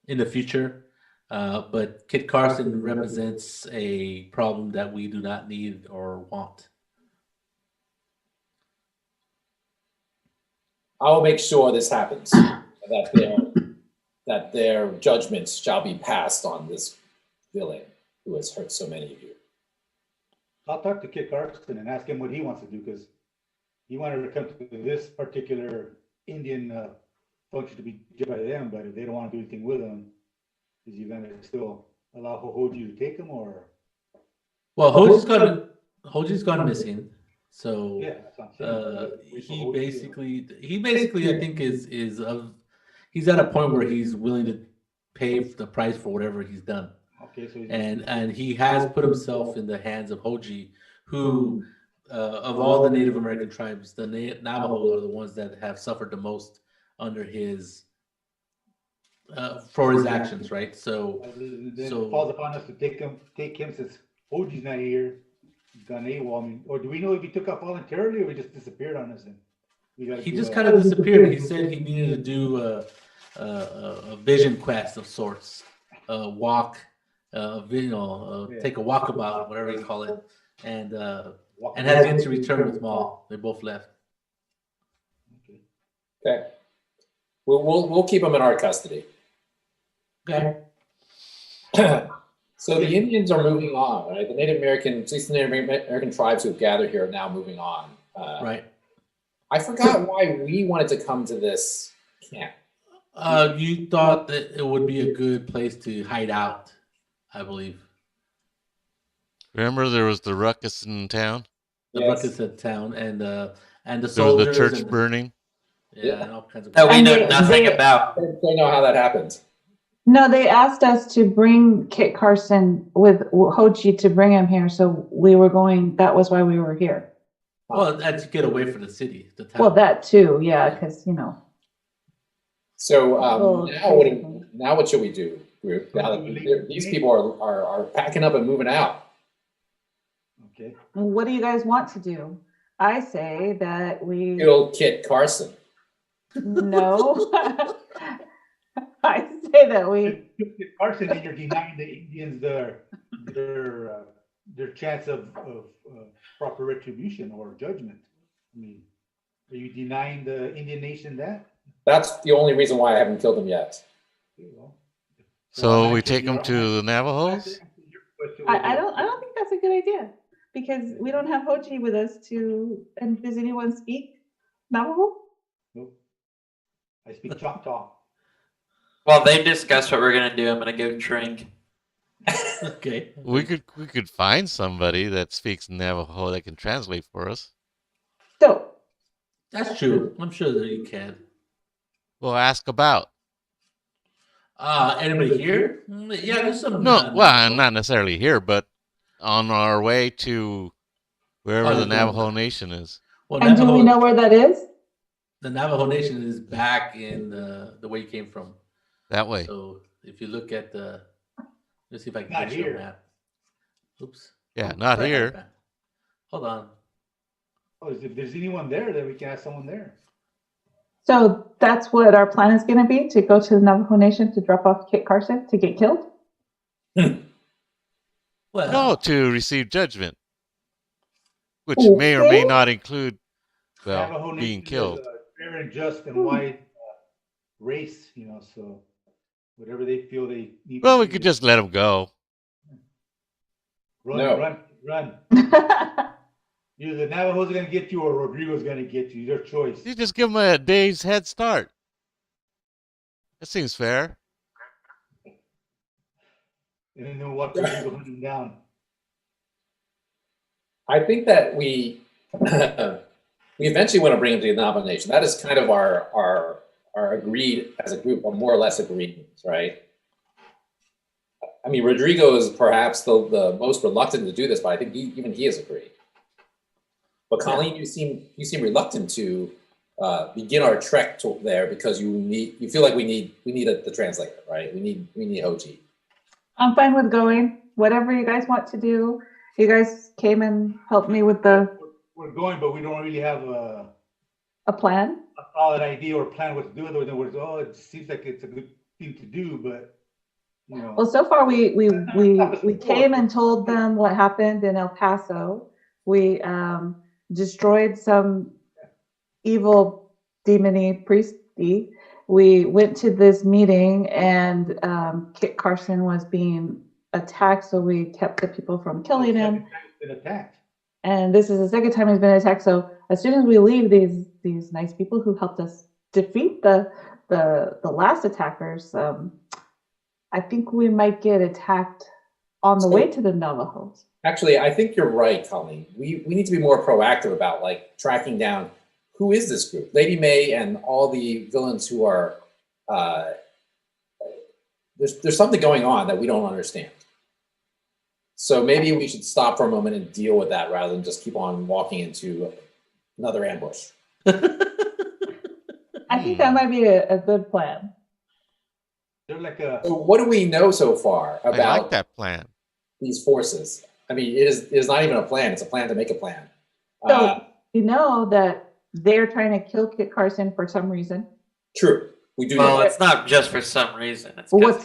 in the future. But Kit Carson represents a problem that we do not need or want. I will make sure this happens, that their judgments shall be passed on this villain who has hurt so many of you. I'll talk to Kit Carson and ask him what he wants to do, because he wanted to come to this particular Indian function to be judged by them, but if they don't want to do anything with him, is he going to still allow Hoji to take him, or? Well, Hoji's gone missing. So Yeah, that's what I'm saying. he basically I think is of he's at a point where he's willing to pay the price for whatever he's done. Okay, so And he has put himself in the hands of Hoji, who of all the Native American tribes, the Navajo are the ones that have suffered the most under his for his actions, right? So it falls upon us to take him since Hoji's not here. He's gone AWOL. I mean, or do we know if he took off voluntarily, or he just disappeared on us? And he just kind of disappeared. He said he needed to do a vision quest of sorts, walk, take a walkabout, whatever you call it, and has yet to return with Maul. They both left. Okay, we'll keep him in our custody. Okay. So the Indians are moving on, right? The Native American, at least the Native American tribes who've gathered here are now moving on. Right. I forgot why we wanted to come to this camp. You thought that it would be a good place to hide out, I believe. Remember, there was the ruckus in town. Ruckus in town, and the There was the soldiers church burning. Yeah, and all kinds of. That we know nothing about. I don't know how that happened. No, they asked us to bring Kit Carson with Hoji to bring him here, so we were going. That was why we were here. Well, that's to get away from the city, the town. Well, that too, yeah, because So now what should we do, group? Now that these people are packing up and moving out. Okay. What do you guys want to do? I say that we Kill Kit Carson. No. I say that we Kit Carson, and you're denying the Indians their chance of proper retribution or judgment. I mean, are you denying the Indian nation that? That's the only reason why I haven't killed them yet. Okay, well, So we take them to the Navajos? I don't think that's a good idea, because we don't have Hoji with us and does anyone speak Navajo? Nope. I speak Choctaw. Well, they discussed what we're gonna do. I'm gonna go drink. Okay. We could find somebody that speaks Navajo that can translate for us. So That's true. I'm sure that you can. We'll ask about. Anybody here? Yeah, there's some. No, well, not necessarily here, but on our way to wherever the Navajo Nation is. Well, and do we know where that is? The Navajo Nation is back in the way you came from. That way. So if you look at let's see if I can Not get you a here. map. Oops. Yeah, not Sorry, here. Hold on. Oh, if there's anyone there, then we can ask someone there. So that's what our plan is going to be, to go to the Navajo Nation to drop off Kit Carson to get killed? Well, No, to receive judgment, which may or may not include, Navajo being Nation is killed. a fair and just and wide race, so whatever they feel they need. Well, to we do, could just let them go. run. Either the Navajos are going to get you or Rodrigo's going to get you. Your choice. You just give them a day's head start. That seems fair. And then they'll walk Rodrigo hunting down. I think that we eventually want to bring him to the Navajo Nation. That is kind of our agreed as a group, or more or less agreements, right? I mean, Rodrigo is perhaps the most reluctant to do this, but I think even he has agreed. But Colleen, you seem reluctant to begin our trek to there because you feel like we need the translator, right? We need Hoji. I'm fine with going. Whatever you guys want to do. You guys came and helped me with We're going, but we don't really have a plan. a solid idea or plan what to do. Other than it seems like it's a good thing to do, but you know. Well, so far we came and told them what happened in El Paso. We destroyed some evil demony priesty. We went to this meeting and Kit Carson was being attacked, so we kept the people from killing him. Been attacked. And this is the second time he's been attacked. So as soon as we leave these nice people who helped us defeat the last attackers, I think we might get attacked on the way to the Navajos. Actually, I think you're right, Colleen. We need to be more proactive about like tracking down who is this group, Lady May and all the villains who are. There's something going on that we don't understand. So maybe we should stop for a moment and deal with that rather than just keep on walking into another ambush. I think that might be a good plan. They're like a. So what do we know so far I like about that plan. these forces? I mean, it is not even a plan. It's a plan to make a plan. So you know that they're trying to kill Kit Carson for some reason. True. We do Well, know. it's not just for some reason. It's Well,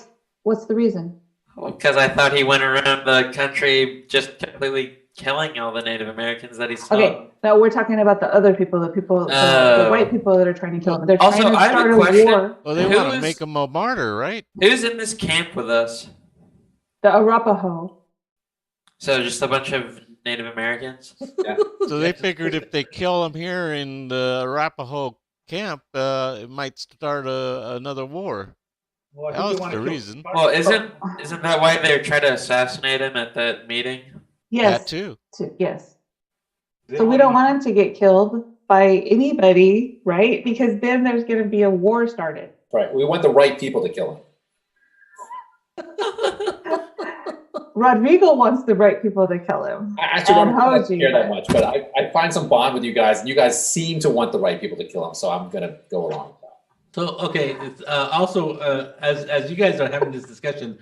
what's the reason? because I thought he went around the country just completely killing all the Native Americans that he saw. Okay, now we're talking about the other people, the white people that are trying to kill him. They're Also, trying to I have a start a question. war. Well, they Who want to is- make him a martyr, right? Who's in this camp with us? The Arapaho. So just a bunch of Native Americans? So they figured if they kill him here in the Arapaho camp, it might start another war. Well, I That think was they wanna the kill reason. Carson. Well, isn't that why they tried to assassinate him at that meeting? Yes. That too. Yes. They So we wanna- don't want him to get killed by anybody, right? Because then there's going to be a war started. Right. We want the right people to kill him. Rodrigo wants the right people to kill him. I actually don't And Hoji, care that but- much, but I find some bond with you guys, and you guys seem to want the right people to kill him, so I'm gonna go along with that. So okay, it's, also as you guys are having this discussion,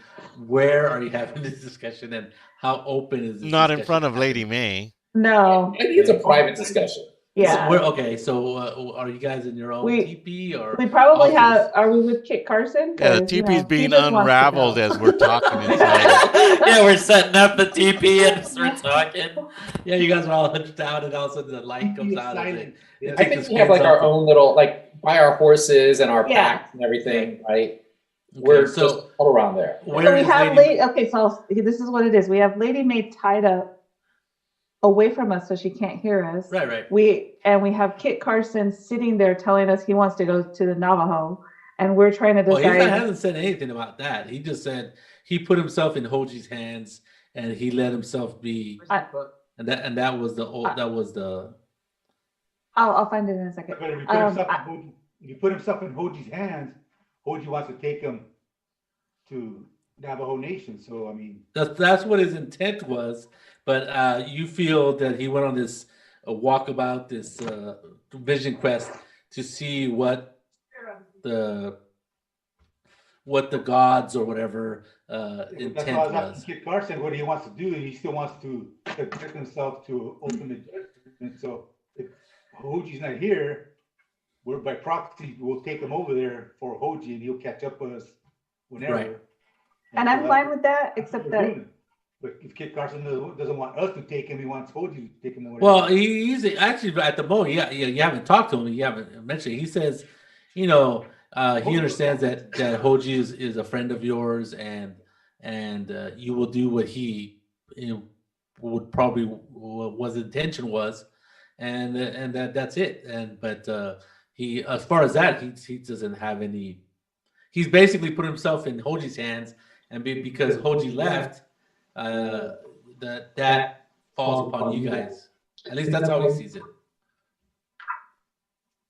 where are you having this discussion, and how open is this Not in discussion front of happening? Lady May. No. I think it's a private discussion. Yeah. Okay, so are you guys in your own We- teepee or? We probably office? have. Are we with Kit Carson? Yeah, the 'Cause, you teepee's know, being he just wants to unraveled go. as we're talking inside. Yeah, we're setting up the TP and we're talking. Yeah, you guys are all hunched out, and all of a sudden the light comes Be out. silent. Yeah. I think we have like our own little, like by our horses and our Yeah. packs and everything, right? Okay, We're so just all around there. So where we is have Lady? Okay, so this is what it is. We have Lady May tied up away from us so she can't hear us. Right. We have Kit Carson sitting there telling us he wants to go to the Navajo, and we're trying to Well, he decide. hasn't said anything about that. He just said he put himself in Hoji's hands and he let himself be, and that was the I'll find it in a second. But if you put himself in Hoji's hands, Hoji wants to take him to Navajo Nation. So I mean, that's what his intent was. But you feel that he went on this walkabout, this vision quest to see what the gods or whatever that's why I intent was was. asking Kit Carson what he wants to do, and he still wants to subject himself to ultimate judgment. So if Hoji's not here, we're by proxy, we'll take him over there for Hoji, and he'll catch up with us whenever. Right. And I'm fine with that, except that But if Kit Carson doesn't want us to take him, he wants Hoji to take him over. Well, he's actually at the moment. Yeah, you haven't talked to him. You haven't mentioned. He says, he understands that Hoji is a friend of yours, and you will do what he would probably what his intention was, and that's it. But he, as far as that, he doesn't have any. He's basically put himself in Hoji's hands, and because Hoji left, that falls upon you guys. At least that's how he sees it.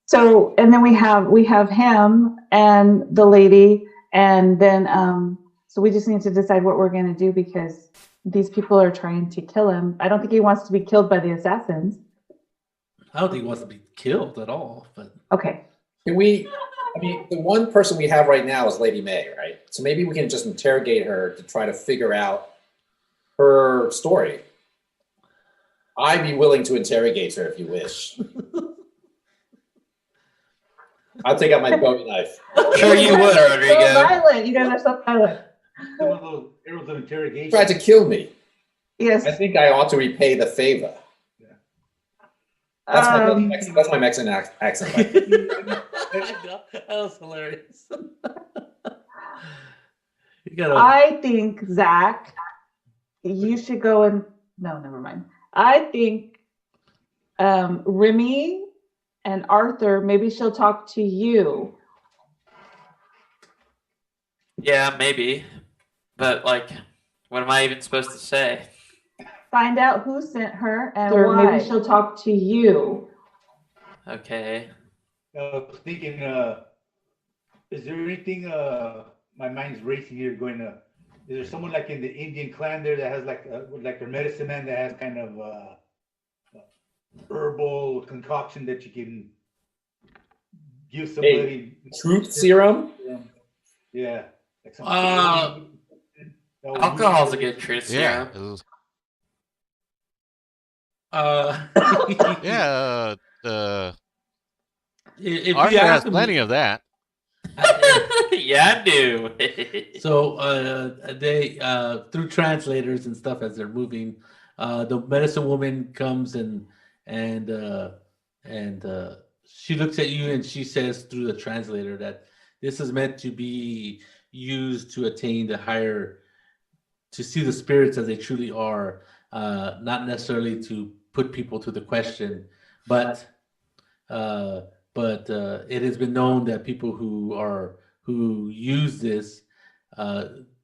so, and then we have him and the lady, and then so we just need to decide what we're going to do because these people are trying to kill him. I don't think he wants to be killed by the assassins. I don't think he wants to be killed at all. But Okay. Can we, I mean, the one person we have right now is Lady May, right? So maybe we can just interrogate her to try to figure out her story. I'd be willing to interrogate her if you wish. I'll take out my Bowie knife. Sure you would, So Rodrigo. violent. You guys are so violent. Some of those arrows of interrogation. Tried to kill me. Yes. I think I ought to repay the favor. That's my Mexican accent. That was hilarious. You gotta. I think, Zach, you should go and no, never mind. I think Remy and Arthur, maybe she'll talk to you. Yeah, maybe. But like, what am I even supposed to say? Find out who sent her and why. Maybe she'll talk to you. Okay. I was thinking, is there anything, my mind's racing here going, is there someone like in the Indian clan there that has like their medicine man that has kind of herbal concoction that you can give somebody? Truth serum? Yeah. Like Alcohol's a good truth serum. Yeah. If Arthur you has ask him, plenty of that. Yeah, I do. So they through translators and stuff as they're moving, the medicine woman comes and she looks at you and she says through the translator that this is meant to be used to attain to see the spirits as they truly are, not necessarily to put people to the question, but it has been known that people who use this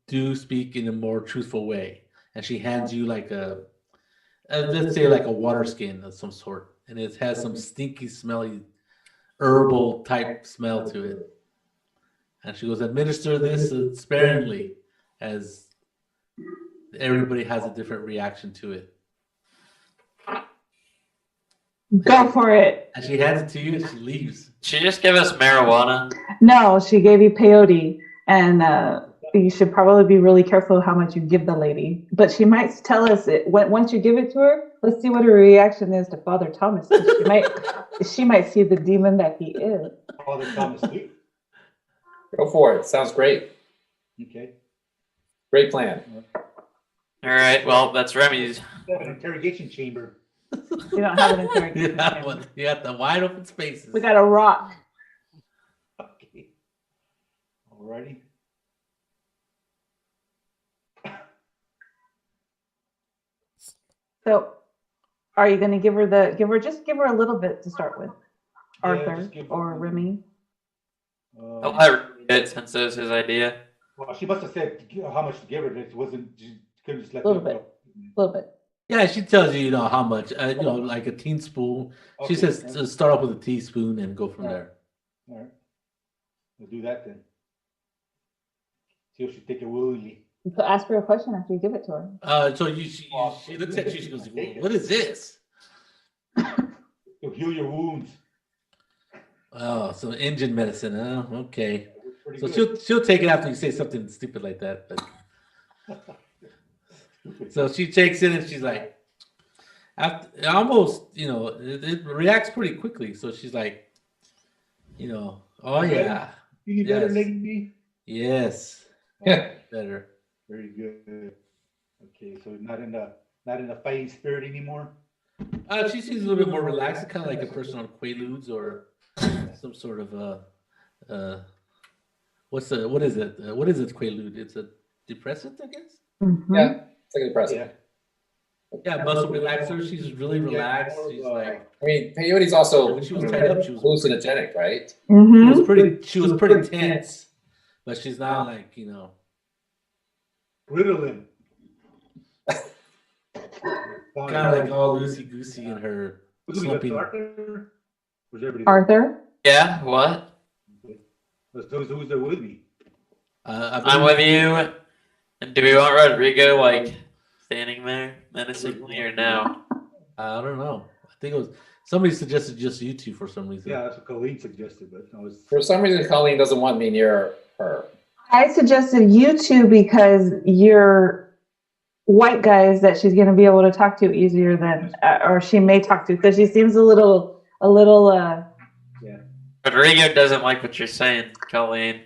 do speak in a more truthful way. And she hands you like let's say like a water skin of some sort, and it has some stinky, smelly, herbal type smell to it. And she goes, administer this sparingly, as everybody has a different reaction to it. Go for it. And she hands it to you and she leaves. She just give us marijuana. No, she gave you peyote, and you should probably be really careful how much you give the lady. But she might tell us it once you give it to her. Let's see what her reaction is to Father Thomas. She might see the demon that he is. Father Thomas too. Go for it. Sounds great. Okay. Great plan. All right. Well, that's Remy's. An interrogation chamber. We don't have an interrogation chamber. You got the wide open spaces. We got a rock. Okay. Alrighty. So, are you going to give her a little bit to start with, Arthur or Remy? I'll let her read it since it was his idea. Well, she must have said how much to give her. It wasn't. She couldn't just let A little bit. Yeah, she tells you, how much. Like a teaspoon. Okay. She says to start off with a teaspoon and go from there. All right. We'll do that then. See if she take it willingly. So ask her a question after you give it to her. So she looks at you. She goes, "What is this?" It'll heal your wounds. Oh, some Indian medicine. Oh, okay. So Good. she'll take it after you say something stupid like that. But. So she takes it and she's like, almost, it reacts pretty quickly. So she's like, oh yeah, You need better, lady B? yes, Yeah. better. Very good. Okay, so not in the fighting spirit anymore. She seems a little bit more relaxed, kind of like a person on Quaaludes or some sort of what is it? What is it? Quaalude? It's a depressant, I guess. Mm-hmm. Yeah, it's like a depressant. Yeah, muscle relaxer. She's really relaxed. She's like, I mean, peyote's also when she was tied up, she was hallucinogenic, right? Mm-hmm. She was pretty tense, but she's not like Ritalin. kind of like all loosey goosey in her slumping. Arthur? Where's everybody? Arthur? Yeah. What? Who's there with me? I'm with you. And do we want Rodrigo standing there menacingly or no? I don't know. I think it was somebody suggested just you two for some reason. Yeah, that's what Colleen suggested, but I was. For some reason, Colleen doesn't want me near her. I suggested you two because you're white guys that she's going to be able to talk to easier than, or she may talk to, because she seems a little. All Rodrigo doesn't like what you're saying, Colleen.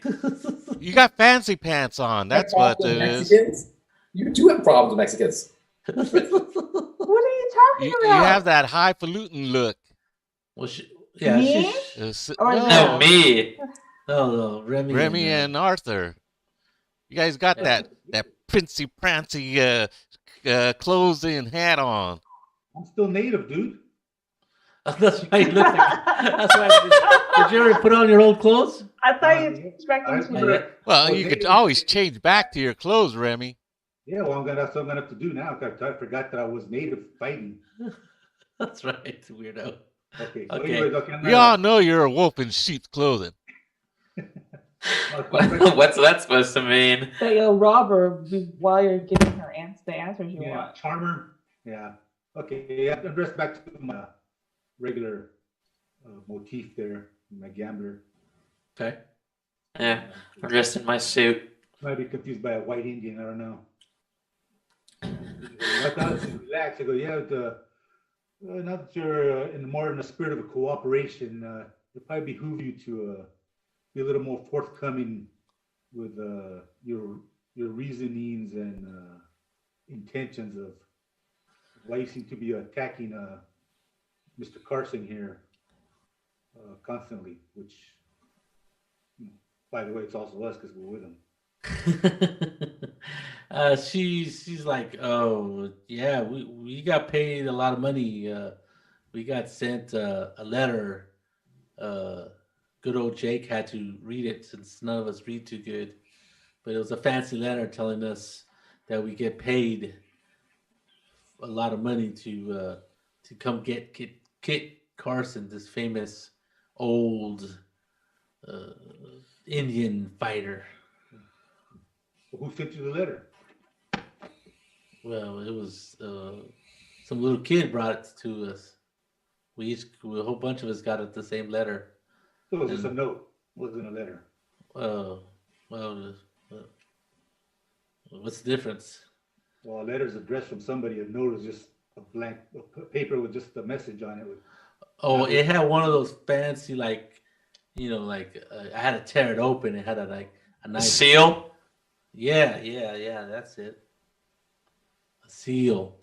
You got fancy pants on. That's what it is. Mexicans? You do have problems with Mexicans. What are you talking You about? have that highfalutin look. Well, Me? Or No, me. No, Remy. Remy and Arthur. You guys got that princey prancy clothes and hat on. I'm still native, dude. That's right. Look, that's right. Did you ever put on your old clothes? I thought you were expecting to. Well, you could always change back to your clothes, Remy. Yeah, well, that's what I'm gonna have to do now. 'Cause I forgot that I was native fighting. That's right, weirdo. Okay. So Okay. anyways, okay, I'm We all know you're a wolf in sheep's clothing. What's that supposed to mean? That you'll rob her while you're giving her the answers you yeah, want. charmer. Yeah. Okay. Yeah, I'm dressed back to my regular motif there, my gambler. Okay. Yeah, I'm dressed in my suit. Might be confused by a white Indian. I don't know. I thought it was relaxed. I go, yeah. Now that you're more in the spirit of a cooperation, it probably behoove you to be a little more forthcoming with your reasonings and intentions of why you seem to be attacking Mr. Carson here constantly. Which, by the way, it's also us because we're with him. She's like, oh yeah, we got paid a lot of money. We got sent a letter. Good old Jake had to read it since none of us read too good, but it was a fancy letter telling us that we get paid a lot of money to come get Kit Carson, this famous old Indian fighter. Who sent you the letter? Well, it was some little kid brought it to us. A whole bunch of us got it the same letter. So it was just a note. It wasn't a letter. What's the difference? Well, a letter's addressed from somebody. A note is just a blank paper with just a message on it. It had one of those fancy, like, I had to tear it open. It had a nice Seal? Yeah, that's it. A seal.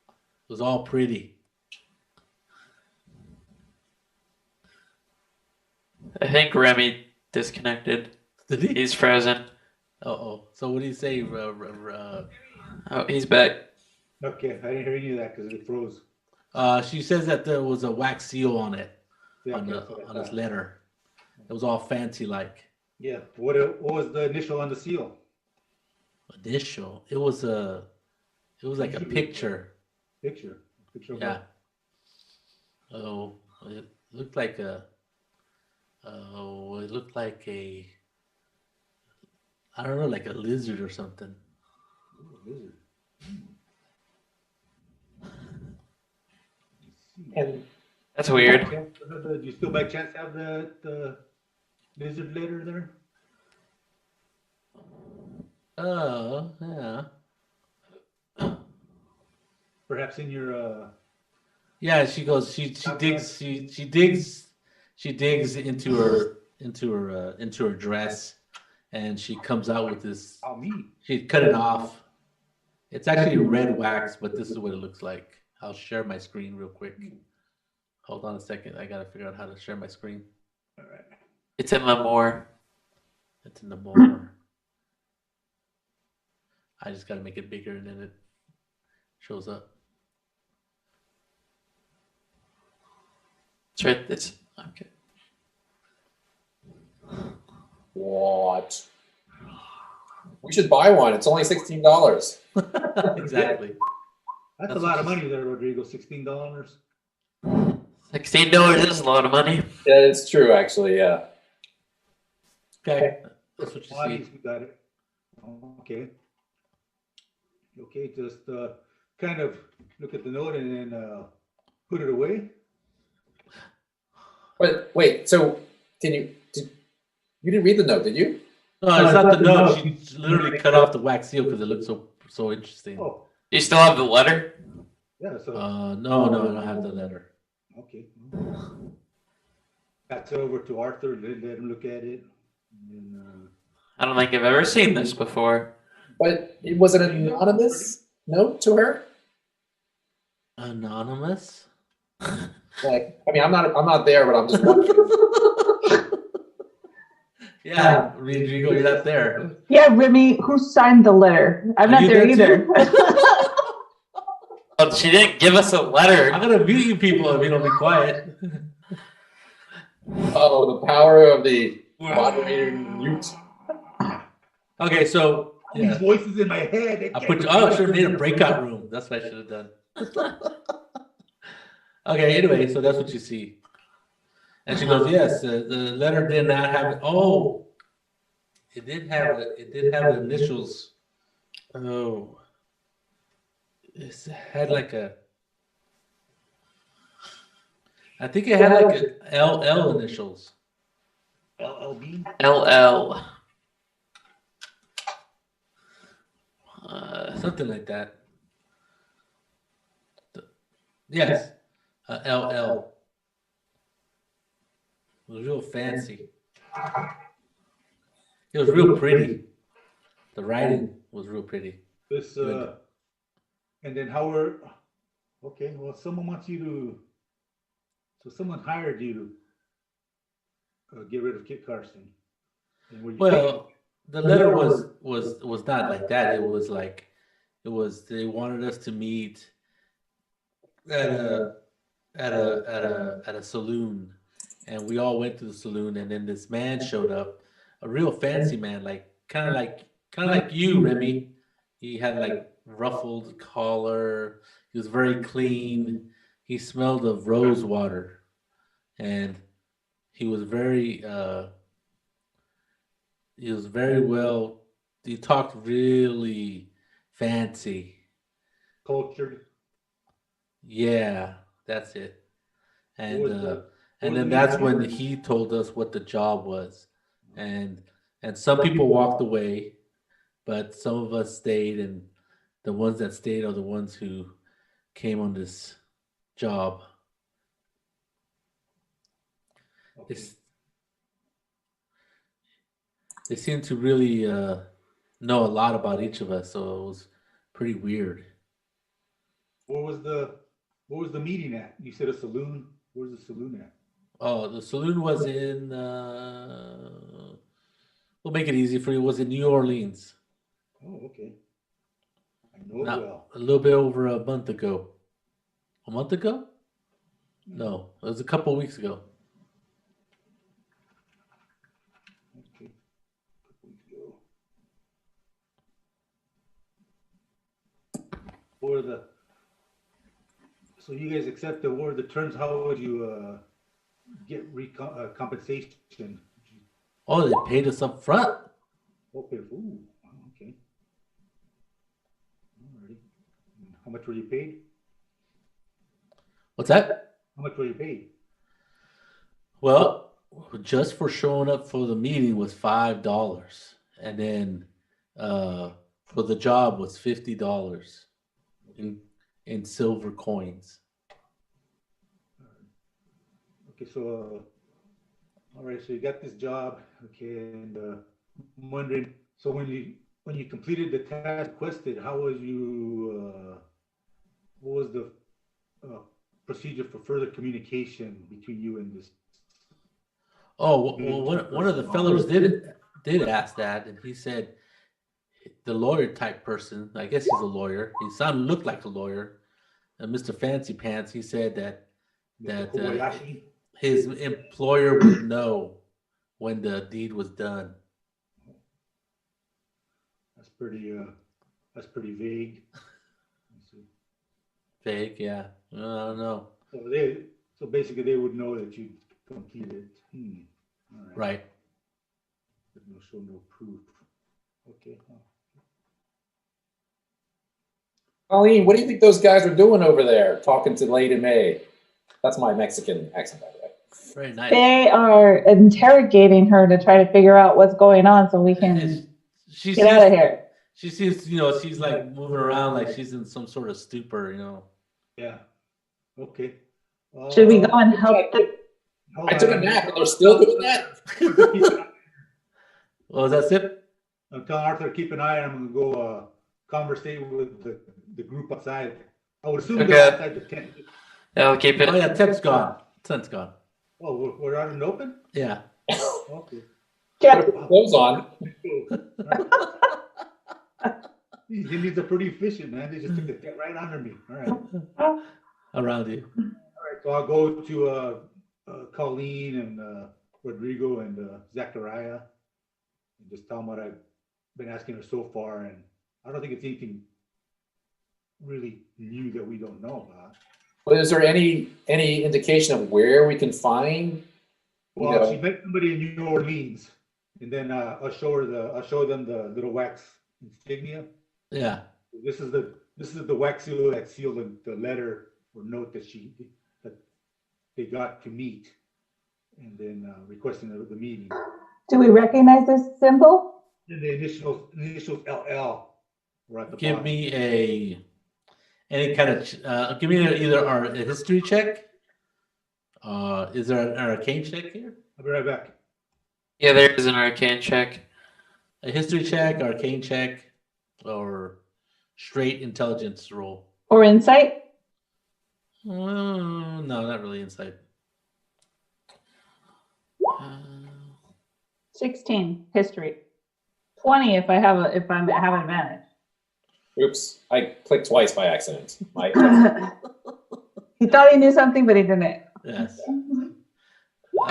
It was all pretty. I think Remy disconnected. Did he? He's frozen. Uh-oh. So what do you say? Oh, he's back. Okay, I didn't hear any of that because it froze. She says that there was a wax seal on it, Yeah, on his letter. It was all fancy like. Yeah. What was the initial on the seal? Initial. It was like a picture. Picture of Yeah. Oh, it looked like a. Oh, it looked like a. I don't know, like a lizard or something. what? Lizard. And That's weird. Do you still by chance have the lizard letter there? Oh, yeah. Perhaps in your Yeah, she goes. She digs. She digs into her dress, and she comes out with this. oh me. She cut it off. It's actually red wax, but this is what it looks like. I'll share my screen real quick. Hold on a second. I gotta figure out how to share my screen. All right. It's in the more. It's in the more. I just gotta make it bigger, and then it shows up. It's right. It's okay. what? We should buy one. It's only $16. Exactly. That's a lot of money there, Rodrigo. $16. $16 is a lot of money. Yeah, it's true, actually. Yeah. Okay. That's what you Bodies, see. we got it. Okay. Okay, just kind of look at the note and then put it away. But wait, so you didn't read the note, did you? No, it's not the note. She literally cut off the wax seal because it looked so interesting. Oh, Do you still have the letter? yeah. So No, I don't have the letter. okay. That's over to Arthur, let him look at it. And, I don't think I've ever seen this before. But it was an anonymous note to her. Anonymous? Like, I mean, I'm not there, but I'm just wondering. Yeah, Rodrigo, you're not there. Yeah, Remy, who signed the letter? I'm Are not you there there either. But she didn't give us a letter. I'm gonna mute you people if you don't be quiet. Oh, the power of the moderator mute. Okay, so all these voices in my head. I put you. Oh, I should have made a breakout room. That's what I should have done. Okay, anyway, so that's what you see. And she goes, yes, the letter did not have it. Oh, it did have the initials. Oh, it had like a. I think it had like a LL initials. LLB? LL. Something like that. Yes, LL. It was real fancy. It was real pretty. The writing was real pretty. This, and then how were, okay, well, someone wants you to, so someone hired you to get rid of Kit Carson. And were you Well, the letter was not like that. It was like, they wanted us to meet at a saloon, and we all went to the saloon, and then this man showed up, a real fancy man, like kind of like you, Remy. He had like ruffled collar. He was very clean. He smelled of rose water, and he was very well. He talked really fancy. cultured? Yeah, that's it. And What was the- and what was then the that's meeting? when he told us what the job was, and some people walked away, but some of us stayed, and the ones that stayed are the ones who came on this job. Okay. They seemed to really know a lot about each of us, so it was pretty weird. What was the meeting at? You said a saloon. Where's the saloon at? Oh, the saloon was in. We'll make it easy for you. It was in New Orleans. Oh, okay. I know it Now, well. a little bit over a month ago. A month ago? No, it was a couple of weeks ago. Okay. Couple weeks ago. So you guys accept the award, the terms, how would you get compensation? Oh, they paid us up front. Okay, ooh, okay. Alrighty. How much were you paid? What's that? How much were you paid? Well, just for showing up for the meeting was $5, and then for the job was $50 in silver coins. Okay, so all right, so you got this job, okay, and I'm wondering, so when you completed the task requested, how was you? What was the procedure for further communication between you and this? Oh, well, one of the fellows did ask that, and he said the lawyer type person. I guess he's a lawyer. He looked like a lawyer. And Mr. Fancy Pants, he said that Kobayashi? his employer would know when the deed was done. That's pretty vague. Let's see. Vague, yeah. I don't know. So basically they would know that you completed. All right. Right. But no show, no proof. Okay. Colleen, what do you think those guys are doing over there talking to Lady May? That's my Mexican accent, by the way. Very nice. They are interrogating her to try to figure out what's going on so we can get out of here. She seems, she's like moving around like she's in some sort of stupor, Yeah. Okay. Should we go and help them? Hold I took a on. nap and they're still doing that? What was that, Sip? I'm telling Arthur, keep an eye. I'm gonna go conversate with the group outside. I would assume Okay. they're outside the tent. Yeah, we'll keep it. Oh yeah, Tep's gone. Sun's gone. Oh, we're out in the open? Yeah. Okay. Put your clothes on. These Indians are pretty efficient, man. They just took the tent right under me. All right. Around you. All right. So I'll go to Colleen and Rodrigo and Zachariah and just tell them what I've been asking her so far. And I don't think it's anything really new that we don't know about. But is there any indication of where we can find? Well, she met somebody in New Orleans, and then I'll show them the little wax insignia. Yeah. This is the wax seal that sealed the letter or note that they got to meet, and then requesting the meeting. Do we recognize this symbol? And the initials LL were at the Give bottom. me any kind of give me either a history check. Is there an arcane check here? I'll be right back. Yeah, there is an arcane check. A history check, arcane check, or straight intelligence roll. Or insight? No, not really insight. 16, history. 20 if I have an advantage. Oops, I clicked twice by accident. He thought he knew something, but he didn't. Yes.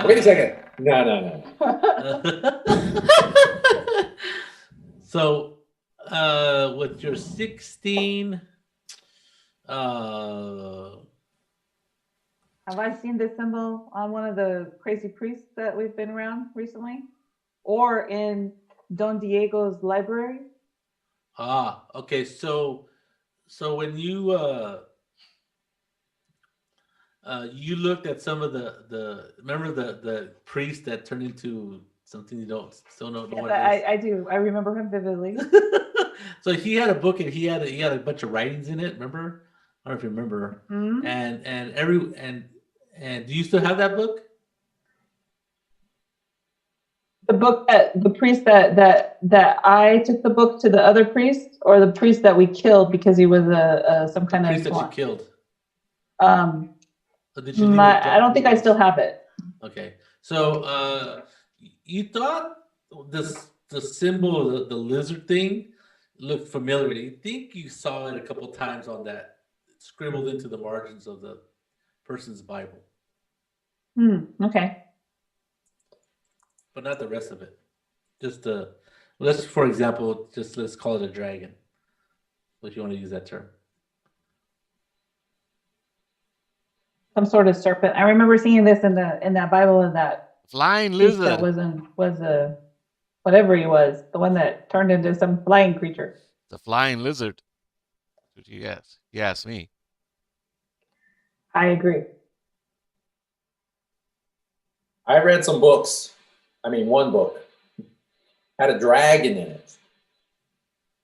Wait a second. No. So, with your 16, Have I seen this symbol on one of the crazy priests that we've been around recently? Or in Don Diego's library? okay. So when you you looked at some of remember the priest that turned into something you still don't know Yes, what it is? I do. I remember him vividly. So he had a book and he had a bunch of writings in it. Remember? I don't know if you remember. Mhm. And do you still have that book? The book that the priest that I took the book to the other priest, or the priest that we killed because he was some kind Priest of that you killed. Or did you leave it I don't think I still have it. Okay, so you thought the symbol, the lizard thing, looked familiar. You think you saw it a couple times on that, scribbled into the margins of the person's Bible, Okay. but not the rest of it. Just for example, let's call it a dragon, if you want to use that term. Some sort of serpent. I remember seeing this in that Bible, in that Flying priest lizard. that was whatever he was, the one that turned into some flying creature. The flying lizard. Yes, you asked me. I agree. I read some books. I mean, one book had a dragon in it.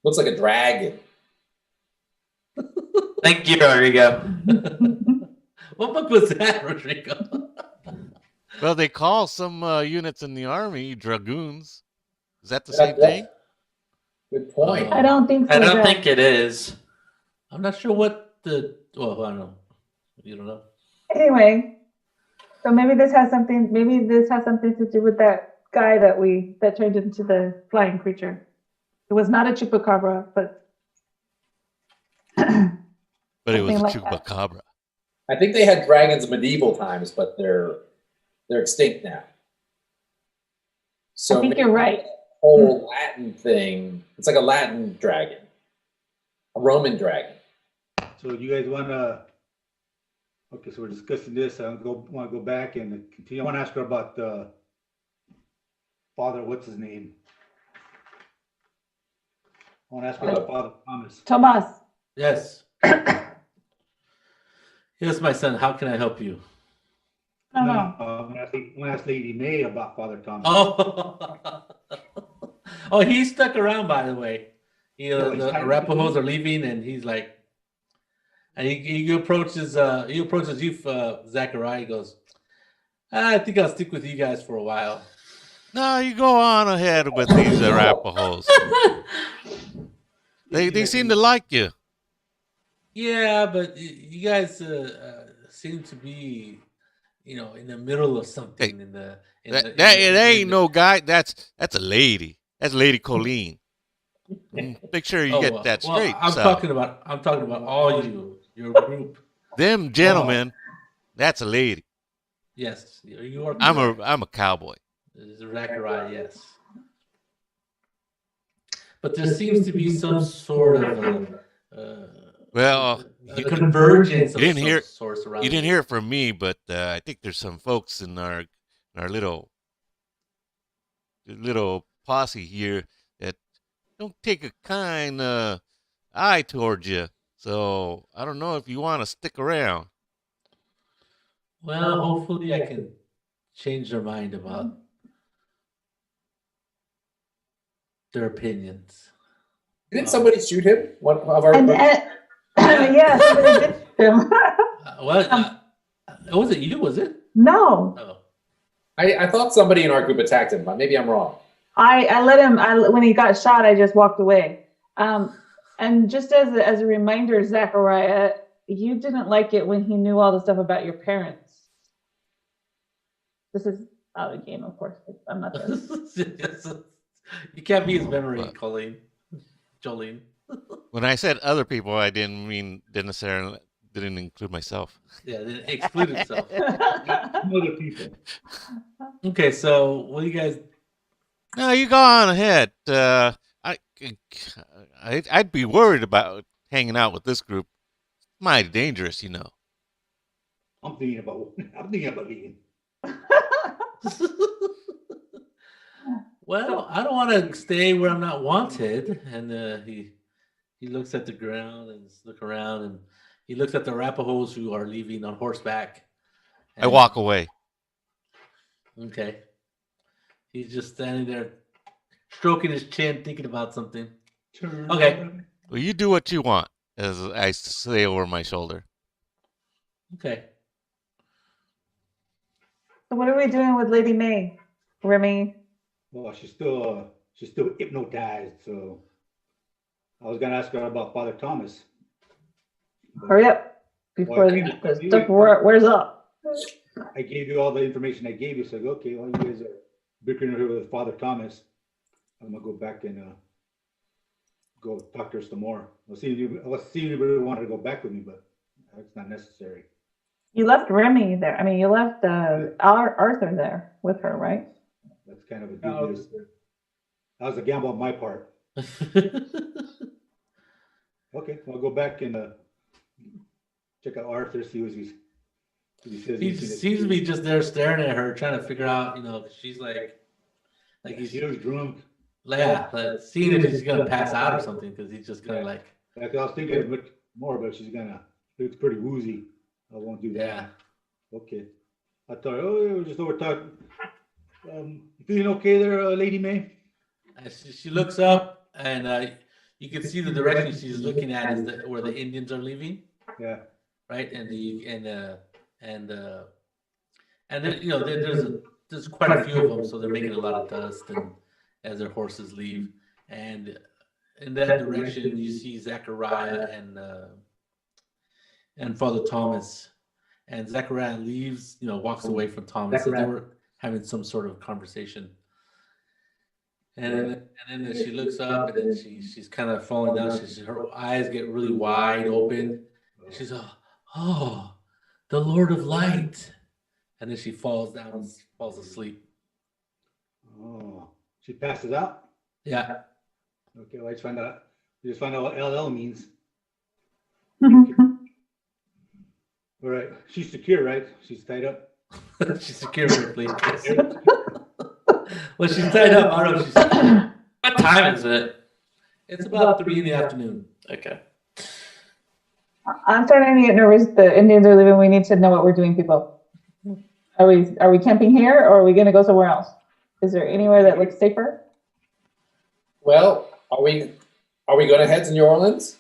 Looks like a dragon. Thank you, Rodrigo. What book was that, Rodrigo? Well, they call some units in the army dragoons. Is that the same thing? Good point. I don't think so. I don't Jeff. think it is. I'm not sure what well, I don't know. You don't know? Anyway, so maybe this has something to do with that guy that turned into the flying creature. It was not a chupacabra, but But it was a something like that. chupacabra. I think they had dragons in medieval times, but they're extinct now. So I think maybe you're right. the whole Latin thing, it's like a Latin dragon, a Roman dragon. So you guys want to? Okay, so we're discussing this. I want to go back and continue. I want to ask her about Father. What's his name? I want to ask her about Father Thomas. Tomas. Yes. Yes, my son. How can I help you? No. I want to ask Lady May about Father Thomas. Oh, he's stuck around, by the way. Oh, he's The hiding. Arapahoes are leaving, and he's like, and he approaches you, Zachariah. He goes, I think I'll stick with you guys for a while. No, you go on ahead with these Arapahoes. They seem to like you. Yeah, but you guys seem to be, in the middle of something. That ain't no guy. That's a lady. That's Lady Colleen. Make sure you get that straight. I'm talking about all your group. Them gentlemen. That's a lady. Yes, you are. I'm a cowboy. Zachariah, yes. But there seems to be some sort of a convergence of some sort around. You didn't hear it from me, but I think there's some folks in our little posse here that don't take a kind eye towards you. So I don't know if you want to stick around. Well, hopefully I can change their mind about their opinions. Didn't somebody shoot him? One of our. Yeah, somebody did shoot him. Was it you? Was it? No. Oh. I thought somebody in our group attacked him, but maybe I'm wrong. I let him. When he got shot, I just walked away. And just as a reminder, Zachariah, you didn't like it when he knew all the stuff about your parents. This is out of the game, of course. I'm not there. You can't be his memory, Jolene. When I said other people, I didn't include myself. Yeah, didn't exclude himself. Other people. Okay, so what do you guys? No, you go on ahead. I'd be worried about hanging out with this group. Mighty dangerous, I'm thinking about leaving. Well, I don't want to stay where I'm not wanted. And he looks at the ground and look around, and he looks at the Arapahoes who are leaving on horseback. I walk away. Okay. He's just standing there, stroking his chin, thinking about something. Okay. Well, you do what you want, as I say over my shoulder. Okay. So what are we doing with Lady May, Remy? Well, she's still hypnotized, so I was gonna ask her about Father Thomas. Hurry up before the stuff wears up. I gave you all the information I gave you, so okay, well, you guys are bickering here with Father Thomas. I'm gonna go back and go talk to her some more. I was seeing if you really wanted to go back with me, but that's not necessary. You left Remy there. I mean, you left Arthur there with her, right? That's kind of a dubious. That was a gamble on my part. Okay, I'll go back and check out Arthur, see what he says. He seems to be just there staring at her, trying to figure out, she's like he was drunk. Seeing if he's gonna pass out or something, because he's just kind of like. I was thinking a bit more, but looks pretty woozy. I won't do that. Yeah. Okay. I thought, we're just over talking. You feeling okay there, Lady May? She looks up, and you can see the direction she's looking at is where the Indians are leaving. Yeah. Right, and then there's quite a few of them, so they're making a lot of dust, and as their horses leave, and in that direction you see Zachariah and Father Thomas, and Zachariah leaves, walks away from Thomas. So they were having some sort of conversation, and then she looks up, and then she's kind of falling down. Her eyes get really wide open. And she's oh, the Lord of Light, and then she falls down and falls asleep. Oh, she passes out? Yeah. Okay, well, I just find out what LL means. All right, she's secure, right? She's tied up. She's secure, please. Well, she's tied up. I don't know if she's secure. What time is it? It's about 3 in the afternoon. Okay. I'm starting to get nervous. The Indians are leaving. We need to know what we're doing, people. Are we camping here, or are we going to go somewhere else? Is there anywhere that looks safer? Well, are we going to head to New Orleans?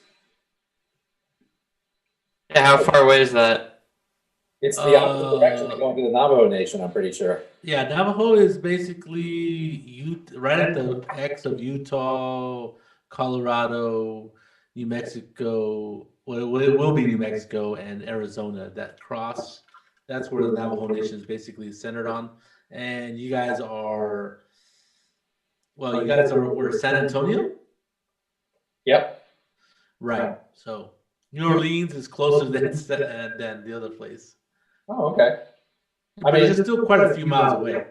Yeah, how far away is that? It's the opposite direction of going to the Navajo Nation, I'm pretty sure. Yeah, Navajo is basically right at the X of Utah, Colorado, New Mexico. Well, it will be New Mexico and Arizona. That cross, that's where the Navajo Nation is basically centered on. And you guys are, well, you guys are where San Antonio, Yep. right? So New Orleans is closer than the other place. Oh, okay. I mean, it's still quite a few miles away.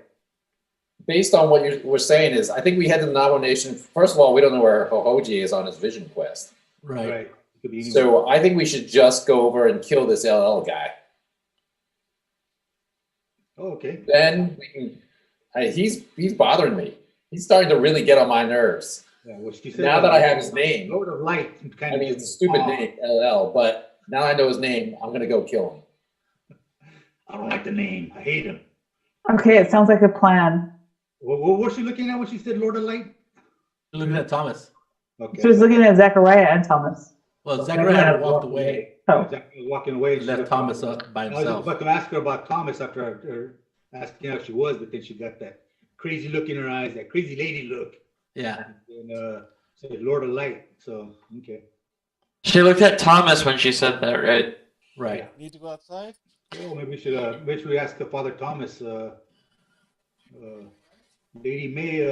Based on what you were saying is, I think we head to the Navajo Nation. First of all, we don't know where Hohoji is on his vision quest. Right. Could be So I think we should just go over and kill this LL guy. Oh, okay. Then we can. He's bothering me. He's starting to really get on my nerves. Yeah, well, she said, Now that I have his name, Lord of Light. I mean, it's a stupid name, LL, but now I know his name, I'm going to go kill him. I don't like the name. I hate him. Okay, it sounds like a plan. What was she looking at when she said Lord of Light? Looking at Thomas. Okay. She was looking at Zechariah and Thomas. Well, Zachariah had walked away. Oh, Exactly, walking away. He left Thomas up by I was himself. about to ask her about Thomas after asking how she was, but then she got that crazy look in her eyes, that crazy lady look. Yeah. And said Lord of Light. So, okay. She looked at Thomas when she said that, right? Right. Need to go outside? Oh, maybe we ask the Father Thomas, Lady May,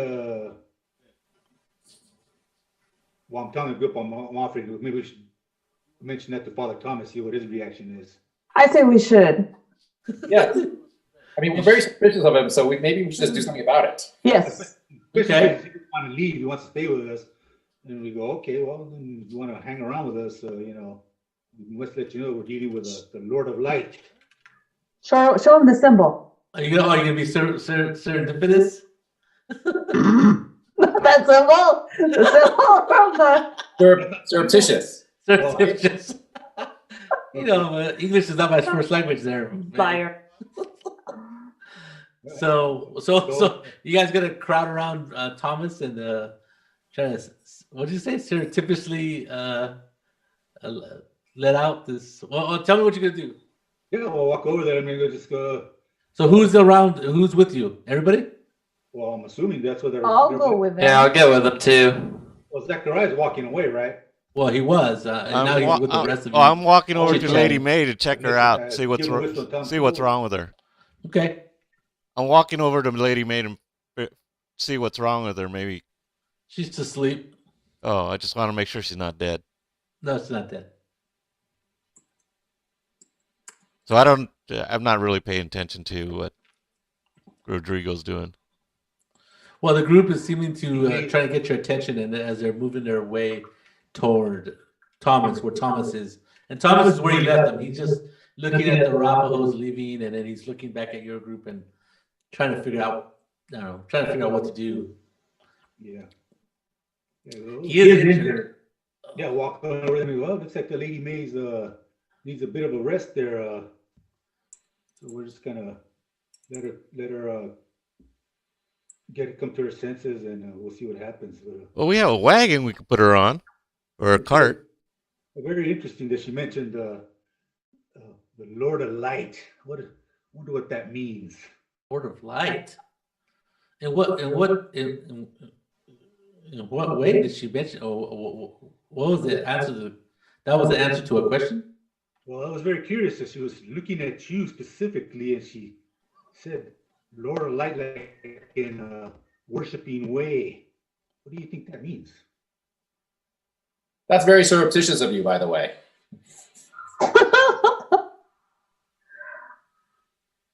well, I'm telling the group I'm offering, maybe we should mention that to Father Thomas, see what his reaction is. I say we should. Yeah. I mean, we're very suspicious of him, so maybe we should just do something about it. Yes. Okay. If he doesn't want to leave, he wants to stay with us. And we go, okay, well, then you want to hang around with us, we must let you know we're dealing with the Lord of Light. Show him the symbol. Are you gonna be serendipitous? That symbol. The symbol from the. Surreptitious. Serendipitous. English is not my first language there. Fire. So you guys gonna crowd around Thomas and try to, what did you say, surreptitiously let out this? Well, tell me what you're gonna do. Yeah, we'll walk over there and maybe just go. So who's around? Who's with you? Everybody? Well, I'm assuming that's what they're. I'll go with them. Yeah, I'll get with them too. Well, Zechariah's walking away, right? Well, he was, and now he's with the rest of you. I'm walking over to Chit-chat. Lady May to check her out, see what's Give her a whistle and tell 'em see what's cool. wrong with her. Okay. I'm walking over to Lady May to see what's wrong with her. Maybe. She's asleep. Oh, I just want to make sure she's not dead. No, it's not dead. So I'm not really paying attention to what Rodrigo's doing. Well, the group is seeming to try to get your attention, and as they're moving their way toward Thomas, where Thomas is, and Thomas is where he left them. He's just looking at the Arapahoes leaving, and then he's looking back at your group and trying to figure out, what to do. Yeah. He is injured. Yeah, walk over there. Well, looks like the Lady May's needs a bit of a rest there. So we're just gonna let her come to her senses, and we'll see what happens. Well, we have a wagon we could put her on, or a cart. Very interesting that she mentioned the Lord of Light. I wonder what that means. Lord of Light. In what way did she mention? What was the answer that was the answer to a question? Well, I was very curious that she was looking at you specifically, and she said, Lord of Light, like in a worshiping way. What do you think that means? That's very surreptitious of you, by the way.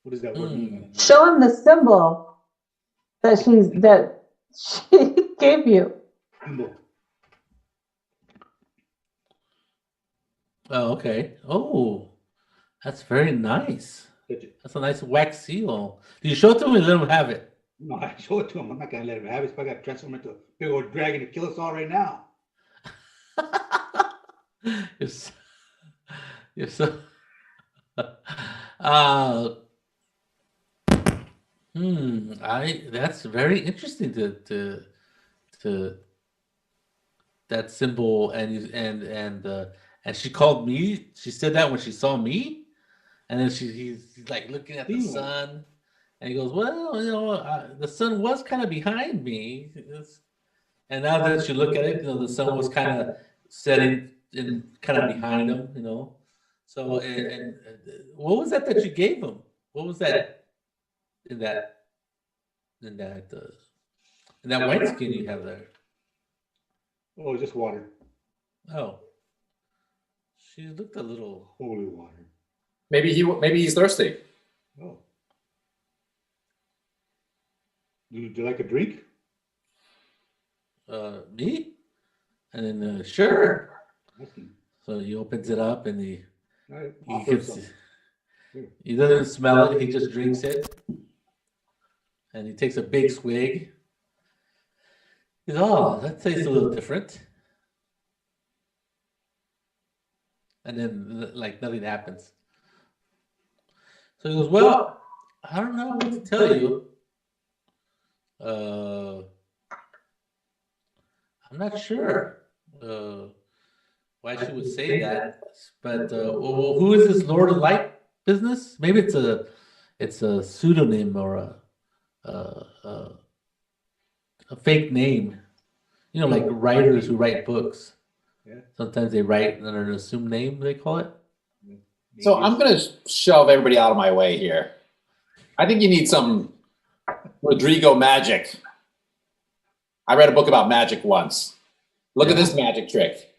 What does that word mean? Show him the symbol that she gave you. Symbol. Oh, okay. Oh, that's very nice. That's a nice wax seal. Do you show it to him and let him have it? No, I show it to him. I'm not gonna let him have it. I got to transform into a big old dragon to kill us all right now. You're so. That's very interesting to that symbol, and she called me. She said that when she saw me. And then he's like looking at the sun, and he goes, "Well, the sun was kind of behind me." And now that you look at it, the sun was kind of setting in kind of behind him. So, and what was that you gave him? What was that in that wineskin you have there? Oh, just water. Oh, she looked a little Holy water. Maybe he's thirsty. Oh. Do you like a drink? Me? And then sure. Asking. So he opens it up and he Offer some. doesn't smell it. He just drinks it, and he takes a big swig. He's that tastes a little different. And then like nothing happens. So he goes, "Well, I don't know what to tell you. I'm not sure why she would say that, but well, who is this Lord of Light business? Maybe it's a pseudonym or a fake name. Like writers who write books. Yeah. Sometimes they write under an assumed name. They call it. So I'm going to shove everybody out of my way here. I think you need some Rodrigo magic. I read a book about magic once. Look at this magic trick.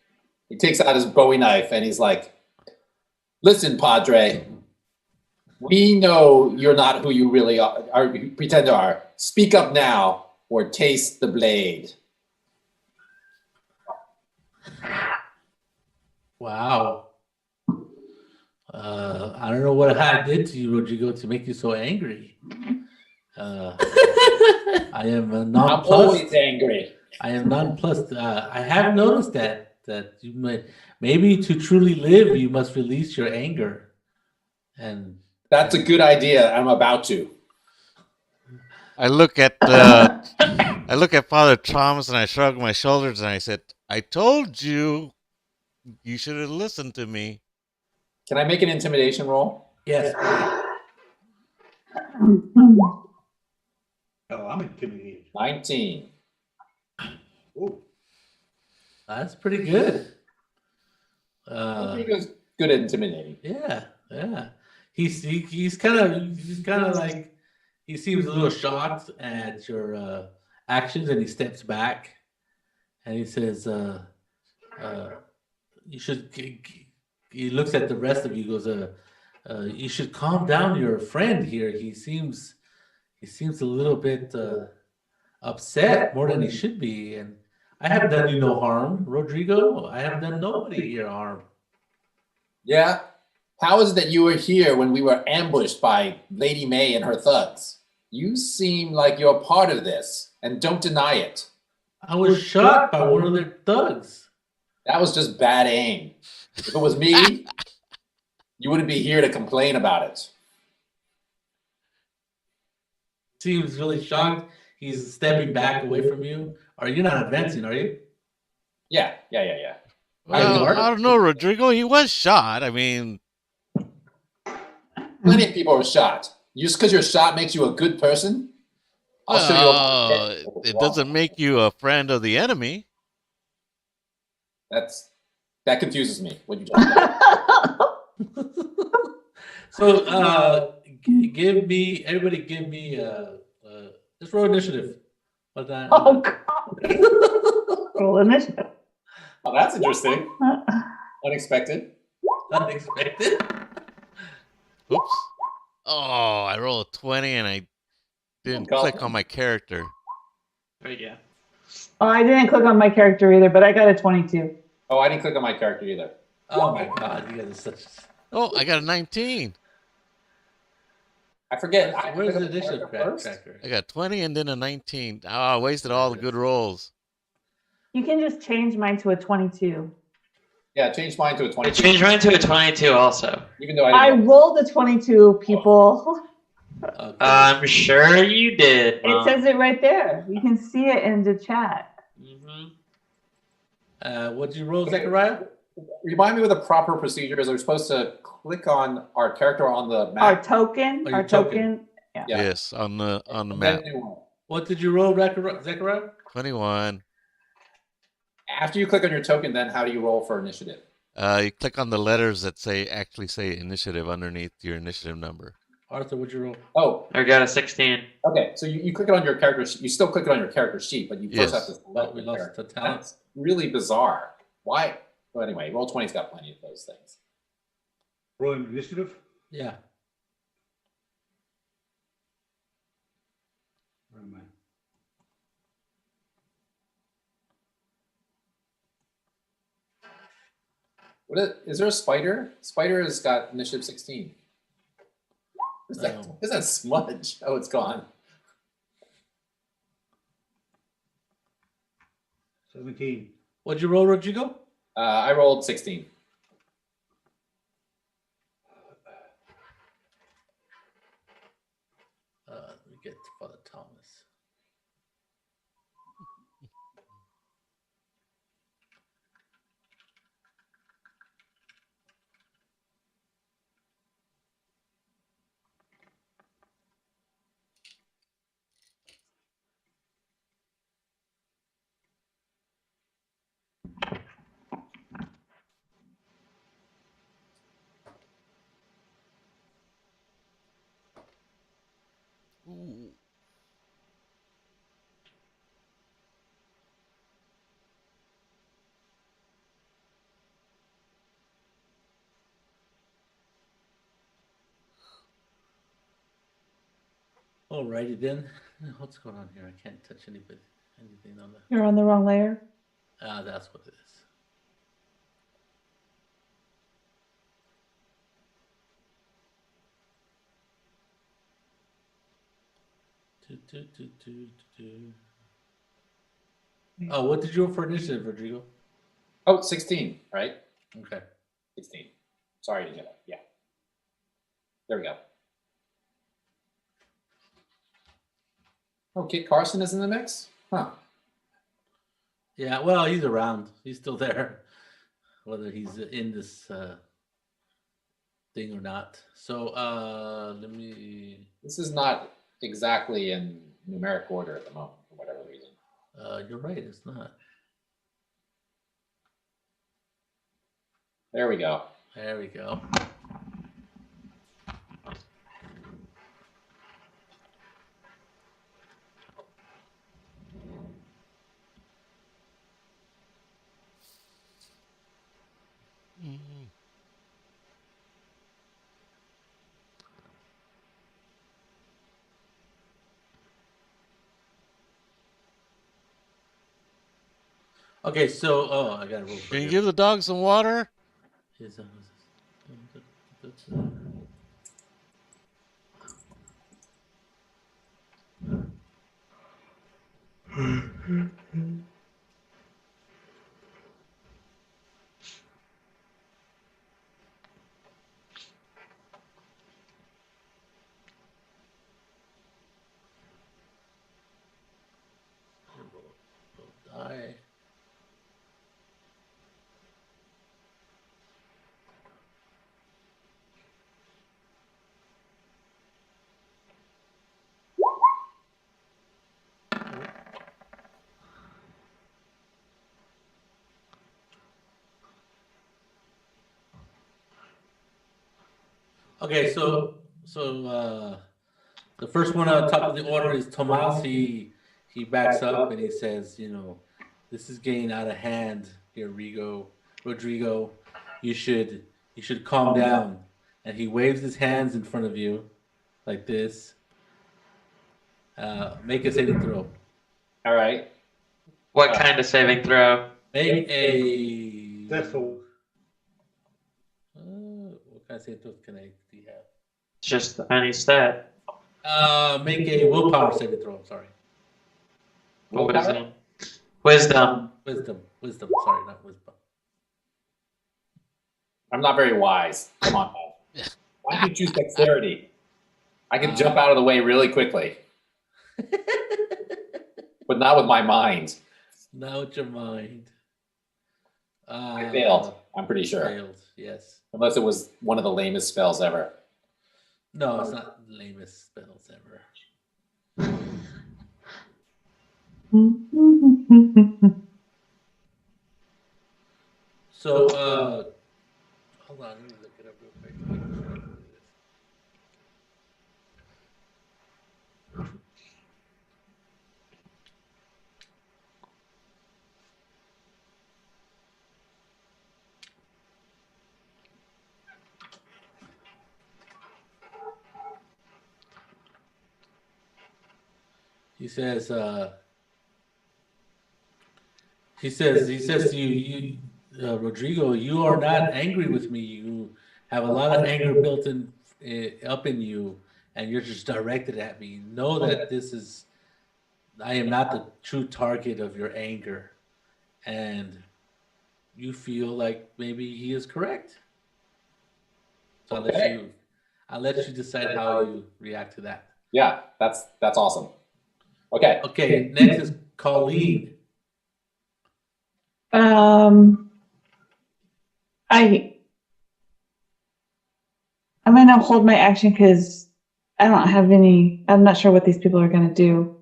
He takes out his Bowie knife and he's like, "Listen, Padre, we know you're not who you really are, or you pretend to are. Speak up now or taste the blade." Wow. I don't know what I did to you, Rodrigo, to make you so angry. I am I'm nonplussed. always angry. I am nonplussed. I have noticed that you maybe to truly live, you must release your anger. And That's a good idea. I'm about to. I look at Father Thomas and I shrug my shoulders and I said, "I told you, you should have listened to me." Can I make an intimidation roll? yes, Oh, I'm intimidated. 19. Oh, that's pretty good. Rodrigo's good at intimidating. Yeah. He's kind of like, he seems a little shocked at your actions, and he steps back, and he says, "You should." He looks at the rest of you. Goes, "You should calm down your friend here. He seems a little bit upset, more than he should be. And I have done you no harm, Rodrigo. I have done nobody here harm." Yeah? How is it that you were here when we were ambushed by Lady May and her thugs? You seem like you're part of this, and don't deny it. I was shot by one of their thugs. That was just bad aim. If it was me, you wouldn't be here to complain about it. Seems really shocked. He's stepping back away from you. Are you not advancing? Are you? Yeah. Well, I don't know, Rodrigo. He was shot. I mean, Plenty of people were shot. Just because you're shot makes you a good person? I'll show you. it doesn't make you a friend of the enemy. That confuses me. What you talking about? So, everybody give me, just roll initiative. What's that? Oh, God. Roll initiative. Oh, that's interesting. Unexpected. Unexpected. Oops. Oh, I rolled a 20 and I didn't click on my character. There you go. Oh, I didn't click on my character either, but I got a 22. Oh, I didn't click on my character either. Oh my God, you guys are such. Oh, I got a 19. I forget. Where's the initiative tracker? I got 20 and then a 19. Oh, I wasted all the good rolls. You can just change mine to a 22. Yeah, change mine to a 22. Change mine to a 22 also. Even though I rolled a 22, people. Okay. I'm sure you did. It says it right there. You can see it in the chat. Mm-hmm. What'd you roll, Zechariah? Remind me what the proper procedure is. We're supposed to click on our character on the Our map. token, Oh, your our token. Yeah. Yes, on the and then map. do what? What did you roll, Zechariah? 21. After you click on your token, then how do you roll for initiative? You click on the letters that actually say initiative underneath your initiative number. Arthur, what'd you roll? Oh, I got a 16. okay. So you click it on your character. You still click it on your character sheet, but you first Yes. have to select We the lost character. the talent. That's really bizarre. Why? Well, anyway, Roll20's got plenty of those things. Rolling initiative? Yeah. Where am I? Is there a spider? Spider has got initiative 16. What's that? No. What's that smudge? Oh, it's gone. 17. What'd you roll, Rodrigo? I rolled 16. Let me get Father Thomas. Ooh. Alrighty then. What's going on here? I can't touch anything on the. You're on the wrong layer. That's what it is. Oh, what did you roll for initiative, Rodrigo? Oh, 16, right? Okay. 16. Sorry to get it. Yeah. There we go. Oh, Kit Carson is in the mix? Huh. Yeah, well, he's around. He's still there, whether he's in this thing or not. So let me. This is not exactly in numeric order at the moment, for whatever reason. You're right. It's not. There we go. There we go. Mhm. Okay, so I got to roll. Can you give the dog some water? Is, die. Okay, so the first one on top of the order is Tomas. He backs up and he says, this is getting out of hand here, Rodrigo. You should calm down. And he waves his hands in front of you like this. Make a saving throw. All right. What kind of saving throw? Make a. That's the What kind of saving throws do you have? Just any stat. Make a willpower saving throw. I'm sorry. Wisdom. Wisdom. Wisdom. Sorry, not wisdom. I'm not very wise. Come on, Paul. Why don't you choose dexterity? I can jump out of the way really quickly, but not with my mind. Not with your mind. I failed. I'm pretty sure. Failed, yes. Unless it was one of the lamest spells ever. No, it's not the lamest spells ever. So, hold on, let me look it up real quick. He says to you, Rodrigo, you are not angry with me. You have a lot of anger built in up in you, and you're just directed at me. Know that I am not the true target of your anger, and you feel like maybe he is correct. So I'll let you decide how you react to that. Yeah, that's awesome. Okay. Okay, next is Colleen. I'm gonna hold my action because I don't have any. I'm not sure what these people are gonna do.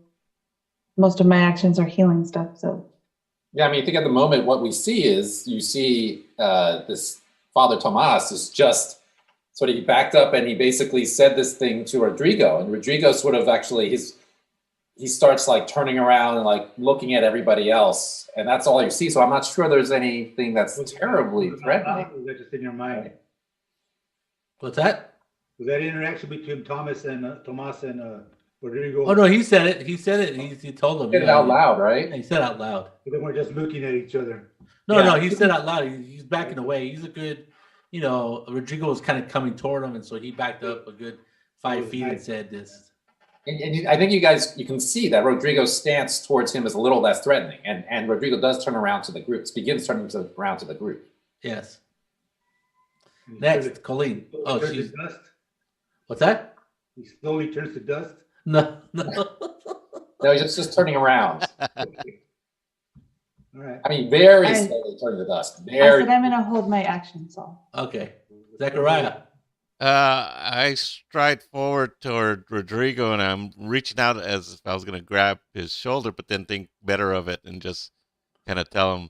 Most of my actions are healing stuff, so. Yeah, I mean, I think at the moment what we see is you see this Father Tomas is just sort of, he backed up and he basically said this thing to Rodrigo, and Rodrigo sort of actually he starts like turning around and like looking at everybody else, and that's all you see. So I'm not sure there's anything that's terribly threatening. Was that just in your mind? What's that? Was that interaction between Tomas and Rodrigo? Oh no, he said it. He said it. He told them. He said it out loud, right? Yeah, he said it out loud. They were just looking at each other. No, he said out loud. He's backing away. He's a good, Rodrigo was kind of coming toward him, and so he backed up a good 5 feet and said this. And I think you can see that Rodrigo's stance towards him is a little less threatening, and Rodrigo does turn around to the group. Begins turning around to the group. Yes. Next, Colleen. Oh, she's dust. What's that? He slowly turns to dust. No. No, he's just turning around. All right. I mean, very slowly turning to dust. I said I'm gonna hold my action, Saul. Okay. Zachariah. I stride forward toward Rodrigo and I'm reaching out as if I was going to grab his shoulder, but then think better of it and just kind of tell him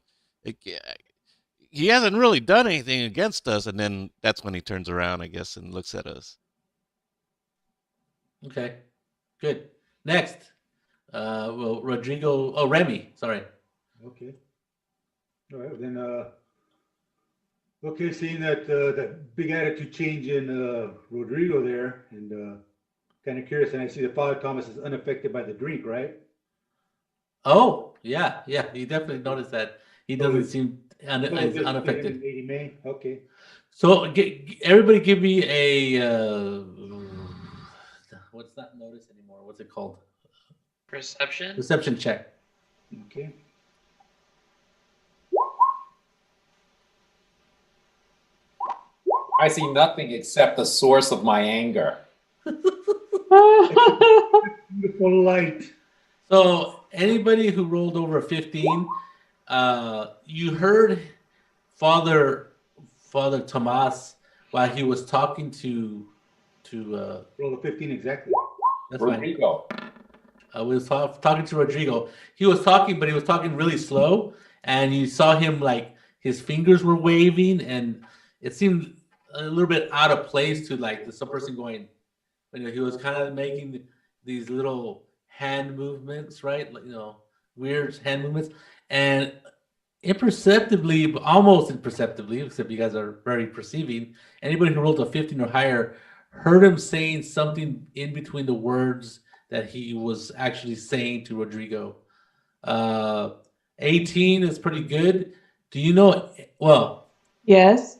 he hasn't really done anything against us. And then that's when he turns around, I guess, and looks at us. Okay. Good. Next. Remy. Sorry. Okay. All right. Then, okay, seeing that that big attitude change in Rodrigo there, and kind of curious, and I see that Father Thomas is unaffected by the drink, right? Oh, yeah. He definitely noticed that. He doesn't seem unaffected. Okay. So everybody give me a what's not notice anymore? What's it called? Perception? Perception check. Okay. I see nothing except the source of my anger. Beautiful light. So anybody who rolled over 15, you heard Father Tomas while he was talking to Roll the 15 exactly. that's Rodrigo. fine. We was talking to Rodrigo. He was talking, but he was talking really slow, and you saw him like his fingers were waving, and it seemed a little bit out of place to like some person going. He was kind of making these little hand movements, right? Weird hand movements, and imperceptibly, almost imperceptibly, except you guys are very perceiving. Anybody who rolled a 15 or higher heard him saying something in between the words that he was actually saying to Rodrigo. 18 is pretty good. Do you know? Well, Yes.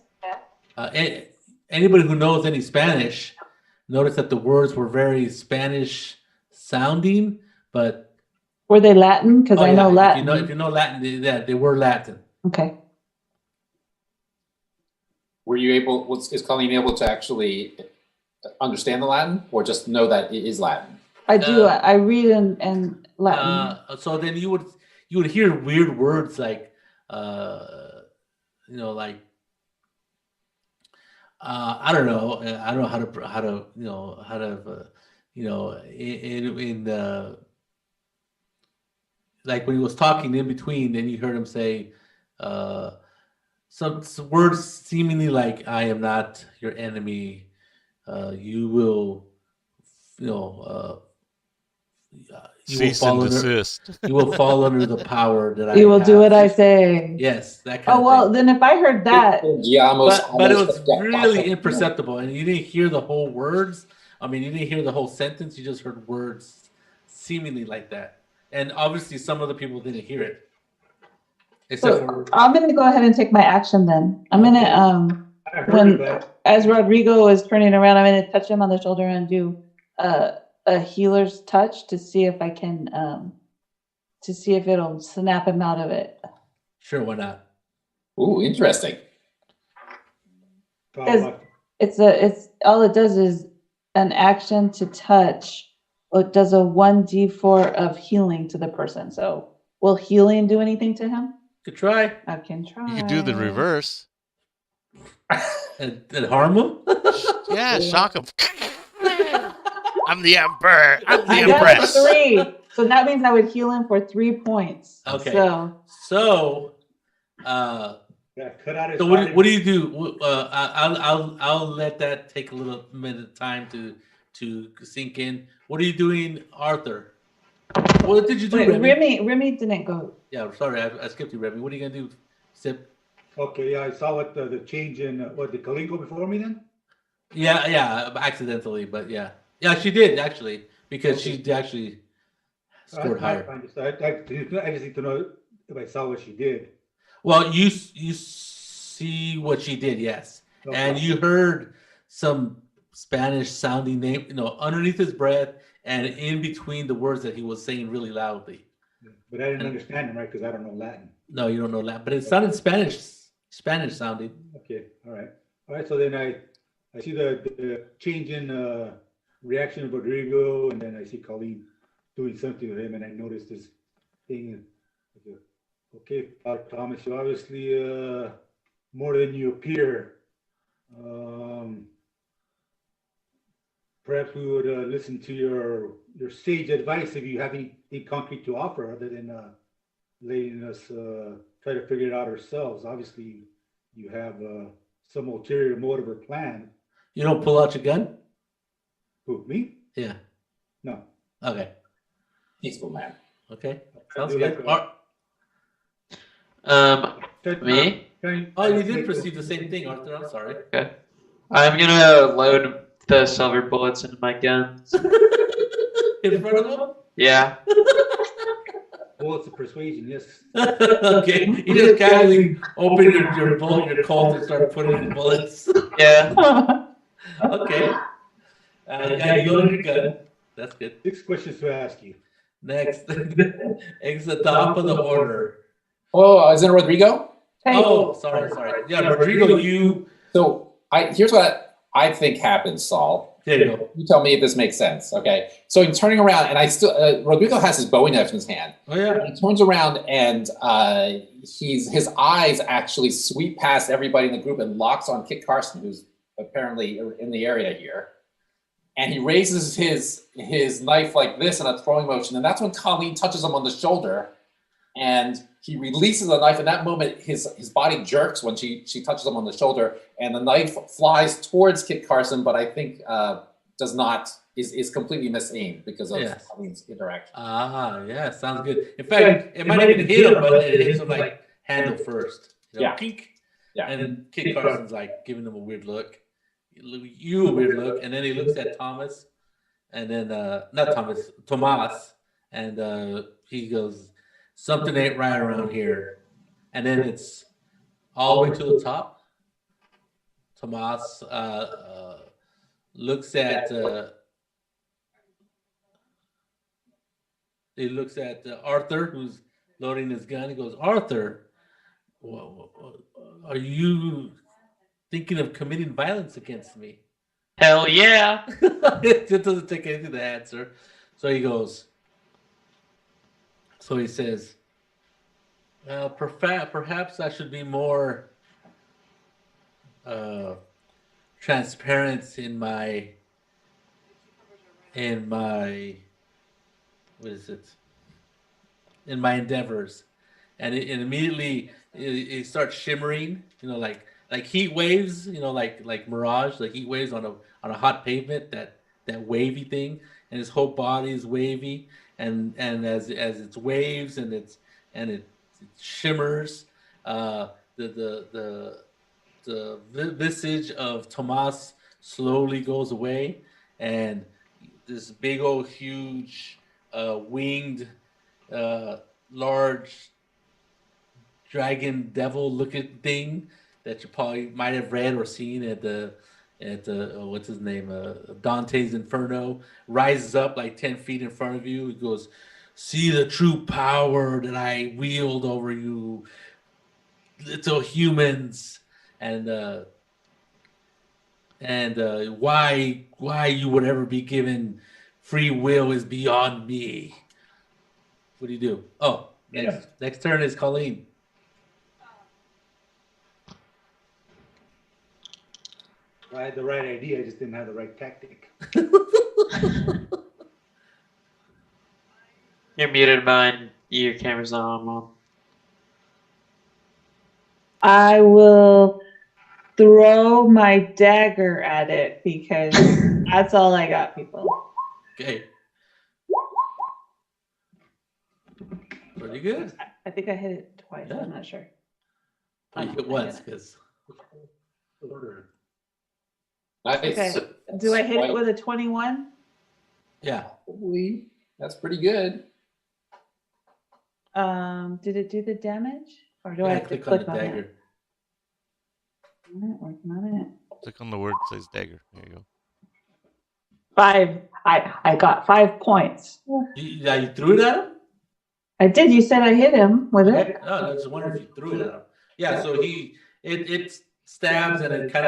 Anybody who knows any Spanish noticed that the words were very Spanish sounding, but Were they Latin? Because I know Latin. If you know Latin, they were Latin. Okay. Were you able? Is Colleen able to actually understand the Latin, or just know that it is Latin? I do. I read in Latin. So then you would hear weird words like like I don't know. I don't know how to in like when he was talking in between, then you heard him say uh, some words seemingly like "I am not your enemy." You will, you know, you will Cease and fall under. desist. You will fall under the power that I. You will do what I have. say. Yes, that kind Oh of well, thing. then if I heard that, But it was really imperceptible, and you didn't hear the whole words. I mean, you didn't hear the whole sentence. You just heard words seemingly like that, and obviously some other people didn't hear it. Except so for I'm gonna go ahead and take my action then. I'm gonna I heard when about it. as Rodrigo is turning around, I'm gonna touch him on the shoulder and do a healer's touch to see if I can to see if it'll snap him out of it. sure, why not? Ooh, interesting. It's all it does is an action to touch. It does a 1d4 of healing to the person. So will healing do anything to him? Could try I can try. You could do the reverse. and harm him. Yeah, shock him. I'm the emperor. I'm the I got empress. 3. So that means I would heal him for 3 points. Okay. So Cut out his So what do you do? I'll let that take a little minute of time to sink in. What are you doing, Arthur? What did you do, wait, Remy? Remy didn't go. Yeah, sorry, I skipped you, Remy. What are you gonna do, Sip? Okay, yeah, I saw what the change in the Kalinko before me then. Yeah, accidentally, but yeah, she did actually because she actually scored higher. I just need to know if I saw what she did. Well, you see what she did, yes, Okay. and you heard some Spanish sounding name, underneath his breath and in between the words that he was saying really loudly. But I didn't understand him, right? Because I don't know Latin. No, you don't know Latin, but it sounded Spanish sounding. Okay, all right. So then I see the change in reaction of Rodrigo, and then I see Colleen doing something with him, and I noticed this thing. Okay, Father Thomas, you obviously more than you appear. Perhaps we would listen to your sage advice if you have anything concrete to offer other than letting us try to figure it out ourselves. Obviously, you have some ulterior motive or plan. You don't pull out your gun? Who, me? Yeah. No. Okay. Peaceful man. Okay. Sounds do good. Me? Oh, you did perceive the same thing, Arthur. I'm sorry. Okay. I'm gonna load the silver bullets into my guns. In front of him? Yeah. Bullets of persuasion, yes. Okay. You just casually open your Colt and start putting in bullets. Yeah. Okay. Yeah, you loaded your gun. That's good. 6 questions to ask you. Next. It's the top of the order. Oh, is it Rodrigo? Hey, Oh, sorry. Yeah, Rodrigo, you. So here's what I think happens, Saul. There you go. You tell me if this makes sense, okay? So I'm turning around, and I still Rodrigo has his Bowie knife in his hand. Oh yeah. He turns around, and his eyes actually sweep past everybody in the group and locks on Kit Carson, who's apparently in the area here. And he raises his knife like this in a throwing motion, and that's when Colleen touches him on the shoulder, and he releases the knife. In that moment, his body jerks when she touches him on the shoulder, and the knife flies towards Kit Carson, but I think is completely misaimed because of Colleen's interaction. Yeah, sounds good. In fact, it might even hit him, but it hits him like handle first. Pink. Yeah. And Kit Carson's like giving him a weird look. You a weird look, and then he looks at Thomas, and then Tomas, and he goes, "Something ain't right around here," and then it's all the way to the top. Tomas looks at Arthur, who's loading his gun. He goes, "Arthur, are you thinking of committing violence against me?" Hell yeah. It doesn't take anything to answer. So he says, "Well, perhaps I should be more transparency in my what is it? In my endeavors, and it immediately it starts shimmering. Like heat waves. Like mirage, like heat waves on a hot pavement. That wavy thing, and his whole body is wavy, and as it's waves and it shimmers, the visage of Tomas slowly goes away, and this big old huge winged large dragon devil looking thing that you probably might have read or seen at what's his name, Dante's Inferno, rises up like 10 feet in front of you. He goes, "See the true power that I wield over you, little humans, and why you would ever be given free will is beyond me." What do you do? Oh, next turn is Colleen. I had the right idea, I just didn't have the right tactic. You're muted, mine. Your camera's not on, Mom. I will throw my dagger at it because that's all I got, people. Okay. Pretty good. I think I hit it twice. Yeah. I'm not sure. But you hit once because. Nice. Okay. Do I hit it with a 21? Yeah. Probably. That's pretty good. Did it do the damage? Or do I have to click on the on dagger. it? Working on it. Click on the word that says dagger. There you go. 5. I got 5 points. You threw it at him? I did. You said I hit him with it. Oh, I just wondered if you threw it at him. Yeah, so it stabs and it kind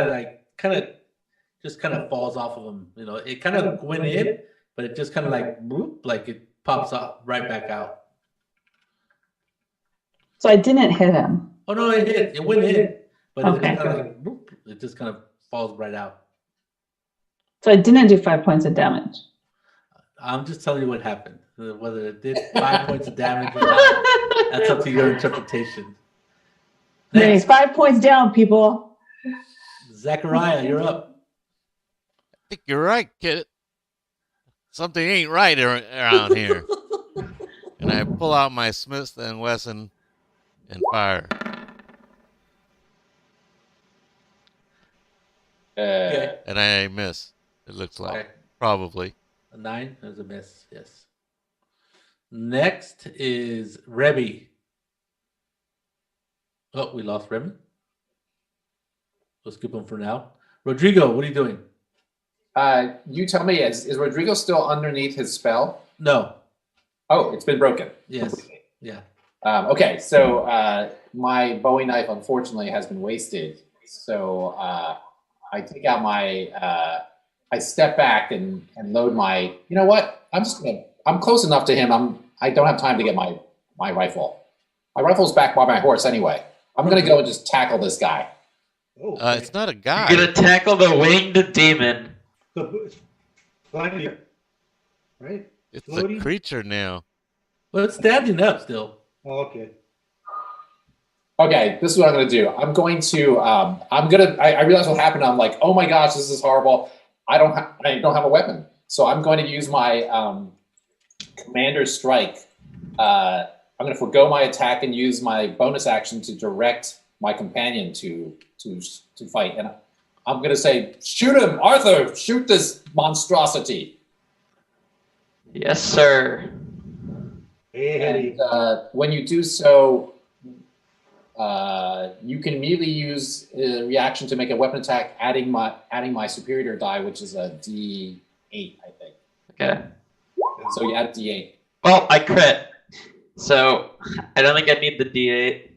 of falls off of him. It kind of went in, but it just kind of like whoop, like it pops up right back out. So I didn't hit him. Oh no, it hit. It went in, but Okay. it kind of like whoop, it just kind of falls right out. So I didn't do 5 points of damage. I'm just telling you what happened. Whether it did 5 points of damage or not, that's up to your interpretation. Nice. 5 points down, people. Zachariah, you're up. I think you're right, kid. Something ain't right around here. And I pull out my Smith & Wesson and fire. Okay. And I miss, it looks like. Okay. Probably. A 9 is a miss, yes. Next is Rebby. Oh, we lost Rebby. We'll skip him for now. Rodrigo, what are you doing? You tell me, is Rodrigo still underneath his spell? No. Oh, it's been broken. Yes. Yeah. Okay, so my Bowie knife, unfortunately, has been wasted. So I take out my, I step back and load my, you know what? I'm close enough to him. I don't have time to get my rifle. My rifle's back by my horse anyway. I'm going to go and just tackle this guy. Oh, It's not a guy. You're gonna tackle the winged demon. it's flying, right? It's floating? a creature now. Well, it's standing up still. Oh, okay. Okay, this is what I'm going to do. I'm going to, I realize what happened. I'm like, oh my gosh, this is horrible. I don't have a weapon. So I'm going to use my Commander's Strike. I'm going to forego my attack and use my bonus action to direct my companion to fight. And I'm going to say, shoot him, Arthur, shoot this monstrosity. Yes, sir. Hey, And when you do so, you can immediately use a reaction to make a weapon attack, adding my superior die, which is a D8, I think. Okay. So you add D8. Well, I crit. So I don't think I need the D8.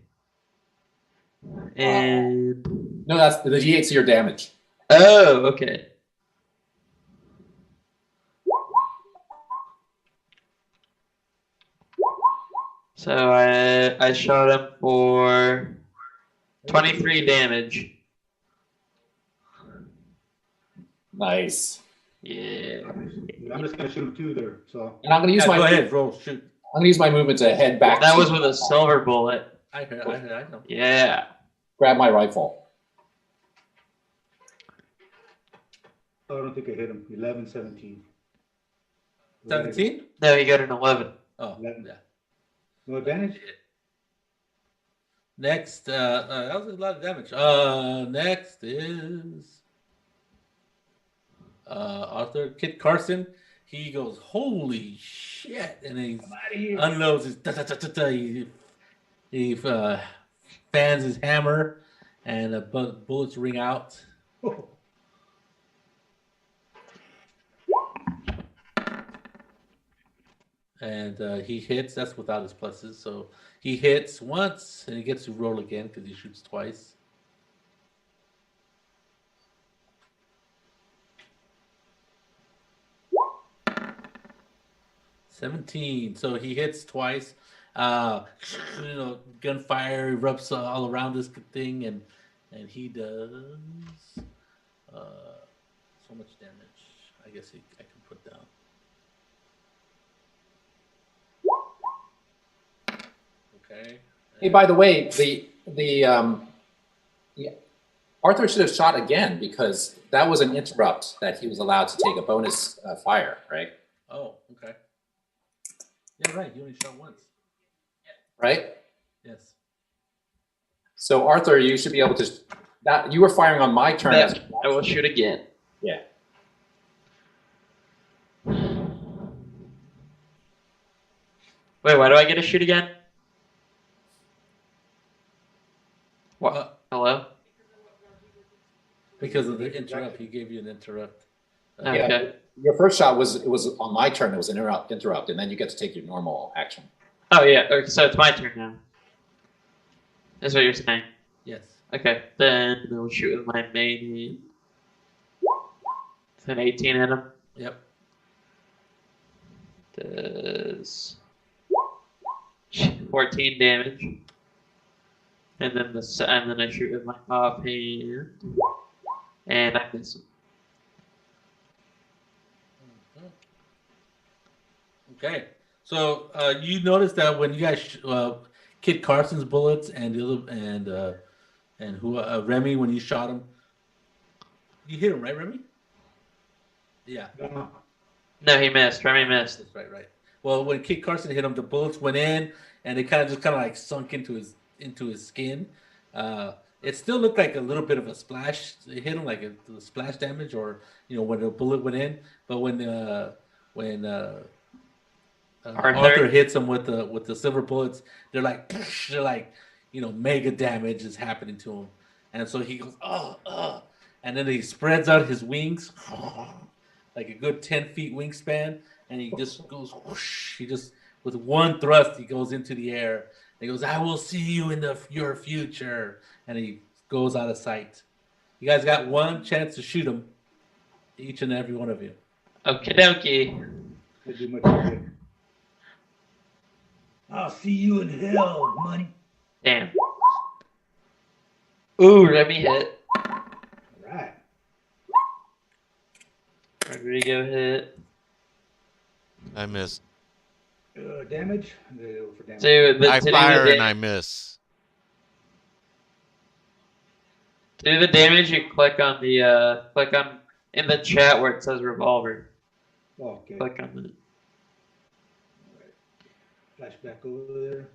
And No, that's the D8's your damage. oh, okay. So I shot him for 23 damage. Nice. Yeah. I'm just gonna shoot him two there, so. And I'm gonna use Yeah, my go ahead, roll, shoot. I'm gonna use my movement to head back. That to- was with a silver bullet. I know. Yeah. grab my rifle. I don't think I hit him. 11, 17. 17? No, he got an 11. Oh, 11. yeah. No advantage? Next, that was a lot of damage. Next is Arthur Kit Carson. He goes, holy shit, and he unloads his. He fans his hammer, and bullets ring out. Oh. And he hits. That's without his pluses. So he hits once, and he gets to roll again because he shoots twice. $17. So he hits twice. Gunfire erupts all around this thing, and he does so much damage. I guess I can put down. Okay. Hey, by the way, Arthur should have shot again because that was an interrupt that he was allowed to take a bonus fire, right? Oh, okay. Yeah, right. You only shot once. Right. Yes. So Arthur, you should be able to. That you were firing on my turn. Yeah, I will shoot again. Yeah. Wait, why do I get to shoot again? What? Hello? Because of the interrupt, he gave you an interrupt. Okay. Your first shot was on my turn. It was an interrupt, and then you get to take your normal action. Oh, yeah. Okay, so it's my turn now. That's what you're saying. Yes. Okay, then I'll shoot with my main hand. It's an 18 in him. Yep. Does 14 damage. And then I shoot with my offhand. And I miss him. Okay. So you noticed that when you guys Kit Carson's bullets and the other and who Remy, when you shot him, you hit him, right, Remy? Yeah. No, he missed. Remy missed. That's right. Well, when Kit Carson hit him, the bullets went in and they kind of like sunk into his skin. It still looked like a little bit of a splash. It hit him like a splash damage, or when the bullet went in. But when Arthur hits him with the silver bullets, they're like mega damage is happening to him, and so he goes and then he spreads out his wings like a good 10 feet wingspan, and he just goes whoosh. He just with one thrust he goes into the air. He goes, I will see you in your future, and he goes out of sight. You guys got one chance to shoot him, each and every one of you. Okie dokie. Can't do much good. I'll see you in hell, money. Damn. Ooh, Remy hit. All right. Rodrigo hit. I missed. Damage? For damage. Dude, I fire and I miss. To do the damage, you click on in the chat where it says revolver. Okay. Click on it. Flashback over there.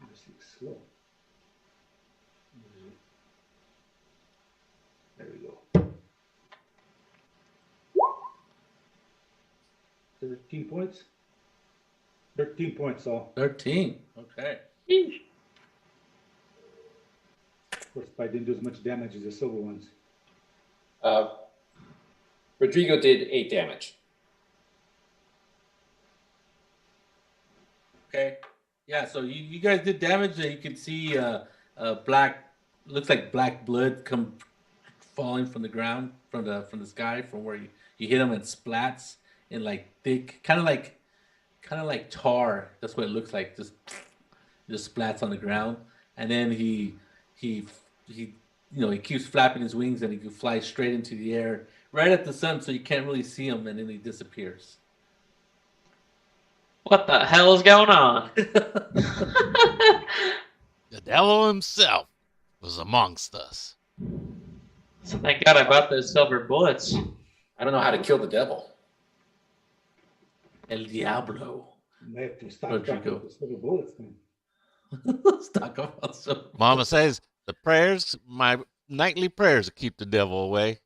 This looks slow. There we go. 13 points. 13 points, all. 13. Okay. Yeesh. Of course, I didn't do as much damage as the silver ones. Rodrigo did 8 damage. Okay. Yeah, so you guys did damage, and you can see black, looks like black blood come falling from the ground, from the sky, from where you hit him, and splats in like thick, kind of like tar. That's what it looks like. Just splats on the ground, and then he he keeps flapping his wings and he can fly straight into the air, right at the sun, so you can't really see him, and then he disappears. What the hell is going on? The devil himself was amongst us. So thank God I bought those silver bullets. I don't know how to kill the devil. El Diablo. You might have to stock Rodrigo. up with silver bullets, man. Stock up on silver. Mama says the prayers, my nightly prayers, will keep the devil away.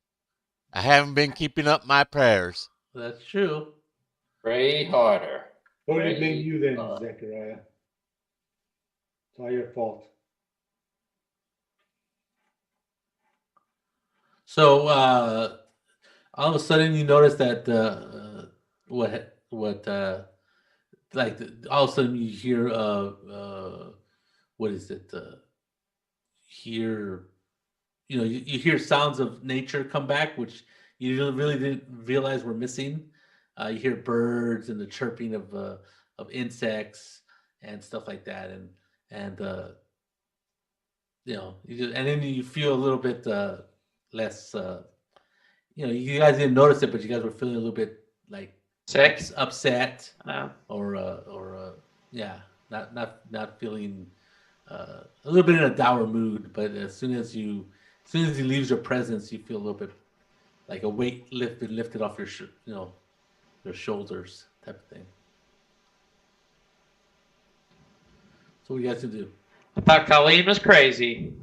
I haven't been keeping up my prayers. That's true. Pray harder. Totally Right. blame you then, Zechariah. It's all your fault. So all of a sudden you notice that all of a sudden you hear what is it? You hear sounds of nature come back, which you really didn't realize were missing. You hear birds and the chirping of insects and stuff like that, and and then you feel a little bit less. You guys didn't notice it, but you guys were feeling a little bit like Sick? upset, No. or not feeling a little bit in a dour mood. But as soon as he leaves your presence, you feel a little bit like a weight lifted off your your shoulders, type of thing. So what you guys can do? I thought Colleen was crazy.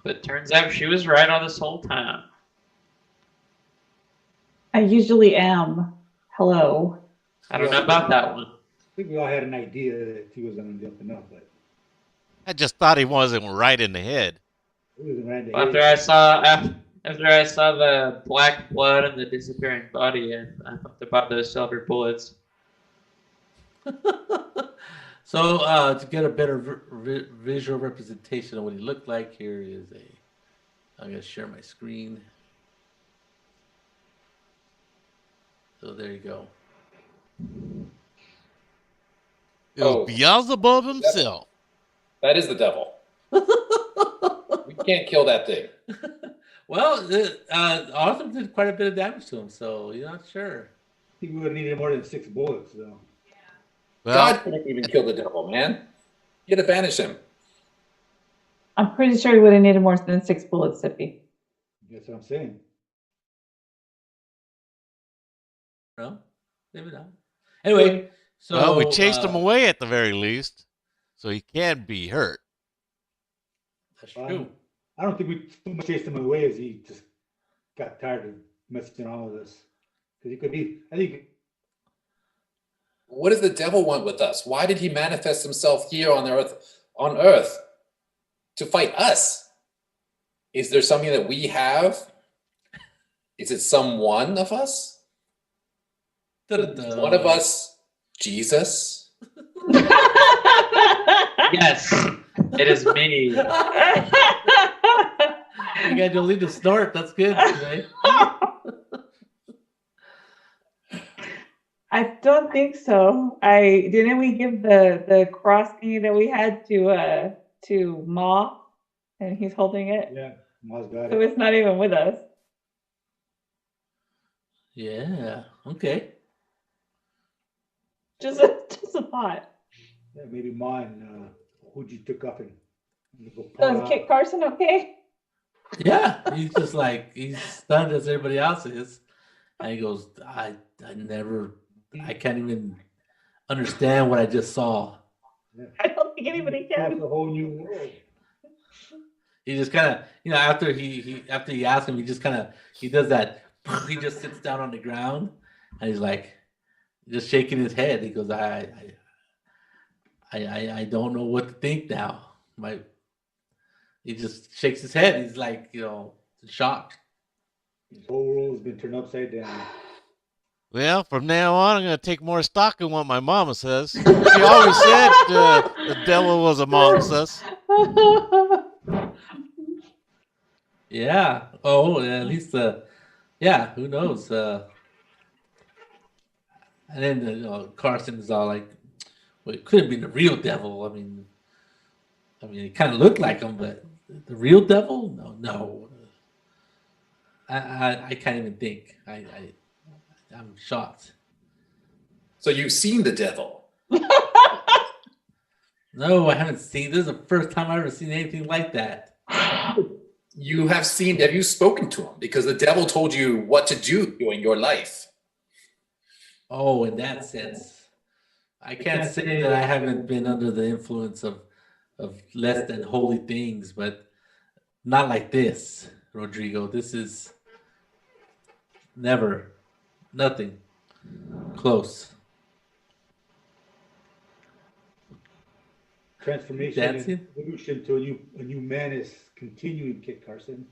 But turns out she was right all this whole time. I usually am. Hello. I don't know about that one. I think we all had an idea that he was on the up and up, but I just thought he wasn't right in the head. he wasn't right there. After I saw the black blood and the disappearing body, I thought about those silver bullets. So to get a better visual representation of what he looked like, here is I'm going to share my screen. So there you go. It was Oh. Beelzebub himself. That is the devil. We can't kill that thing. Well, Arthur did quite a bit of damage to him, so you're not sure. I think we would have needed more than 6 bullets, though. Well, God couldn't even kill the devil, man. You had to banish him. I'm pretty sure he would have needed more than 6 bullets, Sippy. That's what I'm saying. No, maybe not. Anyway, so well, we chased him away at the very least, so he can't be hurt. That's true. I don't think we too much chased him away as he just got tired of messing around with us. Because he could be, I think, What does the devil want with us? Why did he manifest himself here on Earth to fight us? Is there something that we have? Is it someone of us? One of us, Jesus? Yes, it is me. You got Jolie to snort. That's good, right? I don't think so. Didn't we give the cross thingy that we had to Ma, and he's holding it, yeah, Ma's got so it. it's not even with us. Yeah. Okay. Just a thought. Yeah, maybe Ma and Huji took off and go So is Kit Carson okay? Yeah. He's just like he's stunned as everybody else is, and he goes, "I can't even understand what I just saw." I don't think anybody It's can. a whole new world. He just kind of, after he asks him, he just kind of he does that. He just sits down on the ground and he's like, just shaking his head. He goes, I don't know what to think now. He just shakes his head. He's like, shocked. His whole world has been turned upside down. Well, from now on, I'm going to take more stock in what my mama says. She always said the devil was amongst us. Yeah. Oh, at least, yeah. Who knows? And then Carson is all like, "Well, it could have been the real devil. I mean, it kind of looked like him, but The real devil? No, no. I can't even think. I'm shocked. So you've seen the devil. No, I haven't seen. This is the first time I've ever seen anything like that. You have seen, have you spoken to him? Because the devil told you what to do during your life. Oh, in that sense, I can't say that I haven't been under the influence of less than holy things, but not like this, Rodrigo. This is never, nothing close. Transformation Dancing? and evolution to a new man is continuing, Kit Carson.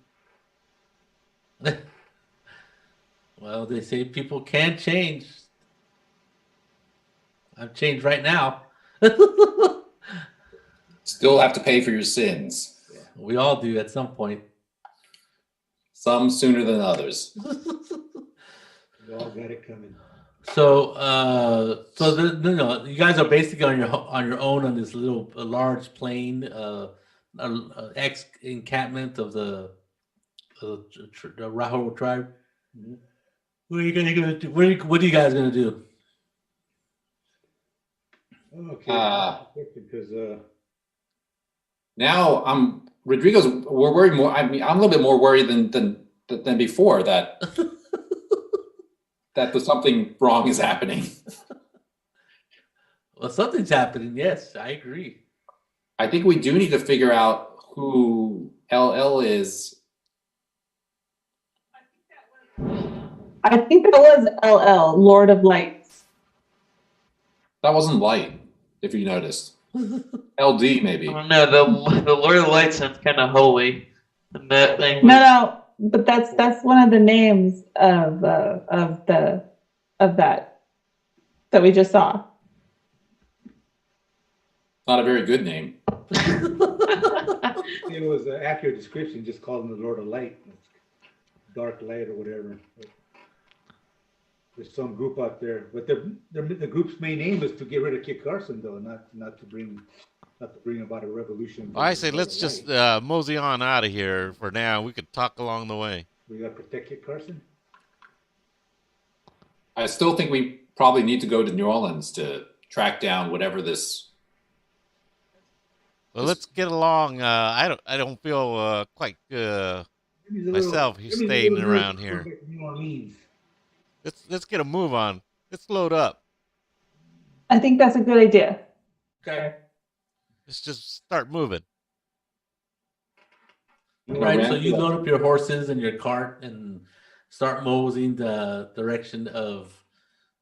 Well, they say people can change. I've changed right now. Still have to pay for your sins. We all do at some point. Some sooner than others. We all got it coming. So, you guys are basically on your own on this little large plain, ex encampment of the Raho tribe. Mhm. What are you gonna do? What are you guys gonna do? Okay, because Now we're worried more. I mean, I'm a little bit more worried than before that that something wrong is happening. Well, something's happening. Yes, I agree. I think we do need to figure out who LL is. I think that was LL, Lord of Lights. That wasn't light, if you noticed. LD maybe. I don't know. The Lord of the Light sounds kind of holy. And that thing. No, but that's one of the names of that we just saw. Not a very good name. it was an accurate description. Just called him the Lord of Light, dark light or whatever. There's some group out there, but the group's main aim is to get rid of Kit Carson, though, not to bring about a revolution. I say let's just mosey on out of here for now. We could talk along the way. We got to protect Kit Carson. I still think we probably need to go to New Orleans to track down whatever this. Well, let's get along. I don't feel quite myself. He's staying around here. New Orleans. Let's get a move on. Let's load up. I think that's a good idea. Okay. Let's just start moving. Right. So you load up your horses and your cart and start moseying the direction of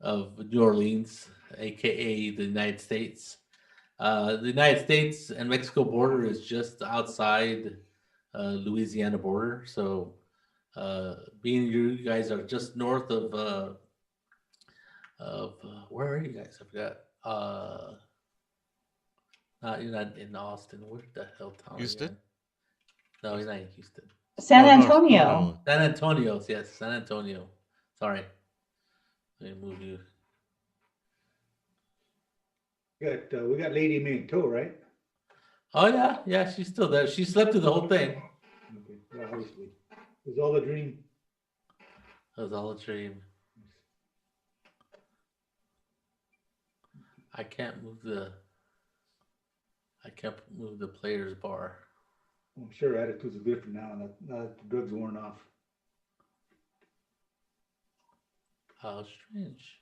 New Orleans, aka the United States. The United States and Mexico border is just outside Louisiana border. So, being you guys are just north of where are you guys? I forgot. You're not in Austin. Where the hell town? Houston? No, you're not in Houston. San Oh, no, Antonio. no. San Antonio, yes, San Antonio. Sorry. Let me move you. We got Lady May in tow, right? Oh yeah, she's still there. She slept through the whole thing. Okay, yeah, obviously. It was all a dream. That was all a dream. I can't move the players bar. I'm sure attitudes are different now that the drugs worn off. How strange.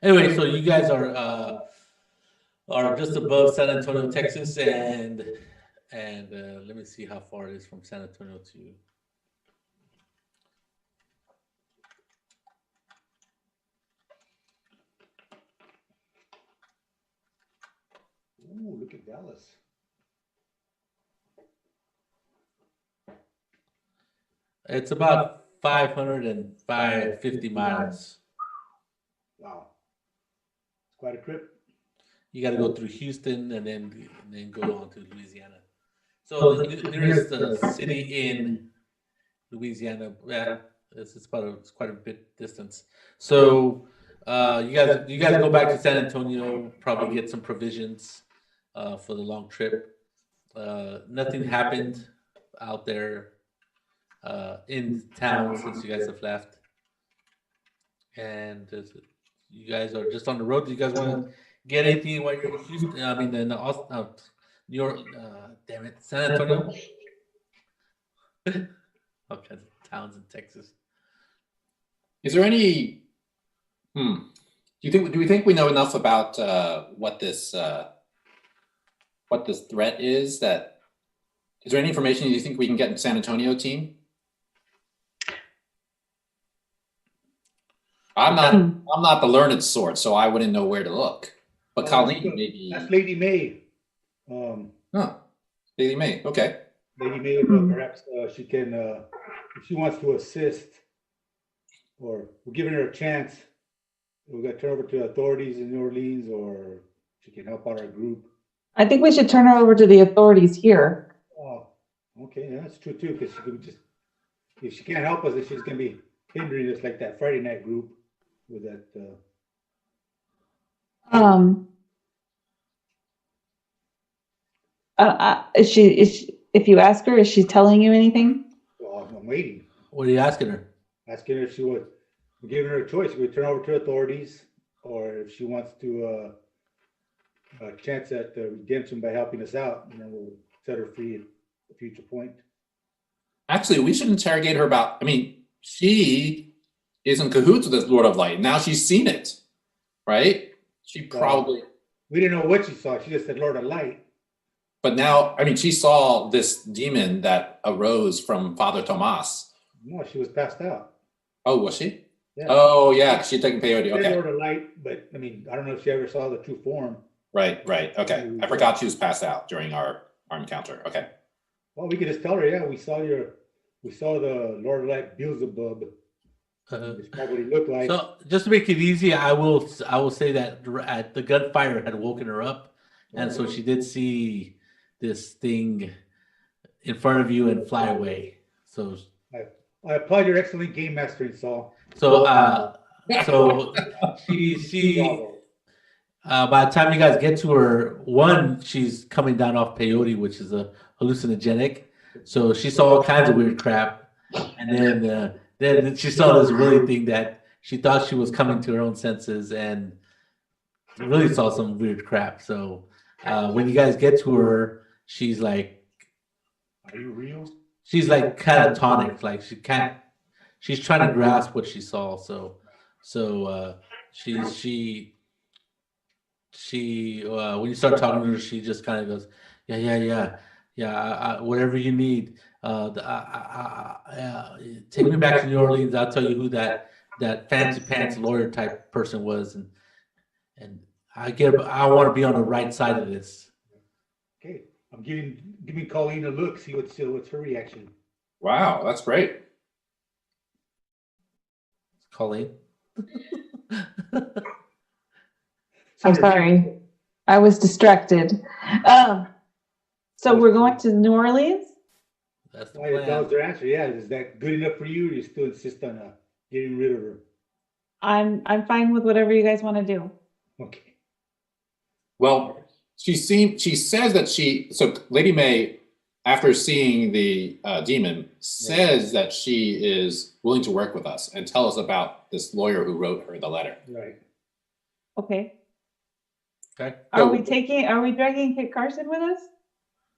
Anyway, so you guys are just above San Antonio, Texas, and let me see how far it is from San Antonio to. Ooh, look at Dallas. It's about 550 miles. Wow. It's quite a trip. You got to go through Houston and then go on to Louisiana. So the nearest city in Louisiana, yeah, it's quite a bit distance. So you guys go back to San Antonio, probably get some provisions, for the long trip. Nothing happened out there in town since you guys have left, and you guys are just on the road. Do you guys want to get anything while you're in Houston? I mean, in New York. Damn it, San Antonio. All kinds of towns in Texas. Is there any? Do we think we know enough about what this threat is? That is there any information you think we can get in San Antonio, team? I'm not the learned sort, so I wouldn't know where to look. But Colleen, maybe that's Lady May. Lady May. Okay. Lady May, perhaps she can, if she wants to assist, or we're giving her a chance. We're gonna turn over to authorities in New Orleans, or she can help out our group. I think we should turn her over to the authorities here. Oh, okay, yeah, that's true too. Because she could just, if she can't help us, then she's gonna be hindering us like that Friday night group with that. Is she? If you ask her, is she telling you anything? Well, I'm waiting. What are you asking her? Asking her if she would. We're giving her a choice. We turn over to authorities, or if she wants to chance at redemption by helping us out, and then we'll set her free at a future point. Actually, we should interrogate her about. I mean, she is in cahoots with this Lord of Light. Now she's seen it, right? She probably. We didn't know what she saw. She just said Lord of Light. But now, I mean, she saw this demon that arose from Father Tomas. No, she was passed out. Oh, was she? Yeah. Oh, yeah. She had taken peyote. Okay. Lord of Light, but I mean, I don't know if she ever saw the true form. Right. Okay. I forgot she was passed out during our encounter. Okay. Well, we could just tell her, yeah, we saw the Lord of Light Beelzebub. Describe what he looked like. So just to make it easy, I will say that the gunfire had woken her up, and so she did see this thing in front of you and fly away. So I applaud your excellent game mastering, Saul. So she by the time you guys get to her, one, she's coming down off peyote, which is a hallucinogenic. So she saw all kinds of weird crap, and then she saw this really thing that she thought she was coming to her own senses, and really saw some weird crap. So when you guys get to her, she's like, "Are you real?" She's like catatonic, like she's trying to grasp what she saw. So she when you start talking to her, she just kind of goes, yeah, whatever you need. Take me back to New Orleans. I'll tell you who that fancy pants lawyer type person was, and I want to be on the right side of this. Okay, I'm giving Colleen a look. See what's her reaction. Wow, that's great. Colleen. I'm sorry, I was distracted. So we're going to New Orleans? That's the plan. plan. That was their answer. Yeah, is that good enough for you? Or you still insist on getting rid of her? I'm fine with whatever you guys want to do. Okay. Well, she says that so Lady May, after seeing the demon, says that she is willing to work with us and tell us about this lawyer who wrote her the letter. Right. Okay. Okay. Are we dragging Kit Carson with us?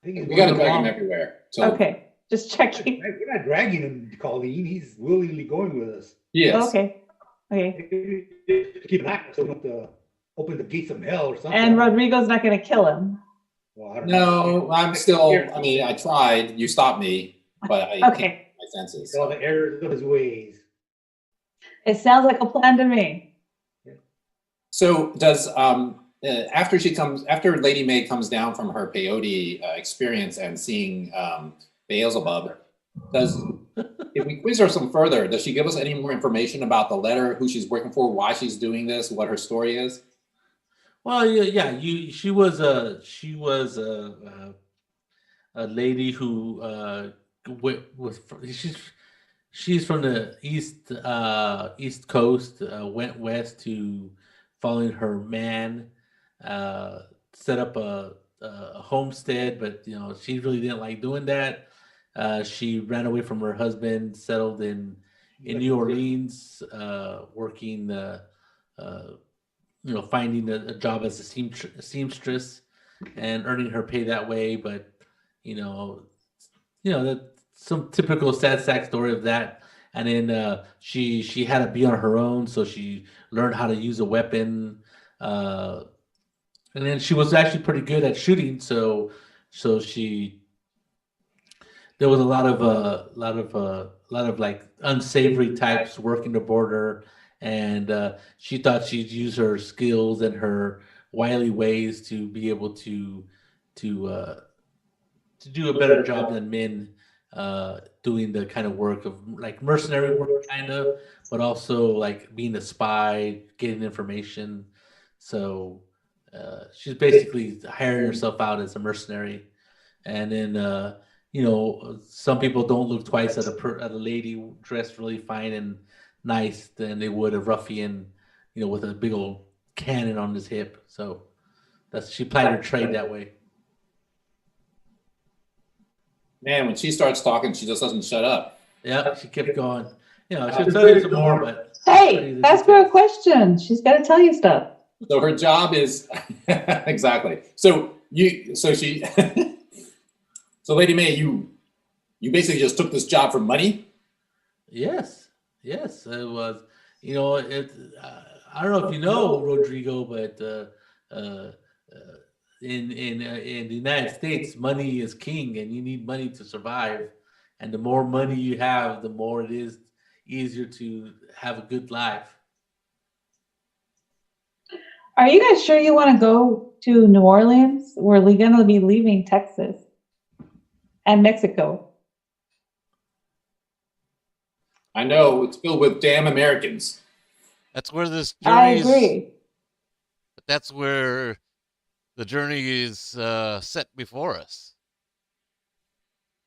We got to drag him everywhere. So. Okay, just checking. We're not dragging him, Colleen. He's willingly going with us. Yes. Okay. Keep an eye so we don't open the gates of hell or something. And Rodrigo's not going to kill him. Well, I don't No, know. I'm still. I mean, I tried. You stopped me, but I Okay. my senses. All the errors of his ways. It sounds like a plan to me. So does after Lady May comes down from her peyote experience and seeing Beelzebub, if we quiz her some further, does she give us any more information about the letter, who she's working for, why she's doing this, what her story is? Well, yeah. She was a lady who she's from the East Coast, went west to following her man, set up a a homestead, but she really didn't like doing that. She ran away from her husband, settled in New Orleans, working, finding a job as a seamstress and earning her pay that way. But that some typical sad sack story of that. And then she had to be on her own, so she learned how to use a weapon. And then she was actually pretty good at shooting, so she there was a lot of like unsavory types working the border, and she thought she'd use her skills and her wily ways to be able to do a better job than men, doing the kind of work of like mercenary work, kind of, but also like being a spy, getting information. So she's basically hiring herself out as a mercenary, and then some people don't look twice at a lady dressed really fine and nice than they would a ruffian, with a big old cannon on his hip. So she plied her trade that way. Man, when she starts talking, she just doesn't shut up. Yeah, she kept going. She'll tell you some more, but hey, ask her a question. She's got to tell you stuff. So her job is exactly. So Lady May, you basically just took this job for money? Yes, it was. I don't know if you know Rodrigo, but in the United States, money is king, and you need money to survive. And the more money you have, the more it is easier to have a good life. Are you guys sure you want to go to New Orleans? We're going to be leaving Texas and Mexico. I know, it's filled with damn Americans. That's where this I journey agree. That's where the journey is set before us.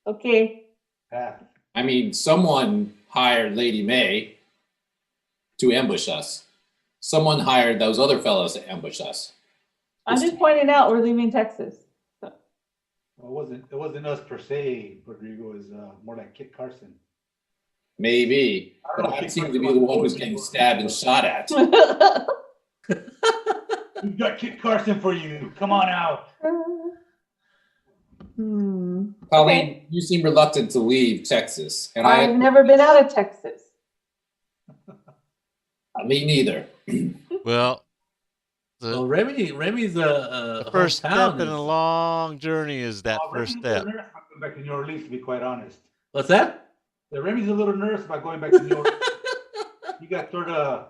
Okay. I mean, someone hired Lady May to ambush us. Someone hired those other fellows to ambush us. I'm just pointing out we're leaving Texas. So. Well, it wasn't us per se, Rodrigo. It was more like Kit Carson. Maybe, but I seem to be the one who's getting stabbed and shot at. We've got Kit Carson for you. Come on out. Colleen, Okay. you seem reluctant to leave Texas, and I've never been out of Texas. Me neither. Well, Remy's the first step in a long journey is that first step. Going back to New Orleans, to be quite honest. What's that? Yeah, Remy's a little nervous about going back to New Orleans. He got sort of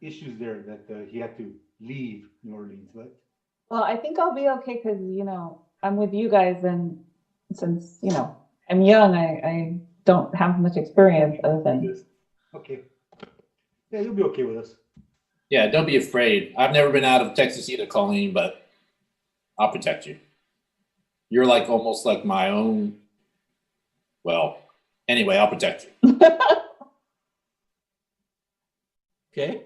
issues there that he had to leave New Orleans, but. Well, I think I'll be okay because, I'm with you guys, and since, I'm young, I don't have much experience other than. Okay. Yeah, you'll be okay with us. Yeah, don't be afraid. I've never been out of Texas either, Colleen, but I'll protect you. You're like almost like my own. Well, anyway, I'll protect you. Okay.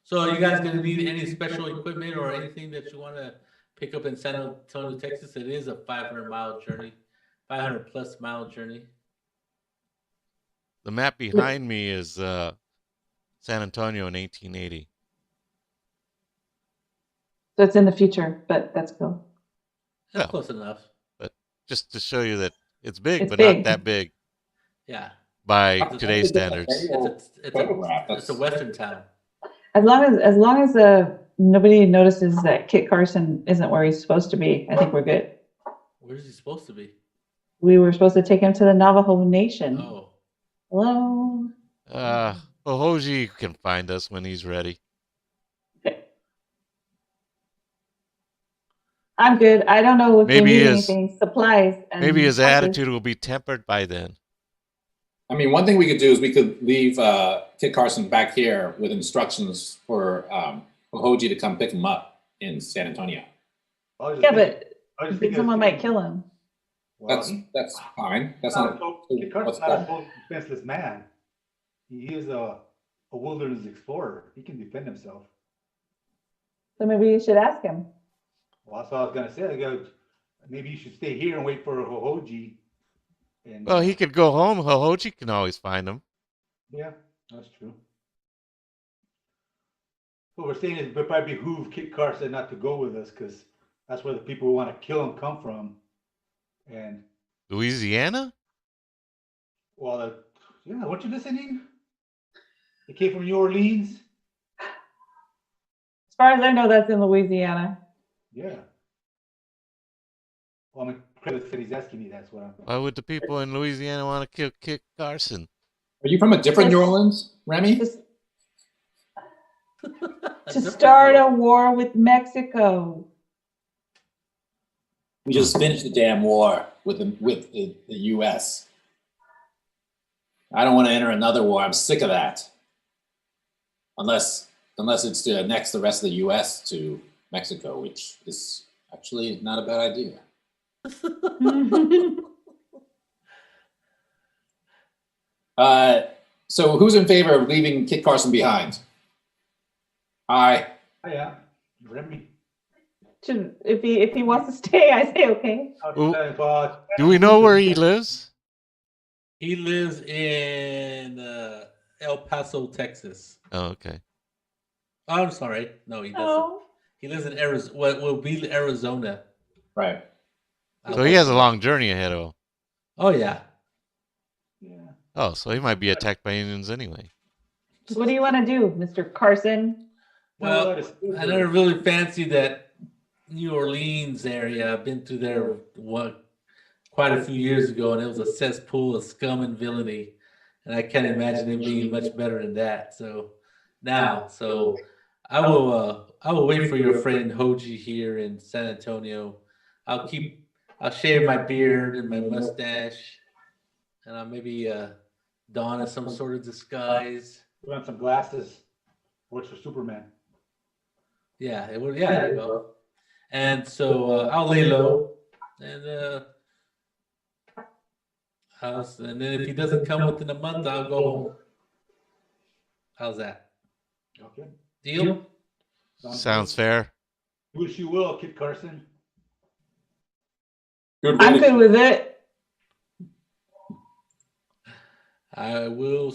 So are you guys going to need any special equipment or anything that you want to pick up in San Antonio, Texas? It is a 500-mile journey, 500-plus mile journey. The map behind me is San Antonio in 1880. So it's in the future, but that's cool. That's close enough. But just to show you that it's big, It's but big. not that big Yeah. by today's standards. It's a Western town. As long as nobody notices that Kit Carson isn't where he's supposed to be, I think we're good. Where's he supposed to be? We were supposed to take him to the Navajo Nation. Oh. Hello. Ohoji can find us when he's ready. Okay. I'm good. I don't know if we need anything. Supplies. And maybe his attitude will be tempered by then. I mean, one thing we could do is we could leave Kit Carson back here with instructions for Ohoji to come pick him up in San Antonio. Yeah, but someone might kill him. Well, that's fine. That's not. Kit Carson's not a totally defenseless man. He is a wilderness explorer. He can defend himself. So maybe you should ask him. Well, that's what I was gonna say. I go, maybe you should stay here and wait for Hohoji. And Well, he could go home. Hohoji can always find him. yeah, that's true. What we're saying is it would probably behoove Kit Carson not to go with us because that's where the people who want to kill him come from. And Louisiana? well, yeah, weren't you listening? They came from New Orleans. As far as I know, that's in Louisiana. Yeah. Well, I mean, credit that he's asking me. That's what I'm. Why would the people in Louisiana want to kill Kit Carson? Are you from a different New Orleans, Remy? To start a war with Mexico. We just finished the damn war with the U.S. I don't want to enter another war. I'm sick of that. Unless it's to annex the rest of the U.S. to Mexico, which is actually not a bad idea. So who's in favor of leaving Kit Carson behind? Aye. Oh, yeah. Remy. If he wants to stay, I say okay. Do we know where he lives? He lives in El Paso, Texas. Oh, okay. Oh, I'm sorry. No, he doesn't. Oh. He lives in Arizona. What will be Arizona? Right. So he has a long journey ahead of him. Oh yeah. Yeah. Oh, so he might be attacked by Indians anyway. What do you want to do, Mr. Carson? Well, I never really fancied that New Orleans area. I've been through there quite a few years ago, and it was a cesspool of scum and villainy. And I can't imagine it being much better than that. So I will wait for your friend Hoji here in San Antonio. I'll shave my beard and my mustache, and I'll maybe don in some sort of disguise. Put on some glasses. Works for Superman. Yeah, it would. Yeah, there you go. And so I'll lay low, and then if he doesn't come within a month, I'll go home. How's that? Okay. Deal? Sounds fair. Wish you will, Kit Carson. I'm good with it. I will.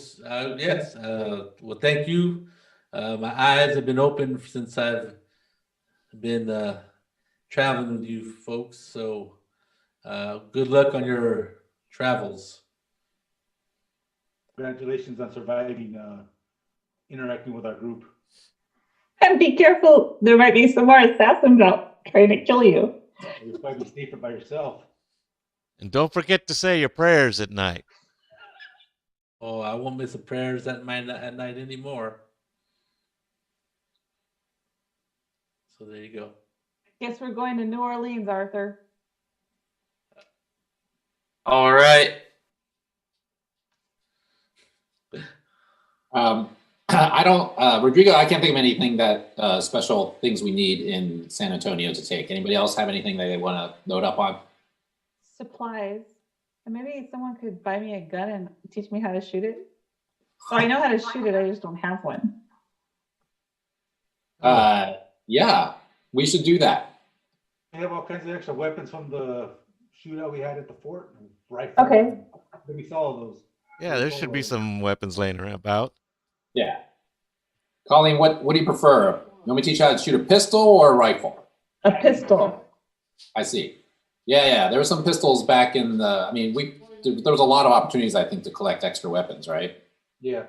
Yes. Well, thank you. My eyes have been open since I've been traveling with you folks. So good luck on your travels. Congratulations on surviving interacting with our group. And be careful. There might be some more assassins out trying to kill you. You'll probably be safer by yourself. And don't forget to say your prayers at night. Oh, I won't miss the prayers at night anymore. So there you go. Guess we're going to New Orleans, Arthur. All right. I don't, Rodrigo, I can't think of anything that special things we need in San Antonio to take. Anybody else have anything that they want to load up on? Supplies. And maybe someone could buy me a gun and teach me how to shoot it. Oh, I know how to shoot it. I just don't have one. Yeah, we should do that. We have all kinds of extra weapons from the shootout we had at the fort. Rifles. Okay. We saw all those. Yeah, there should be some weapons laying around about. Yeah. Colleen, what do you prefer? You want me to teach you how to shoot a pistol or a rifle? A pistol. I see. Yeah. There were some pistols back in the, there was a lot of opportunities, I think, to collect extra weapons, right? Yeah.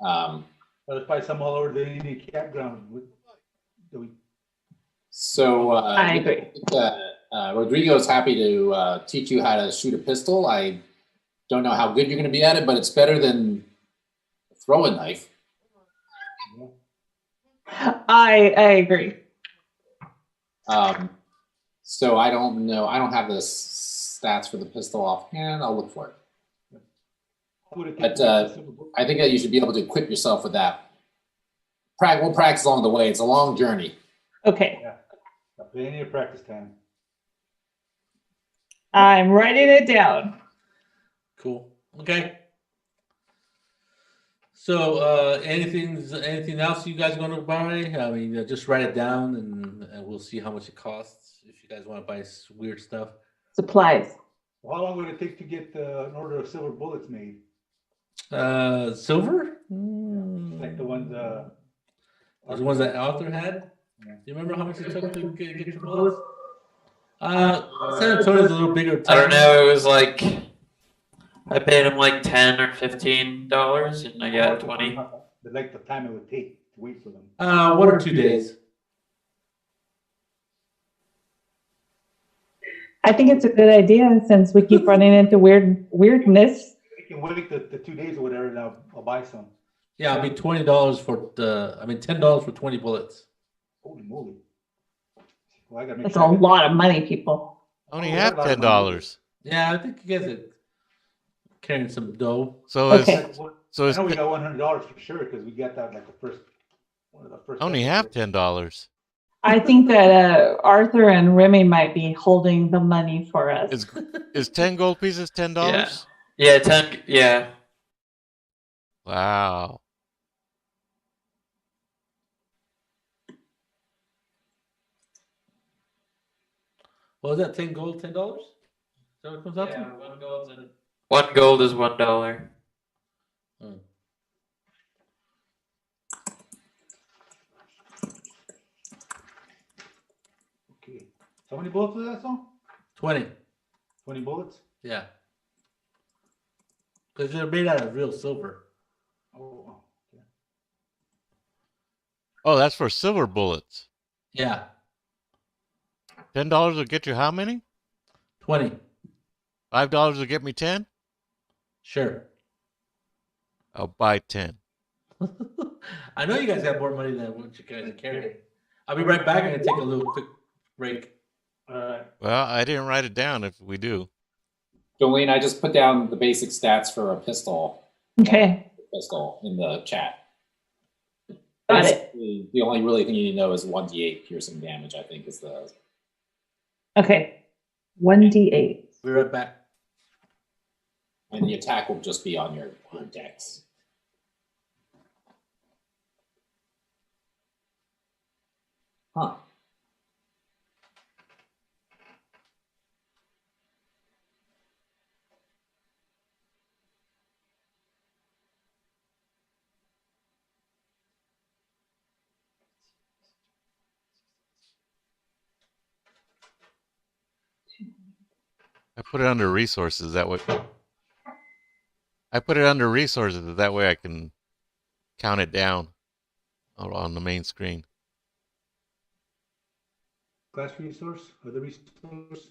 There's probably some all over the Indian campground. So I agree. Rodrigo's happy to teach you how to shoot a pistol. I don't know how good you're going to be at it, but it's better than throw a knife. I agree. So I don't know. I don't have the stats for the pistol offhand. I'll look for it. But I think that you should be able to equip yourself with that. We'll practice along the way. It's a long journey. Okay. Yeah. Got plenty of practice time. I'm writing it down. Cool. Okay. So, anything else you guys going to buy? I mean, just write it down and we'll see how much it costs. If you guys want to buy weird stuff. Supplies. Well, how long would it take to get an order of silver bullets made? Silver? Like the ones, The ones that Arthur had? Yeah. Do you remember how much it took to get your bullets? San Antonio's a little bigger I don't town. know. It was like I paid him like $10 or $15, and I got 20. But like the time it would take to wait for them. 1 or 2 days. I think it's a good idea since we keep running into weirdness. We can wait the 2 days or whatever, and I'll buy some. Yeah, it'll be $20 for $10 for 20 bullets. Holy moly. Well, I gotta make That's sure a I get- lot of money, people. Only Oh, have that's a lot of $10. Yeah, I think you guys are carrying some dough. So Okay. so I it's know we got $100 for sure because we got that like one of the first. only have $10. I think that Arthur and Remy might be holding the money for us. Is 10 gold pieces $10? Yeah, 10. Yeah. Wow. What was that? 10 gold, $10? Is that what it comes out to? 1 gold is $1. Hmm. Okay. So how many bullets was that song? 20. 20 bullets? Yeah. Because they're made out of real silver. Oh, okay. Oh, that's for silver bullets. Yeah. $10 will get you how many? 20. $5 will get me 10? Sure. I'll buy 10. I know you guys have more money than what you guys carry. I'll be right back. I'm going to take a little quick break. All right. Well, I didn't write it down if we do. Jolene, I just put down the basic stats for a pistol in the chat. Got it. Basically, the only really thing you need to know is 1d8 piercing damage, I think, is the. Okay. 1d8. Be right back. And the attack will just be on your dex. Huh. I put it under resources that way. I put it under resources that way I can count it down on the main screen. Class resource, other resource.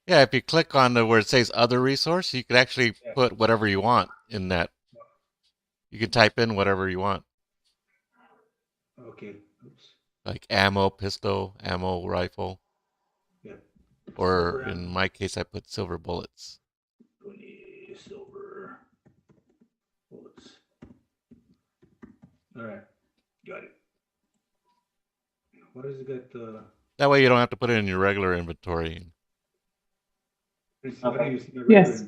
Yeah, if you click on where it says other resource, you can actually put whatever you want in that. You can type in whatever you want. Okay. Oops. Like ammo, pistol, ammo, rifle. Yeah. Or Silver in my case, I put silver bullets. 20 silver bullets. All right. Got it. What has it got? That way you don't have to put it in your regular inventory. What do you see? Yes.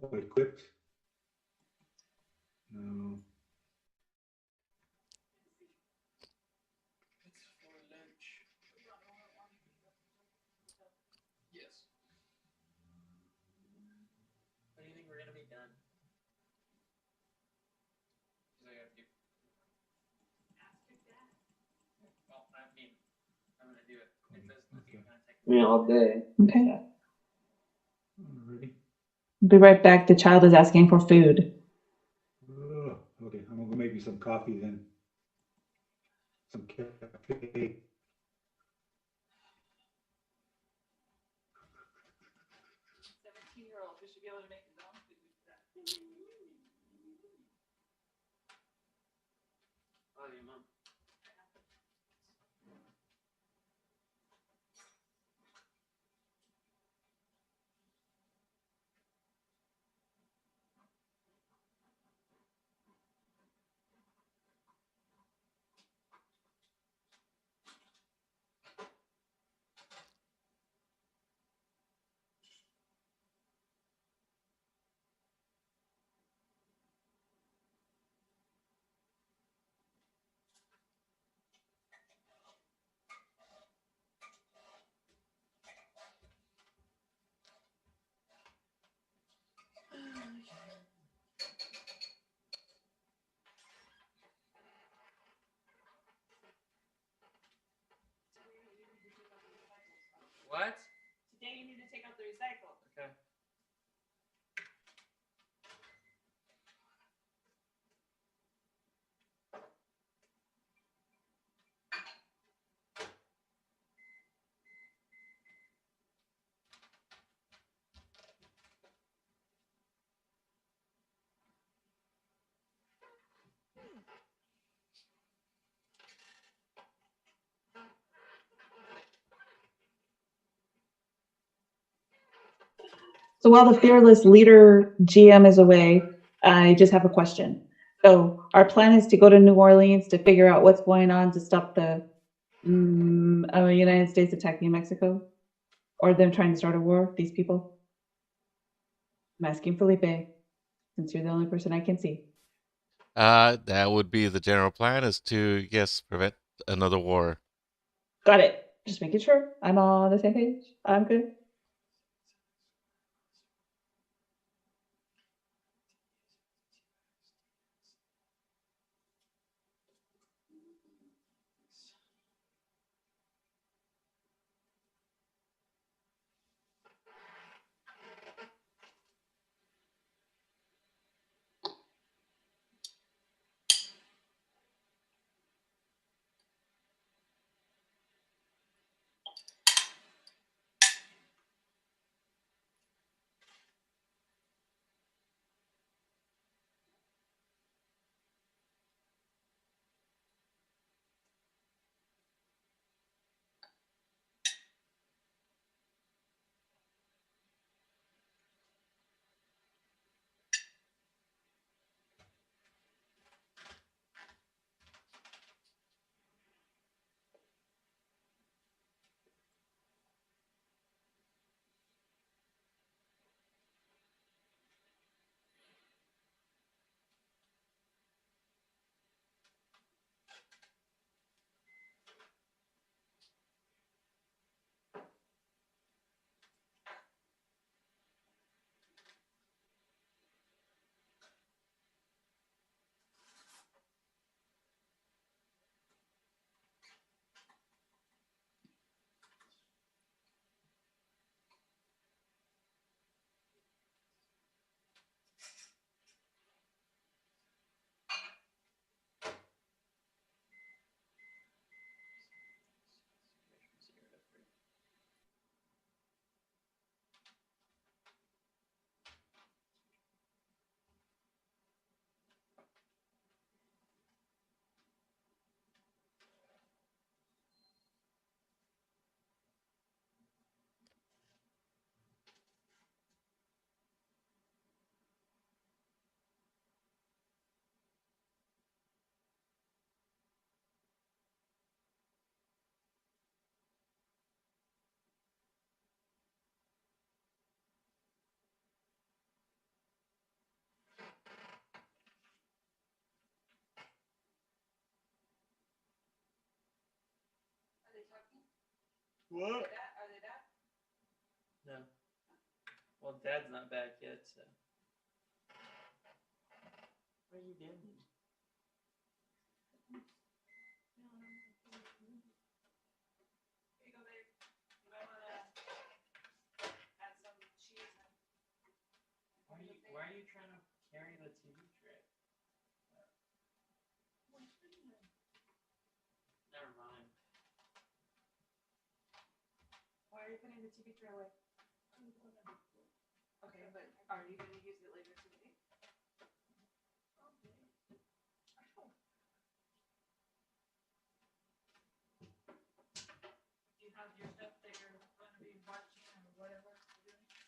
Oh, equipped. No. Yes. When do you think we're gonna be done? Well, I mean, I'm gonna do it. It says it's gonna take me all day. Okay. Alrighty. Be right back. The child is asking for food. Okay, I'm gonna go make me some coffee then. Some cafe. Oh, your mom. What? Today you need to take out the recycle. Okay. So while the fearless leader GM is away, I just have a question. So our plan is to go to New Orleans to figure out what's going on to stop the United States attacking Mexico, or them trying to start a war. These people. I'm asking Felipe, since you're the only person I can see. That would be the general plan, is to, yes, prevent another war. Got it. Just making sure I'm on the same page. I'm good. What? No. Well, Dad's not back yet, so. What are you doing? Why are you trying to carry the TV tray? Never mind. Why are you putting the TV tray away? Okay, but are you going to use it later today? Do you have your stuff that you're going to be watching or whatever you're doing?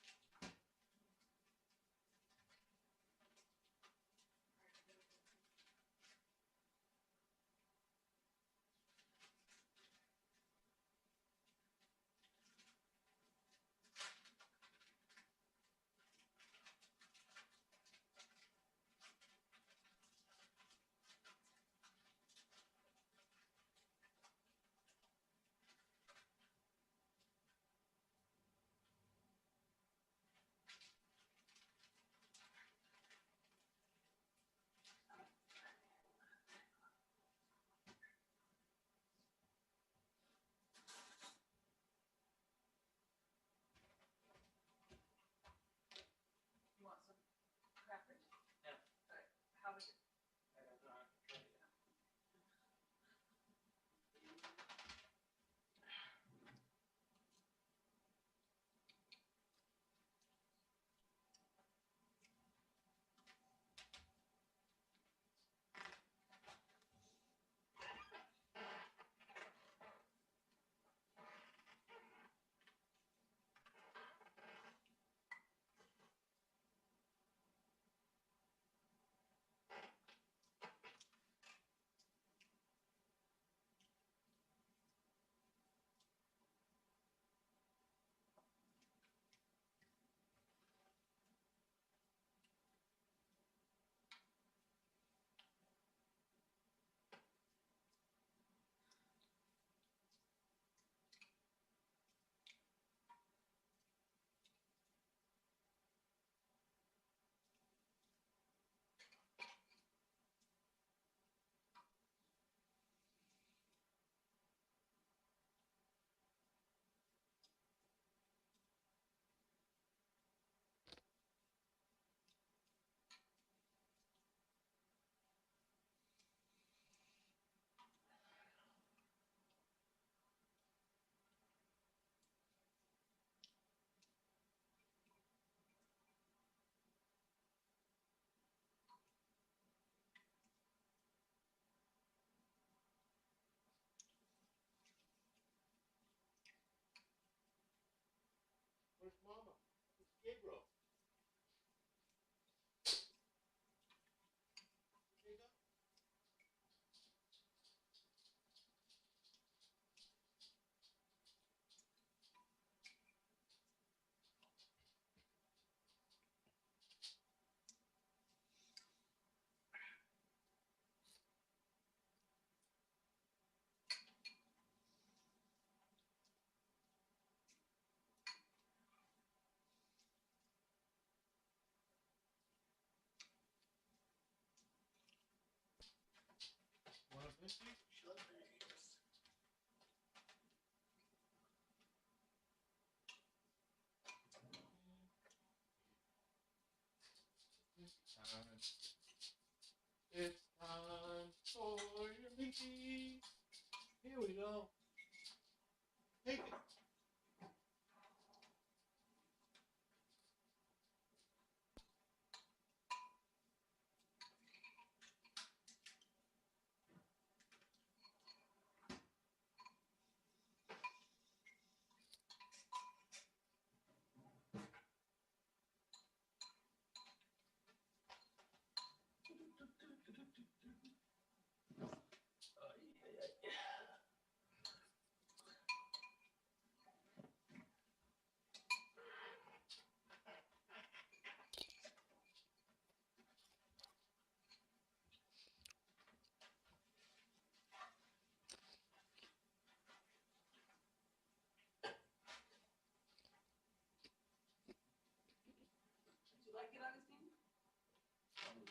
It's time for your meeting. Here we go. Take it.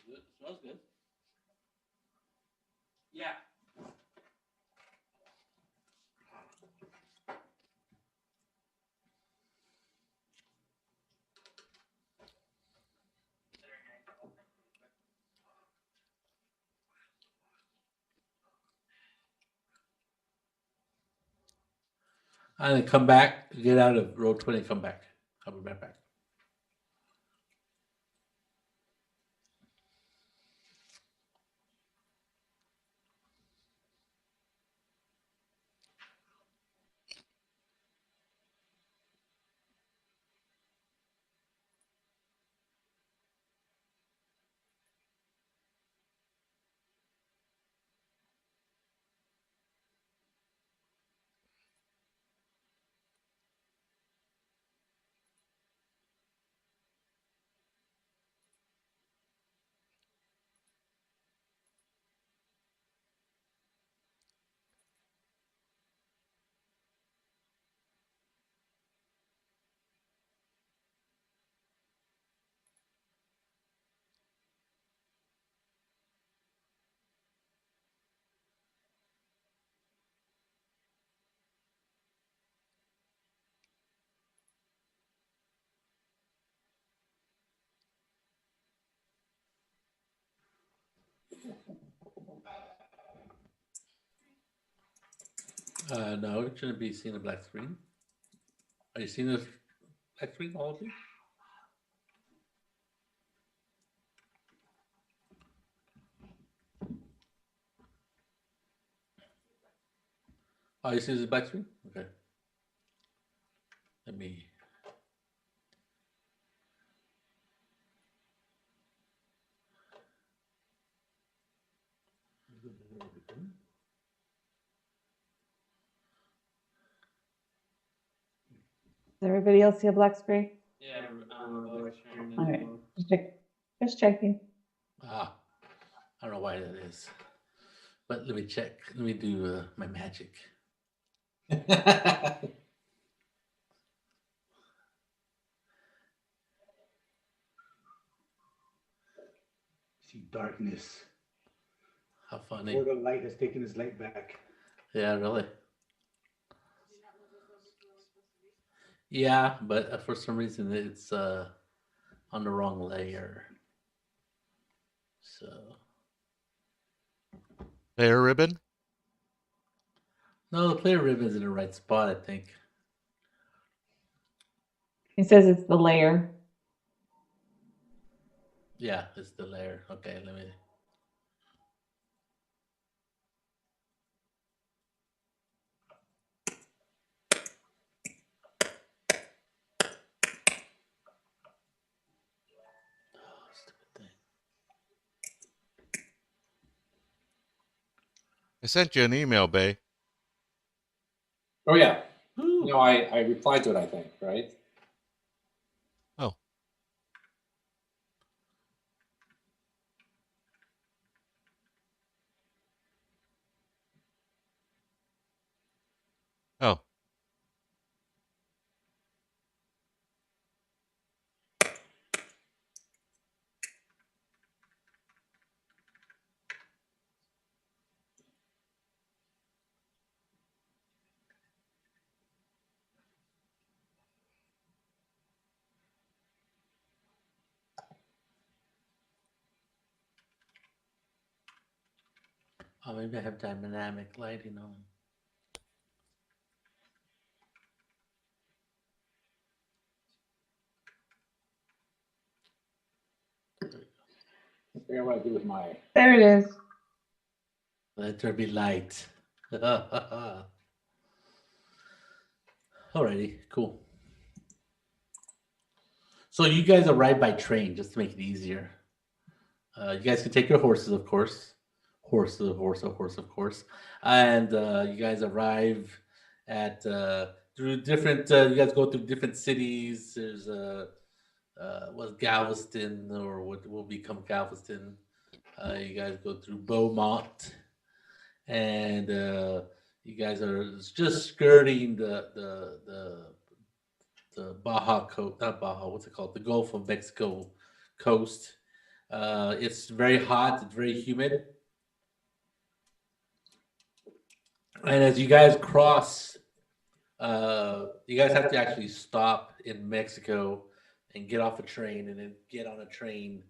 Good. Smells good. Yeah. And then come back, get out of row 20, come back. I'll be right back. No, it shouldn't be seeing a black screen. Are you seeing this black screen, all of you? Oh, you see this black screen? Okay. Let me. Does everybody else see a black screen? Yeah. Okay. Just checking. I don't know why that is. But let me check. Let me do my magic. See darkness. How funny. Before the light has taken his light back. Yeah, really. Yeah, but for some reason it's on the wrong layer. So Player ribbon. no, the player ribbon's in the right spot, I think. He says it's the layer. Yeah, it's the layer. Okay, let me. Oh, stupid thing. I sent you an email, Bay. Oh, yeah. Ooh. No, I replied to it, I think, right? Oh. Oh. Oh, maybe I have dynamic lighting on. Figure out what I do with my. There it is. Let there be light. Alrighty, cool. So you guys arrive by train, just to make it easier. You guys can take your horses, of course. Horse, of course. And you guys arrive at through different. You guys go through different cities. There's was Galveston, or what will become Galveston. You guys go through Beaumont, and you guys are just skirting the Baja coast, not Baja, what's it called? The Gulf of Mexico coast. It's very hot, it's very humid. And as you guys cross, you guys have to actually stop in Mexico and get off a train and then get on a train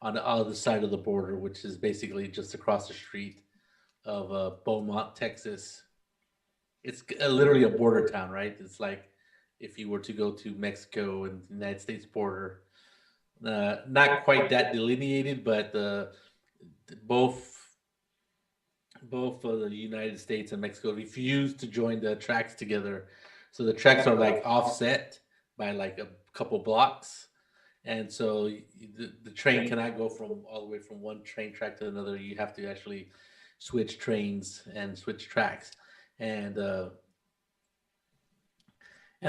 on the other side of the border, which is basically just across the street of Beaumont, Texas. It's literally a border town, right? It's like if you were to go to Mexico and the United States border. Not quite that delineated, but both of the United States and Mexico refused to join the tracks together. So the tracks are like offset by like a couple blocks. And so the train cannot go from all the way from one train track to another. You have to actually switch trains and switch tracks. And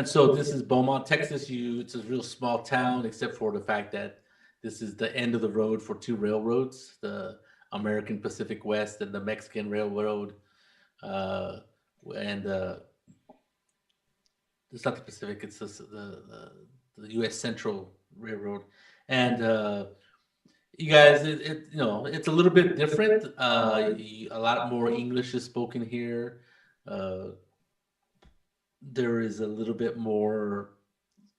so this is Beaumont, Texas. It's a real small town, except for the fact that this is the end of the road for two railroads, the American Pacific West and the Mexican Railroad. And it's not the Pacific, it's the U.S. Central Railroad. And you guys, it's a little bit different. A lot more English is spoken here. There is a little bit more,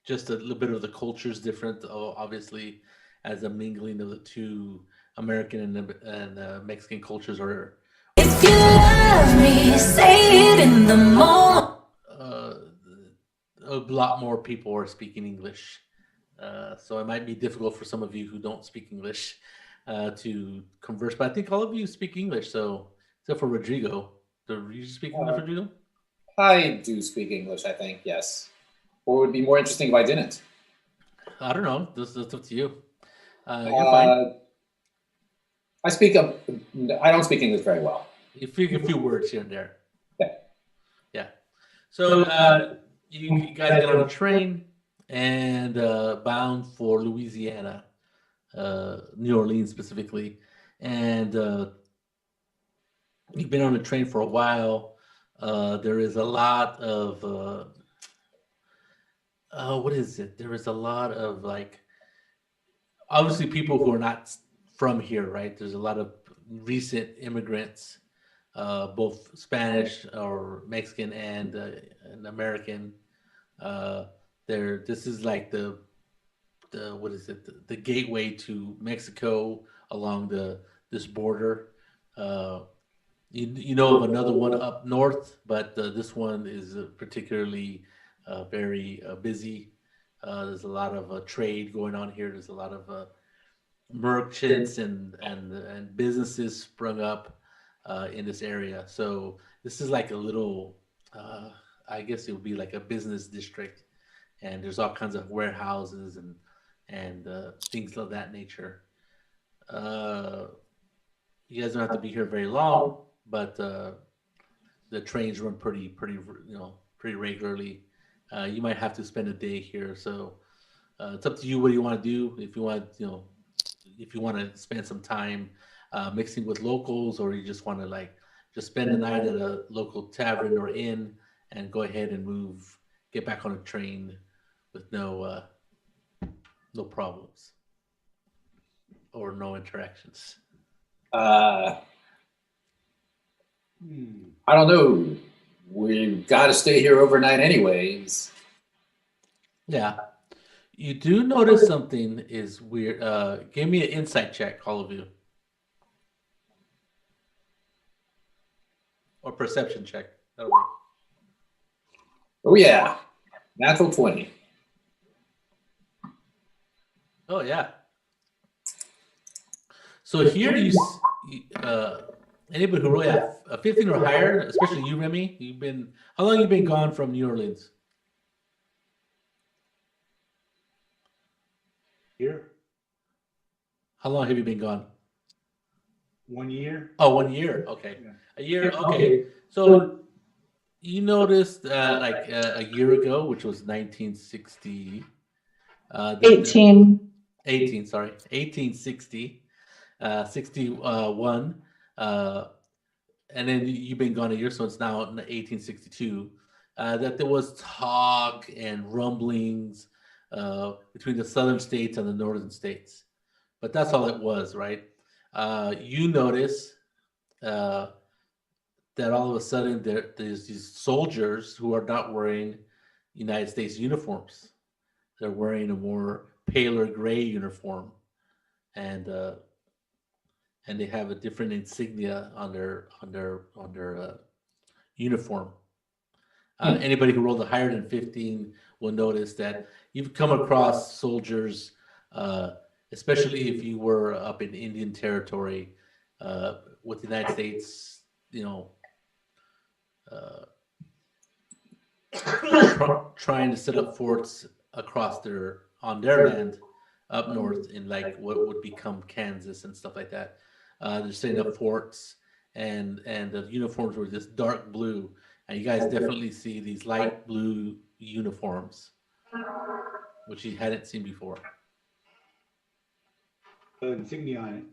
just a little bit of the culture is different, obviously, as a mingling of the two American and Mexican cultures are. If you love me, say it in the moment. A lot more people are speaking English, so it might be difficult for some of you who don't speak English to converse. But I think all of you speak English, so except for Rodrigo. Do you speak English, Rodrigo? I do speak English, I think, yes. Or would it be more interesting if I didn't? I don't know. This is up to you. You're fine. I don't speak English very well. You speak a few words here and there. Yeah. Yeah. So you guys get on a train and bound for Louisiana, New Orleans specifically. And you've been on the train for a while. There is a lot of what is it? There is a lot of like, obviously people who are not from here, right? There's a lot of recent immigrants, both Spanish or Mexican and American. This is like the what is it? The gateway to Mexico along this border. You know of another one up north, but this one is particularly very busy. There's a lot of trade going on here. There's a lot of merchants and businesses sprung up in this area. So this is like a little, I guess it would be like a business district, and there's all kinds of warehouses and things of that nature. You guys don't have to be here very long, but the trains run pretty regularly. You might have to spend a day here, so it's up to you what you want to do. If you want to spend some time mixing with locals, or you just want to just spend the night at a local tavern or inn and go ahead and get back on a train with no problems or no interactions. I don't know. We've got to stay here overnight anyways. Yeah. You do notice something is weird. Give me an insight check, all of you. Or perception check. That'll work. Oh yeah, natural 20. Oh yeah. So here anybody who really have a 15 or higher, especially you, Remy, how long you been gone from New Orleans? Here, How long have you been gone? 1 year. Oh, 1 year. Okay. Yeah. A year. Okay. So you noticed like a year ago, which was 1960. 18, sorry. 1860. 61. And then you've been gone a year, so it's now 1862. That there was talk and rumblings between the southern states and the northern states. But that's all it was, right? You notice that all of a sudden there's these soldiers who are not wearing United States uniforms. They're wearing a more paler gray uniform, and they have a different insignia on their uniform. Anybody who rolled a higher than 15 will notice that you've come across soldiers, especially if you were up in Indian territory with the United States, trying to set up forts on their land up north in like what would become Kansas and stuff like that. They're setting up forts, and the uniforms were this dark blue, and you guys definitely see these light blue uniforms, which you hadn't seen before. The insignia on it.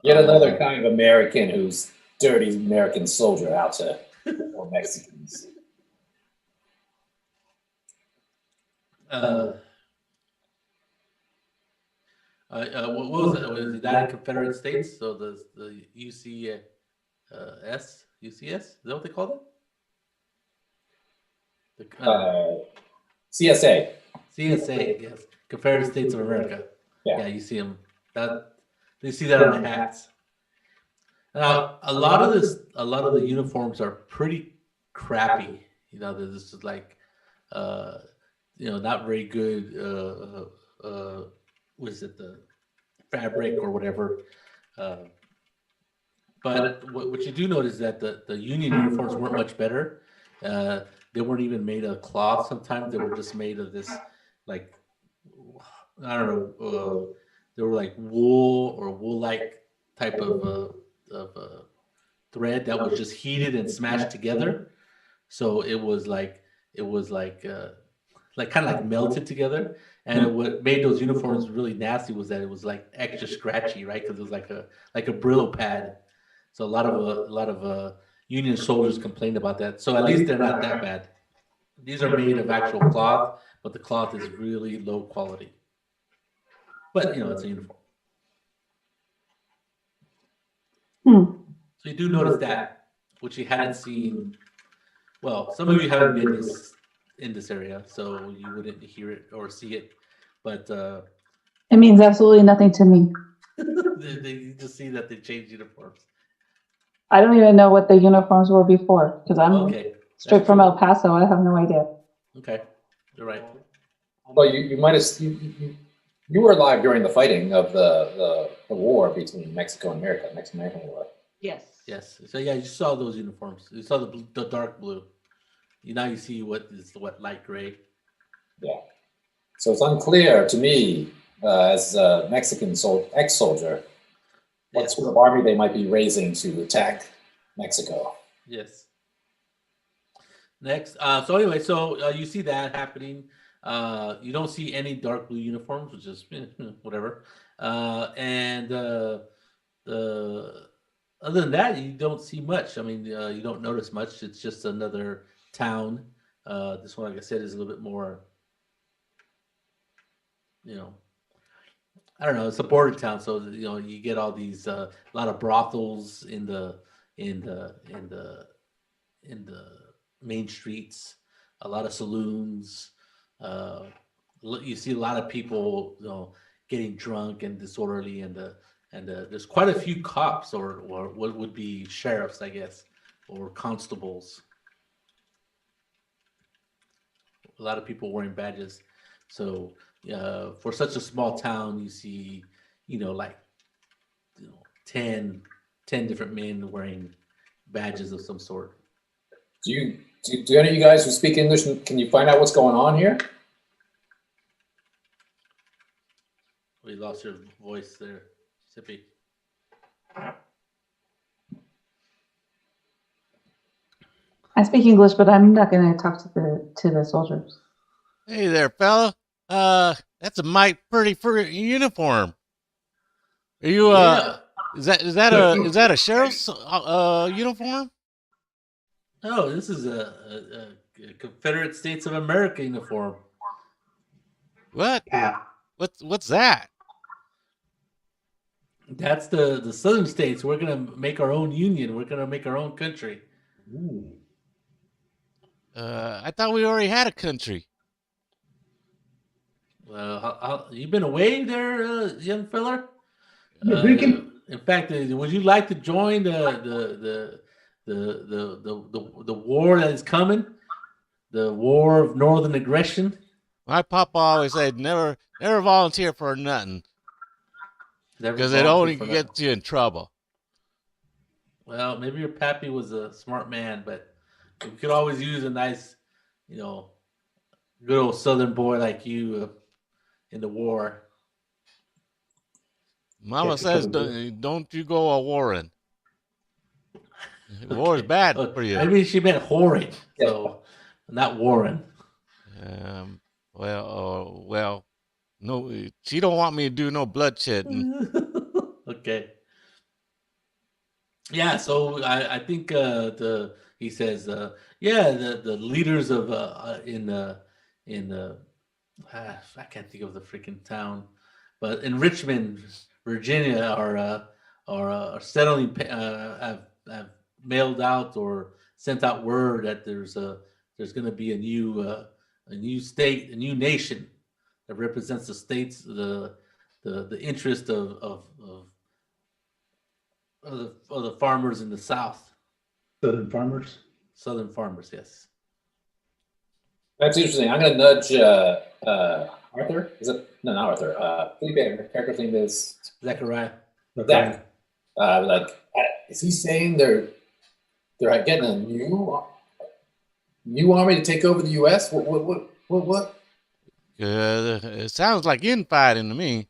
Yet another kind of American who's dirty American soldier out to or Mexicans. What was it? Was it United Confederate States? So the UCS? Is that what they called it? CSA. CSA, yes. Confederate States of America. Yeah. You see them. You see that on the hats. Now, a lot of the uniforms are pretty crappy. They're just like, not very good. What is it, the fabric or whatever? But what you do notice is that the Union uniforms weren't much better. They weren't even made of cloth. Sometimes they were just made of this, like, I don't know. They were like wool or wool-like type of thread that was just heated and smashed together. So it was like kind of like melted together. And what made those uniforms really nasty was that it was like extra scratchy, right? Because it was like a Brillo pad. So a lot of Union soldiers complained about that. So at least they're not that bad. These are made of actual cloth, but the cloth is really low quality. But it's a uniform. So you do notice that, which you hadn't seen. Well, some of you haven't been in this area, so you wouldn't hear it or see it. But it means absolutely nothing to me. You just see that they changed uniforms. I don't even know what the uniforms were before, because I'm straight from El Paso. I have no idea. Okay, you're right. Well, you might have you were alive during the fighting of the war between Mexico and America, Mexican-American War. Yes. So you saw those uniforms. You saw the dark blue. Now you see what light gray. Yeah. So it's unclear to me as a Mexican ex-soldier what sort of army they might be raising to attack Mexico. Yes. Next. So anyway, you see that happening. You don't see any dark blue uniforms, which is whatever. And other than that, you don't see much. I mean, you don't notice much. It's just another town. This one, like I said, is a little bit more, I don't know. It's a border town, so you get all these a lot of brothels in the main streets, a lot of saloons. You see a lot of people, getting drunk and disorderly, and there's quite a few cops or what would be sheriffs, I guess, or constables. A lot of people wearing badges. So for such a small town, you see, like 10 different men wearing badges of some sort. Do any of you guys who speak English, can you find out what's going on here? We lost your voice there, Sippy. I speak English, but I'm not going to talk to the soldiers. Hey there, fella. That's a mighty pretty uniform. Are you is that a sheriff's uniform? Oh, this is a Confederate States of America uniform. What? Yeah. What's that? That's the southern states. We're gonna make our own union. We're gonna make our own country. Ooh. I thought we already had a country. Well, you been away there, young feller? You drinking? In fact, would you like to join the war that is coming? The war of northern aggression? My papa always said never volunteer for nothing because it only gets you in trouble. Well, maybe your pappy was a smart man, but we could always use a nice, good old southern boy like you in the war. Mama says don't you go a warring. War is bad for you. Maybe she meant whoring, so not warring. Well, no, she don't want me to do no bloodshed. Okay. Yeah, so I think he says the leaders of I can't think of the freaking town, but in Richmond, Virginia, are settling have mailed out or sent out word that there's going to be a new state, a new nation that represents the states, the interest of the farmers in the South. Southern farmers. Southern farmers, yes. That's interesting. I'm going to nudge Arthur. Is it? No, not Arthur. Felipe, her character's name is Zechariah. Zach. Is he saying they're getting a new army to take over the U.S.? What? It sounds like infighting to me.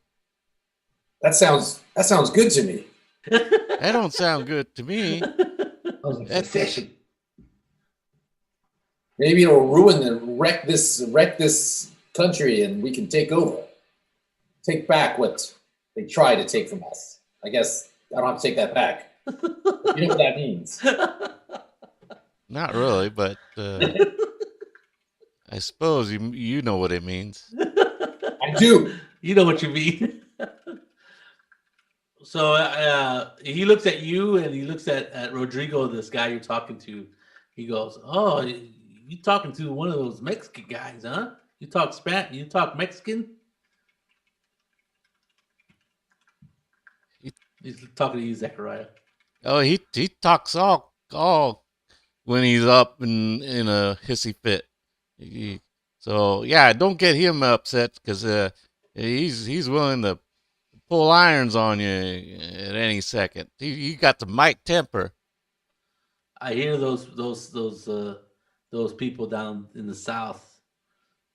That sounds good to me. That don't sound good to me. Secession. Maybe it'll wreck this country, and we can take over, take back what they try to take from us. I guess I don't have to take that back. You know what that means? Not really, but I suppose you know what it means. I do. You know what you mean. So he looks at you and he looks at Rodrigo, this guy you're talking to. He goes, "Oh, you talking to one of those Mexican guys, huh? You talk Spanish? You talk Mexican?" He's talking to you, Zechariah. Oh, he talks all when he's up in a hissy fit. So yeah, don't get him upset because he's willing to pull irons on you at any second. He got the Mike temper. I hear those people down in the South.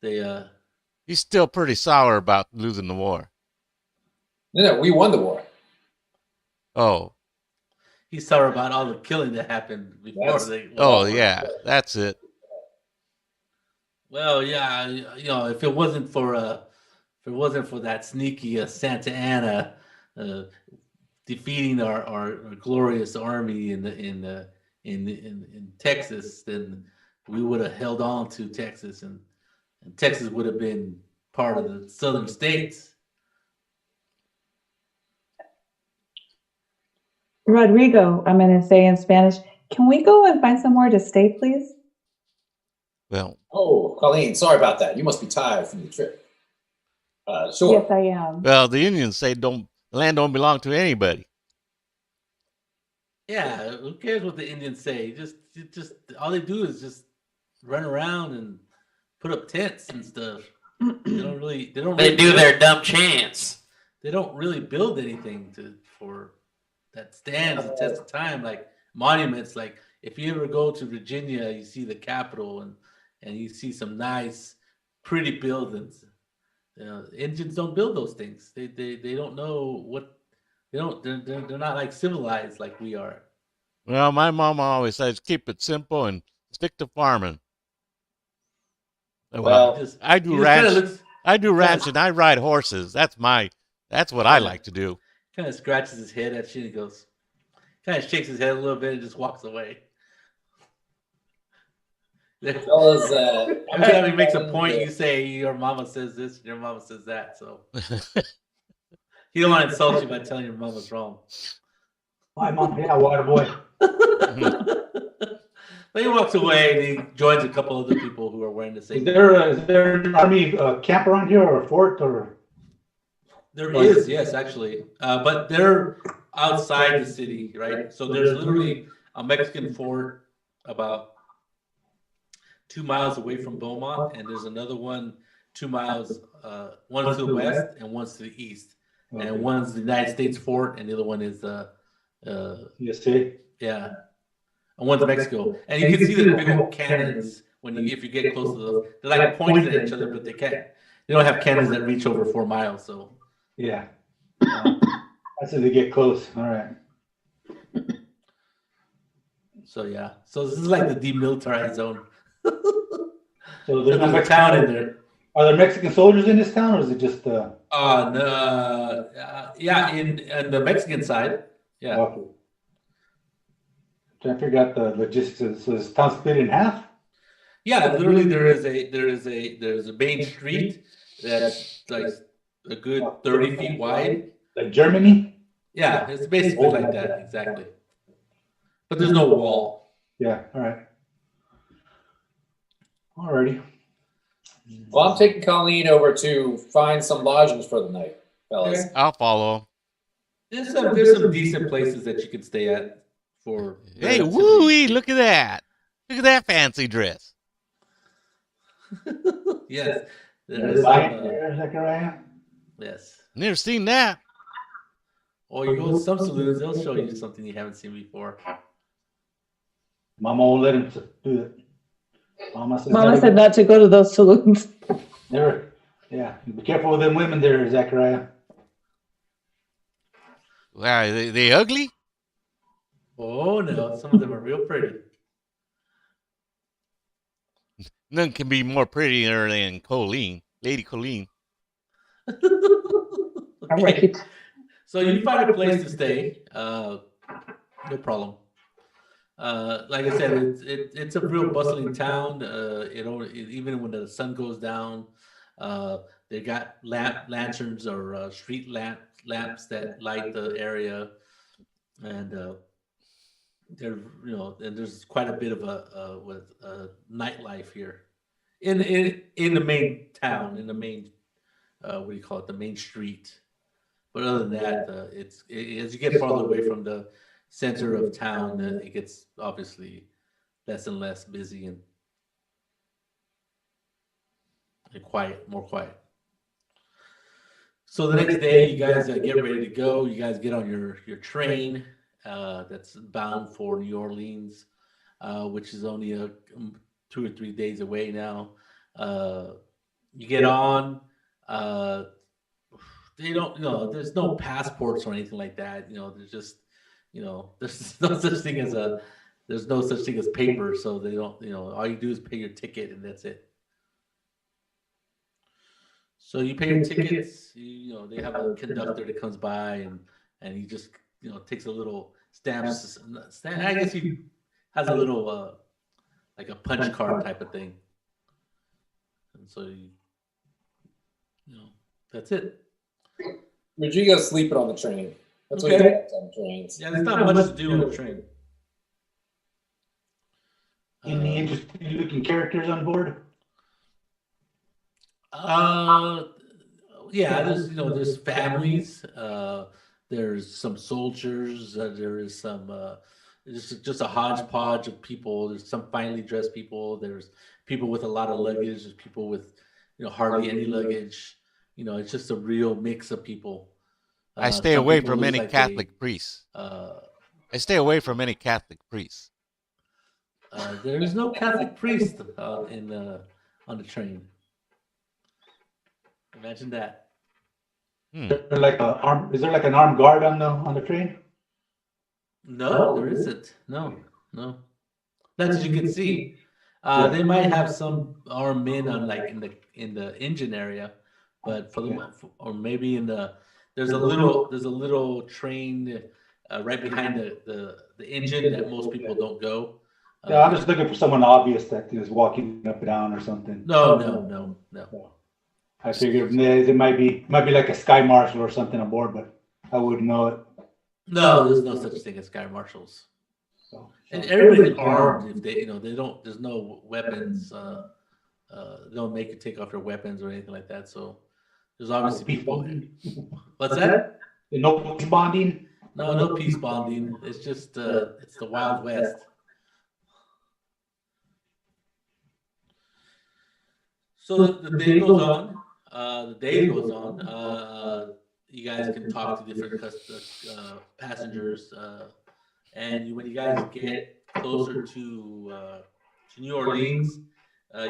He's still pretty sour about losing the war. No, we won the war. Oh. He's sorry about all the killing that happened before they. Oh yeah, that's it. Well, yeah, if it wasn't for that sneaky Santa Anna defeating our glorious army in Texas, then we would have held on to Texas, and Texas would have been part of the southern states. Rodrigo, I'm going to say in Spanish, can we go and find somewhere to stay, please? Well. Oh, Colleen, sorry about that. You must be tired from the trip. Sure. Yes, I am. Well, the Indians say land don't belong to anybody. Yeah, who cares what the Indians say? Just all they do is just run around and put up tents and stuff. They don't They really do their dumb chants. they don't really build anything for that stands the test of time, like monuments. Like if you ever go to Virginia, you see the Capitol and you see some nice, pretty buildings. Indians don't build those things. They don't know what they don't. They're not like civilized like we are. Well, my mom always says keep it simple and stick to farming. Well, Just I do he just ranch. kinda looks I do ranch and I ride horses. That's what I like to do. kind of scratches his head at you and goes, kind of shakes his head a little bit and just walks away. fellas, Every time he makes a point, you say your mama says this and your mama says that. So he don't want to insult you by telling your mama's wrong. My mom, yeah, water boy. But he walks away and he joins a couple other people who are wearing the Is same. there an army camp around here or a fort or? There is, yes, actually, but they're outside the city, right? So there's literally a Mexican fort about 2 miles away from Beaumont, and there's another one 2 miles, one's to the west and one's to the east, and one's the United States fort, and the other one is USA. yeah, and one's Mexico, and you can see the big old cannons if you get close to those. They're like pointing at each other, but they can't. They don't have cannons that reach over 4 miles, so. Yeah. That's if they get close. All right. So yeah, so this is like the demilitarized zone. So there's There's a town in there. Are there Mexican soldiers in this town, or is it just? No, yeah, in the Mexican side, yeah. Okay. Trying to figure out the logistics. So this town split in half? Yeah, literally there's a main street that's like a good 30 feet wide. Like Germany? Yeah, it's basically like that, exactly. But there's no wall. Yeah. All right. Alrighty. well, I'm taking Colleen over to find some lodgings for the night, fellas. Okay. I'll follow. There's some decent places that you can stay at for. Hey, relatively- woo-wee, look at that. Look at that fancy dress. Yes, There's there's there, Zechariah. yes. Never seen that. Or you go to some saloons, they'll show you something you haven't seen before. Mama won't let him do it. Mama says Mama never said not to go to those saloons. never. Yeah. Be careful with them women there, Zechariah. Wow, they ugly? Oh no, some of them are real pretty. None can be more prettier than Colleen, Lady Colleen. All right. So you find a place to stay, no problem. Like I said, it's a real bustling town. Even when the sun goes down, they got lanterns or street lamps that light the area, and and there's quite a bit of a nightlife here in the main town, in the main what do you call it, the main street. But other than that, as you get farther away from the center of town, it gets obviously less and less busy and quiet, more quiet. So the next day, you guys get ready to go. You guys get on your train that's bound for New Orleans, which is only 2 or 3 days away now. You get on. They don't, there's no passports or anything like that. There's just, there's no such thing as paper. So they don't, all you do is pay your ticket and that's it. So you pay your tickets, they have a conductor that comes by and he just, takes a little stamp. I guess he has a little, like a punch card type of thing. And so, that's it. Rodrigo's sleeping on the train. That's what he Okay. does on trains. Yeah, there's not much to do on the train. Any interesting looking characters on board? Yeah, there's families. There's some soldiers. There is some. Just a hodgepodge of people. There's some finely dressed people. There's people with a lot of luggage. There's people with, hardly any luggage. It's just a real mix of people. I stay Some away people from look any like Catholic priests. I stay away from any Catholic priests. There is no Catholic priest on the train. Imagine that. Is there like is there like an armed guard on the train? No, there isn't. No. Not as you can see. They might have some armed men on like in the engine area, but or maybe there's a little train right behind the engine that most people don't go. Yeah, I'm just looking for someone obvious that is walking up and down or something. No. I figured there might be like a sky marshal or something aboard, but I wouldn't know it. No, there's no such thing as sky marshals. So And everybody's armed. If they don't. There's no weapons. They don't make you take off your weapons or anything like that. So there's obviously people. What's that? No peace bonding. No peace bonding. It's just it's the Wild West. So the day goes on. You guys can talk to different passengers, and when you guys get closer to New Orleans,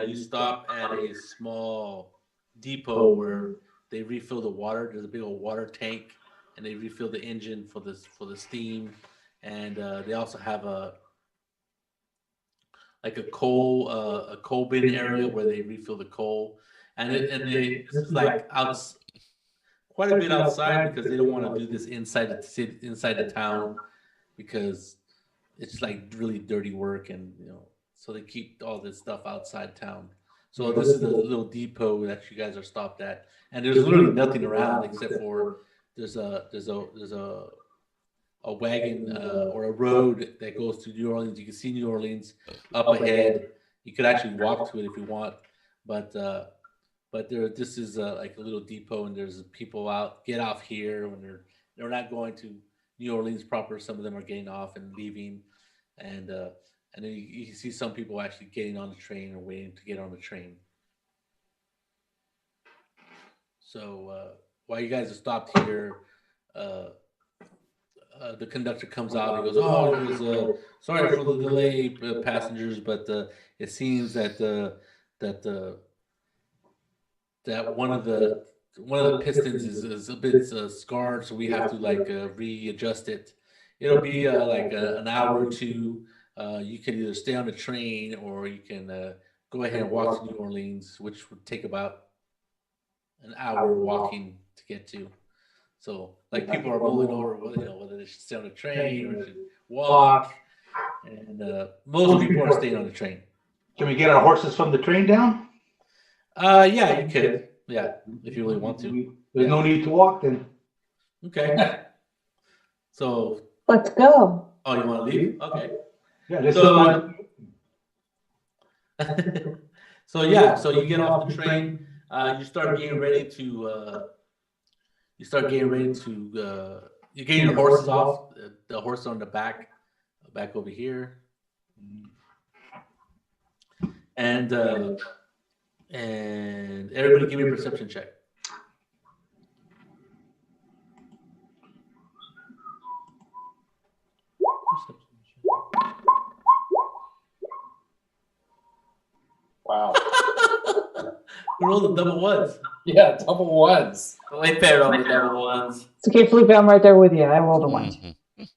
you stop at a small depot where they refill the water. There's a big old water tank, and they refill the engine for the steam, and they also have a coal bin area where they refill the coal, this is like quite a bit outside because they don't want to do this inside the town because it's like really dirty work, and so they keep all this stuff outside town. So this is the little depot that you guys are stopped at, and there's literally nothing around except for there's a wagon or a road that goes to New Orleans. You can see New Orleans up ahead. You could actually walk to it if you want, but this is like a little depot, and there's people get off here when they're not going to New Orleans proper. Some of them are getting off and leaving, and then you can see some people actually getting on the train or waiting to get on the train. So while you guys are stopped here, the conductor comes out and goes, "Oh, it was sorry for the delay, passengers, but it seems that one of the pistons is a bit scarred, so we have to readjust it. It'll be an hour or two. You can either stay on the train or you can go ahead and walk to New Orleans, which would take about an hour walking to get to." So people are mulling over whether they should stay on the train or should walk, and most people are staying on the train. Can we get our horses from the train down? Yeah, you could. Yeah, if you really want to. There's no need to walk then. Okay. So. Let's go. Oh, you want to leave? Okay. Yeah, let's So so you get off the train. You start getting ready to. You're getting your horses off. The horse on the back over here, and everybody give me a perception check. Wow. We rolled the double ones. Yeah, double ones. Way better on the double ones. It's okay, Felipe, I'm right there with you. I rolled a one. Mhm.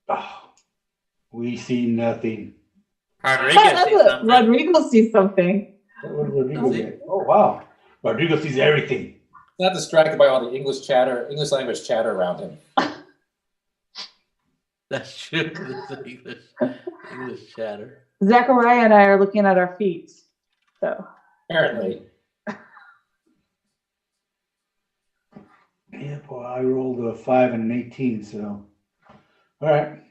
Oh, we see nothing. Rodrigo sees something. What did Rodrigo Does he? say? Oh wow, Rodrigo sees everything. Not distracted by all the English language chatter around him. That's true. It's English chatter. Zachariah and I are looking at our feet. So Apparently. Yeah, well, I rolled a 5 and an 18, so all right.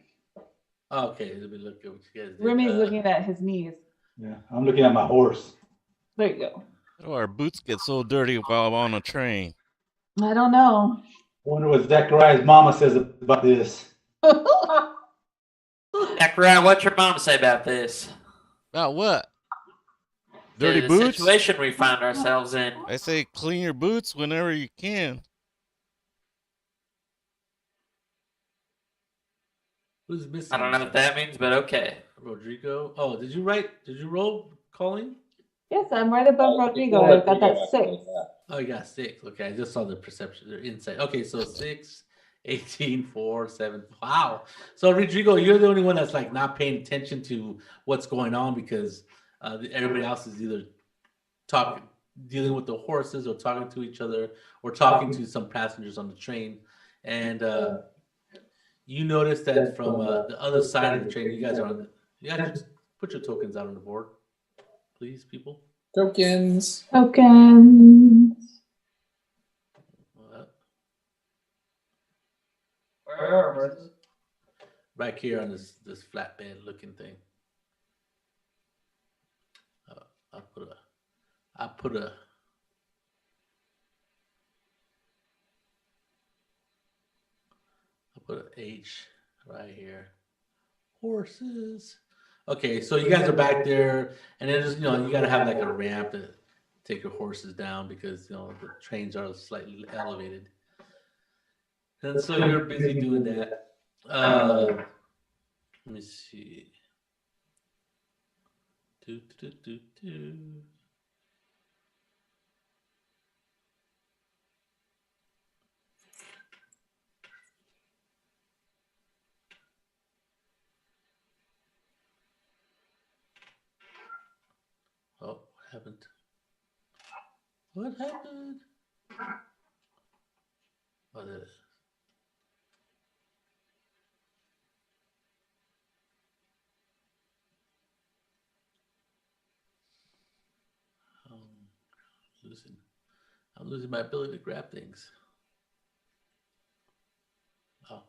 Okay, let me look at what you guys did. Remy's looking at his knees. Yeah, I'm looking at my horse. There you go. How do our boots get so dirty while I'm on a train? I don't know. Wonder what Zachariah's mama says about this. Zachariah, what's your mom say about this? About what? Dirty The boots? situation we find ourselves in. I say clean your boots whenever you can. Who's missing? I don't know what that means, but okay. Rodrigo. Oh, did you roll, Colleen? Yes, I'm right above Rodrigo. I've got that 6. Oh, you got 6. Okay, I just saw the perception, the insight. Okay, so 6, 18, 4, 7. Wow. So Rodrigo, you're the only one that's like not paying attention to what's going on because everybody else is either dealing with the horses or talking to each other or talking to some passengers on the train. And you notice that from the other side of the train, you guys just put your tokens out on the board, please, people. Tokens. Right here on this flatbed looking thing. I put a H right here. Horses. Okay, so you guys are back there, and then just, you got to have like a ramp to take your horses down because the trains are slightly elevated. And so you're busy doing that. Let me see. Do. Oh, what happened? What happened? Oh, there. I'm losing my ability to grab things. Oh.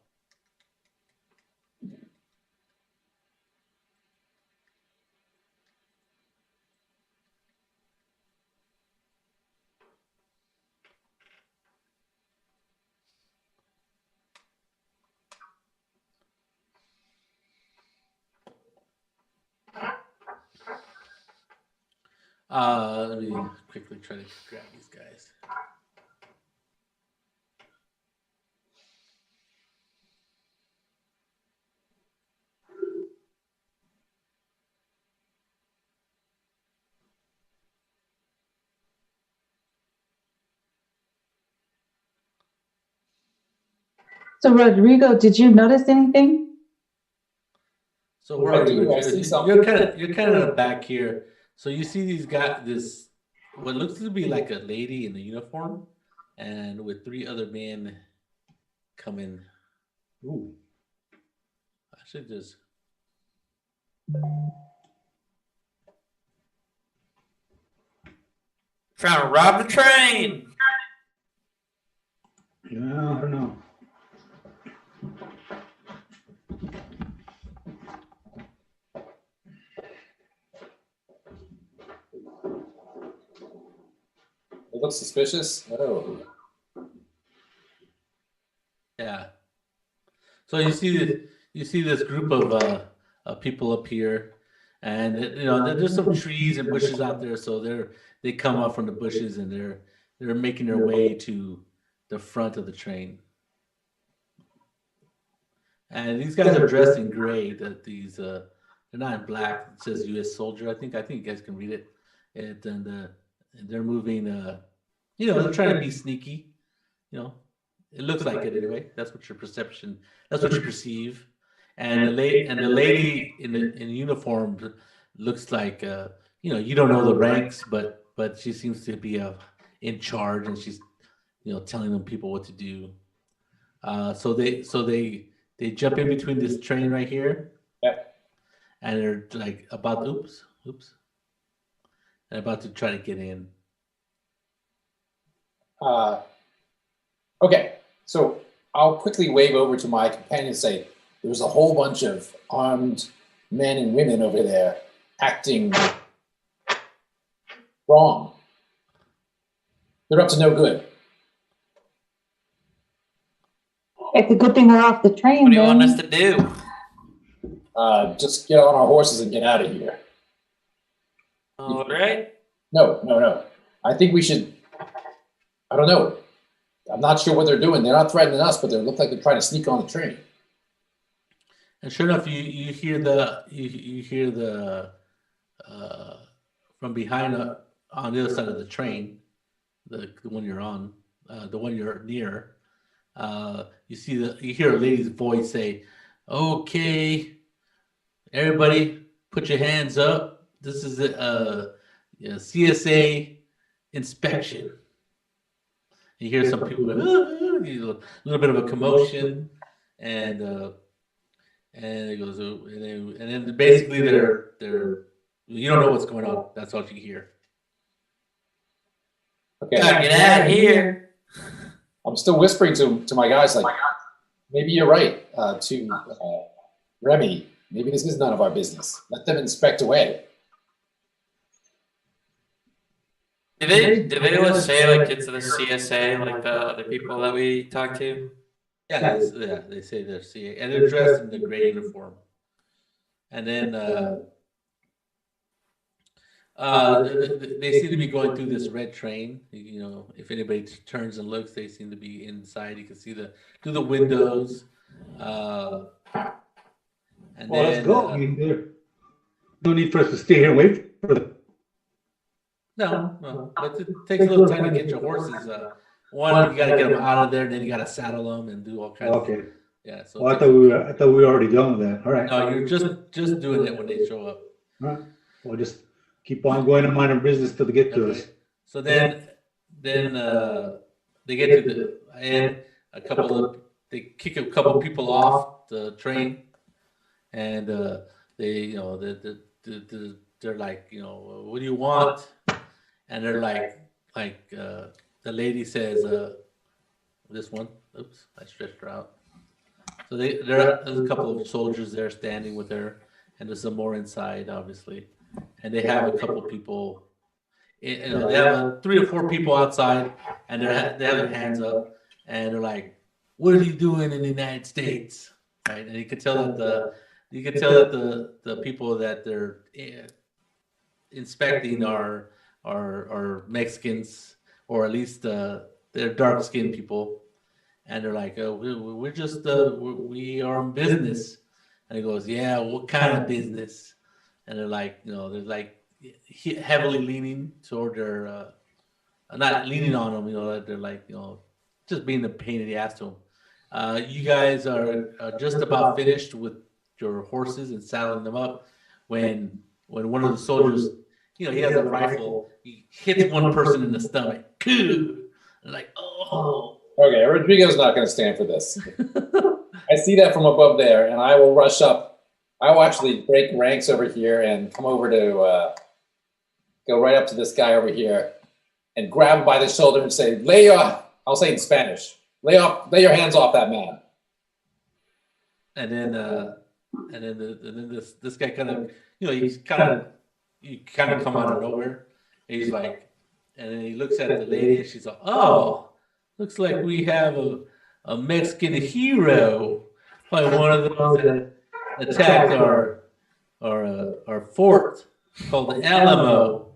Let me quickly try to grab these guys. So Rodrigo, did you notice anything? So where are you? I see something. You're kind of in the back here. So you see these guys, this what looks to be like a lady in a uniform, and with 3 other men coming. Ooh, I should just. Trying to rob the train. No, I don't know. It looks suspicious. Oh. Yeah. So you see this group of people up here, and there's some trees and bushes out there. So they come up from the bushes and they're making their way to the front of the train. And these guys are dressed in gray. They're not in black. It says U.S. soldier. I think you guys can read it. And they're moving. They're trying to be sneaky. It looks like it anyway. That's what your perception. That's what you perceive. And the lady in uniform looks like you don't know the ranks, but she seems to be in charge, and she's telling them people what to do. So they jump in between this train right here. Yep. And they're like oops, and about to try to get in. Okay, so I'll quickly wave over to my companion and say, there's a whole bunch of armed men and women over there acting wrong. They're up to no good. It's a good thing we're off the train. What do you want then. us to do? Just get on our horses and get out of here. All right. No. I think we should. I don't know. I'm not sure what they're doing. They're not threatening us, but they look like they're trying to sneak on the train. And sure enough, you hear the from behind on the other side of the train, the one you're on, the one you're near. You hear a lady's voice say, "Okay, everybody, put your hands up. This is a CSA inspection." You hear some people, a little bit of a commotion, and it goes, and then basically they're you don't know what's going on. That's all you hear. Okay. Gotta get out of here. I'm still whispering to my guys, like, maybe you're right, to Remy. Maybe this is none of our business. Let them inspect away. Did they always say like it's the CSA, like the other people that we talked to? Yeah, they say they're CA, and they're dressed in the gray uniform. And then they seem to be going through this red train. You know, if anybody turns and looks, they seem to be inside. You can see through the windows. And Well, then, let's go. I mean, there's no need for us to stay here and wait for them. No, but it takes a little time to get your horses. One, you got to get them out of there, then you got to saddle them and do all kinds. Okay. Of yeah. So Well, I thought we were already done with that. All right. no, you're just doing it when they show up. All right. Well, just keep on going and mind our business till they get to us. So then they get to the end. They kick a couple people off the train, and they're like, what do you want? And they're like the lady says, this one. Oops, I stretched her out. So there's a couple of soldiers there standing with her, and there's some more inside, obviously. And they have a couple people. They have 3 or 4 people outside, and they have their hands up, and they're like, "What are you doing in the United States?" Right? And you can tell that the people that they're inspecting are Mexicans, or at least they're dark-skinned people, and they're like, "We're just we are in business." And he goes, "Yeah, what kind of business?" And they're like, heavily leaning toward their, not leaning on them, they're like, just being a pain in the ass to them. You guys are just about finished with your horses and saddling them up when one of the soldiers, he has a rifle, he hits one person in the stomach. And like, oh. Okay, Rodrigo's not going to stand for this. I see that from above there, and I will rush up. I will actually break ranks over here and come over to go right up to this guy over here and grab him by the shoulder and say, I'll say in Spanish, lay your hands off that man. And then this guy kind of, he's kind of come out of nowhere. He's like, and then he looks at the lady and she's like, "Oh, looks like we have a Mexican hero, probably one of those that attacked our fort called the Alamo."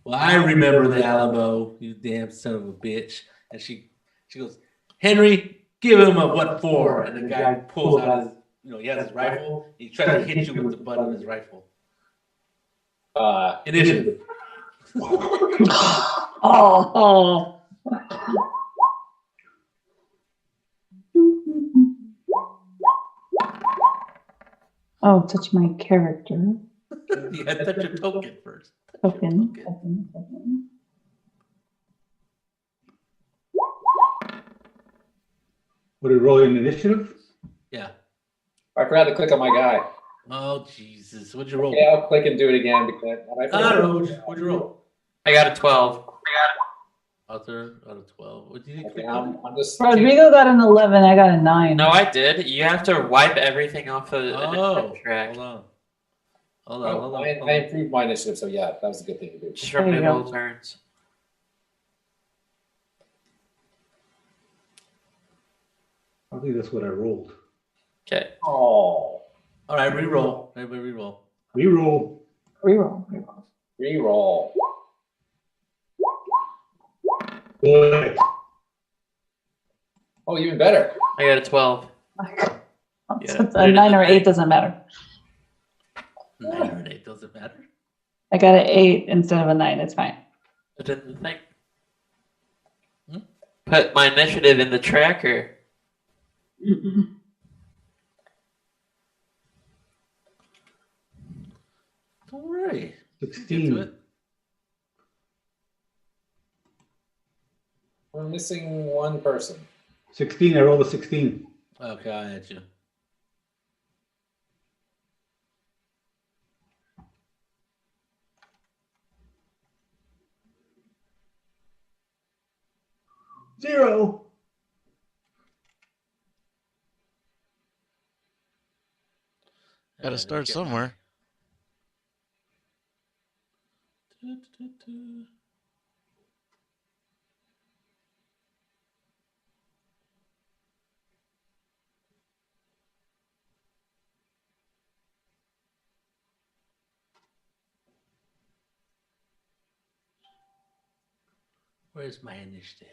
"Well, I remember the Alamo, you damn son of a bitch." And she goes, "Henry, give him a what for?" And the guy pulls out his, he has his rifle. He tries to hit you with the butt of his rifle. Initiative. Oh. Oh, touch my character. You had to touch your token first. Token. What are we rolling initiative? Yeah. I forgot to click on my guy. Oh, Jesus. What'd you roll? Yeah, I'll click and do it again. Because What'd you roll? I got a 12. Out of 12. What did you Okay, click I'm just. Rodrigo got an 11. I got a 9. No, I did. You have to wipe everything off the Oh, track. hold on. I improved my initiative, so yeah, that was a good thing to do. Just There you remove go. all turns. I think that's what I rolled. Okay. Oh, All right, re-roll. Everybody re-roll. Reroll. Reroll. re-roll. Boy. Oh, even better. I got a 12. So it's a 9 or 8 doesn't matter. 9 or 8 doesn't matter. I got an 8 instead of a 9. It's fine. I didn't think. Put my initiative in the tracker. Don't worry. Get to 16. it. We're missing one person. 16. I rolled a 16. Okay, I had you. Zero. Gotta start somewhere. Where's my initiative?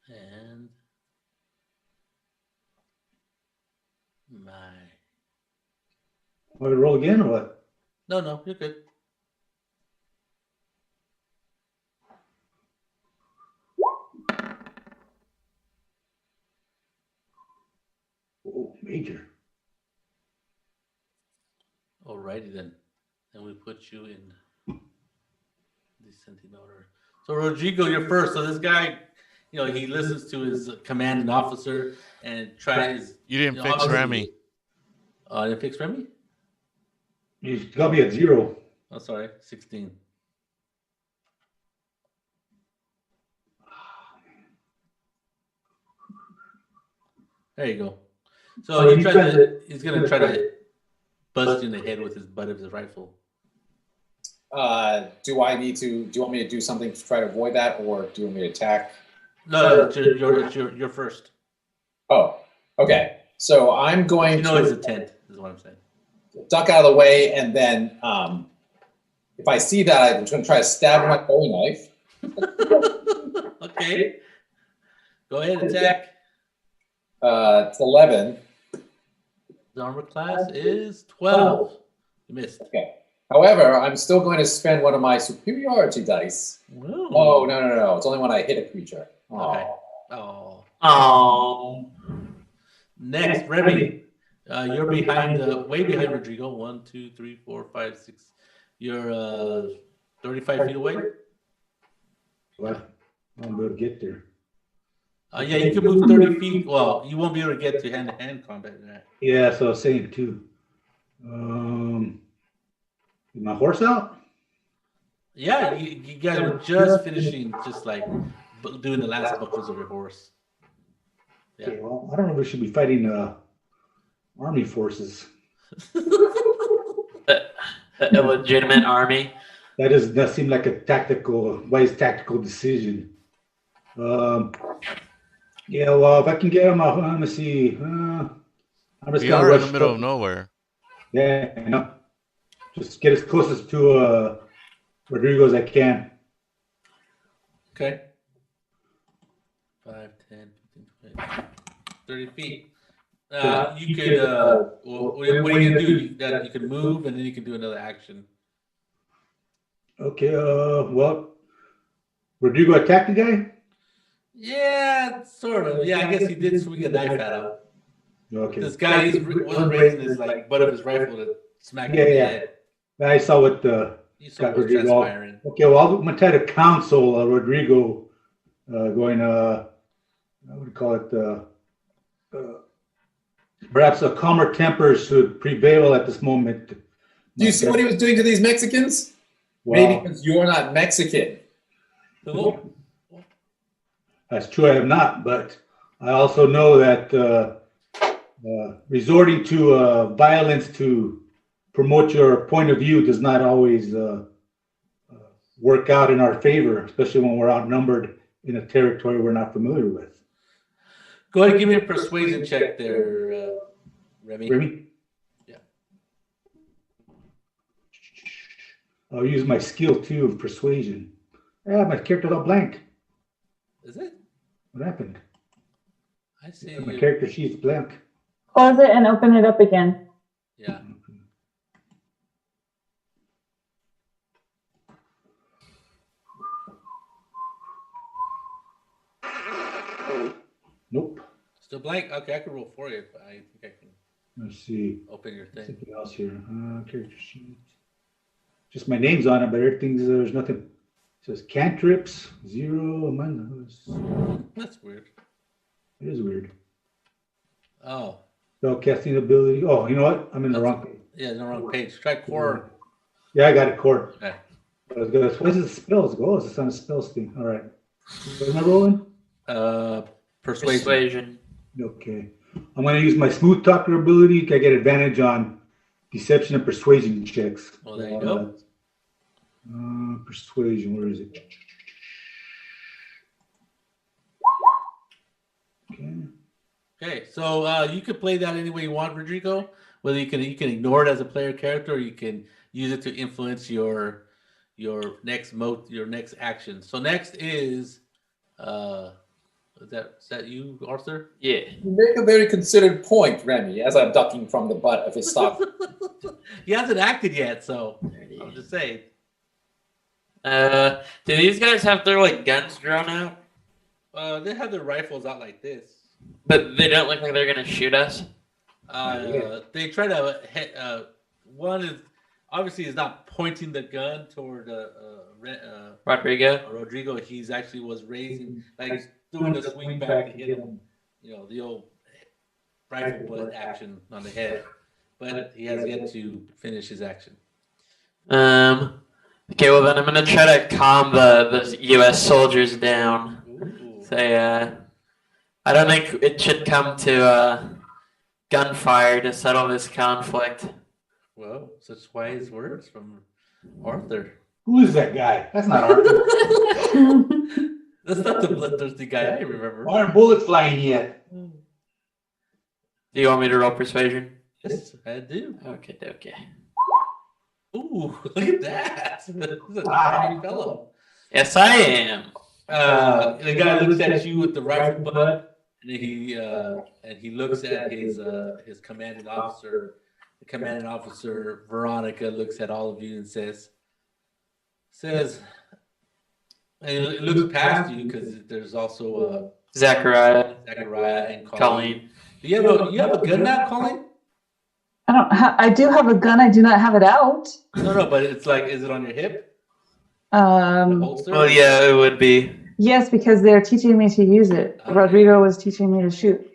And my Want to roll again or what? no, you're good. Oh, major. Alrighty then. And we put you in descending order. So Rodrigo, you're first. So this guy, he listens to his commanding officer and tries. You didn't fix obviously- Remy. Oh, didn't fix Remy? You got me at 0. Oh, sorry, 16. There you go. So he's gonna try to bust you in the head with his butt of his rifle. Do you want me to do something to try to avoid that, or do you want me to attack? No, you're first. Oh, okay. So I'm going You know it's to a tent, is what I'm saying. duck out of the way, and then if I see that, I'm going to try to stab him with my bowie knife. Okay. Go ahead, attack. It's 11. The armor class is 12. You missed. Okay. However, I'm still going to spend one of my superiority dice. Whoa. Oh, no. It's only when I hit a creature. Okay. Oh. Oh. Oh. Next, Remy. You're behind, way behind Rodrigo. 1, 2, 3, 4, 5, 6. You're 35 feet away. What? I'm going to get there. Yeah, you can move 30 feet. Well, you won't be able to get to hand-to-hand combat. Right? Yeah, so I was saying too. Is my horse out? Yeah, you guys were just finishing, just like doing the last buckles of your horse. Yeah. Okay, well, I don't know if we should be fighting army forces. A legitimate army. That seem like a wise tactical decision. Yeah, well, if I can get him, let me see. I'm just We gonna are in rush the middle up. of nowhere. Yeah, I know. Just get as close to Rodrigo as I can. Okay. 5, 10, 15, 20, 30 feet. You could, what are you going to do? You can move, and then you can do another action. Okay, well, Rodrigo attacked the guy? Yeah, sort of. Yeah, I guess he did swing a knife at him. Okay. This guy wasn't raising his butt of his rifle to smack him in the head. I saw what You saw what was transpiring. Okay, well, I'm going to try to counsel Rodrigo going, what do you call it? Perhaps a calmer temper should prevail at this moment. Do you see what he was doing to these Mexicans? Well, Maybe because you're not Mexican. Cool. That's true, I am not, but I also know that resorting to violence to promote your point of view does not always work out in our favor, especially when we're outnumbered in a territory we're not familiar with. Go ahead and give me a persuasion check there, Remy. Remy? Yeah. I'll use my skill too of persuasion. Yeah, my character's all blank. Is it? What happened? I see. My character sheet's blank. Close it and open it up again. Yeah. Nope. Still blank? Okay, I can roll for you, but I think I can Let's see. open your thing. Something else here. Character sheet. Just my name's on it, but everything's there's nothing. It says cantrips 0. That's weird. It is weird. Oh. Spell casting ability. Oh, you know what? I'm in the wrong page. Yeah, the wrong page. Try core. Yeah, I got it. Core. Okay. What is the spells? Oh, it's on the spells thing. All right. What am I rolling? Persuasion. Okay. I'm going to use my smooth talker ability. I get advantage on deception and persuasion checks. Well, there you go. Persuasion. Where is it? Okay. Okay, so you can play that any way you want, Rodrigo. Whether you can ignore it as a player character, or you can use it to influence your next action. So next is is that you, Arthur? Yeah. You make a very considered point, Remy, as I'm ducking from the butt of his stock. He hasn't acted yet, so I'm just saying. Do these guys have their like guns drawn out? They have their rifles out like this. But they don't look like they're gonna shoot us. They try to hit. One is obviously is not pointing the gun toward Rodrigo. He's actually was raising, like he's doing a swing back to hit him. You know, the old rifle butt action on the head. But he has yet to finish his action. Okay, well then I'm gonna try to calm the U.S. soldiers down. Ooh. Say, I don't think it should come to gunfire to settle this conflict. Well, such wise words from Arthur. Who is that guy? That's not Arthur. That's not the bloodthirsty guy I remember. Why aren't bullets flying yet? Do you want me to roll persuasion? Yes, I do. Okay. Ooh, look at that. This is a tiny fellow. Yes, I am. The guy looks at you with the rifle butt, and he looks at his commanding officer. The commanding officer, Veronica, looks at all of you and says, and it looks past you because there's also Zachariah and Colleen. Do you have a gun now, Colleen? I do have a gun. I do not have it out. No, but it's like, is it on your hip? Holster? Well, yeah, it would be. Yes, because they're teaching me to use it. Okay. Rodrigo was teaching me to shoot.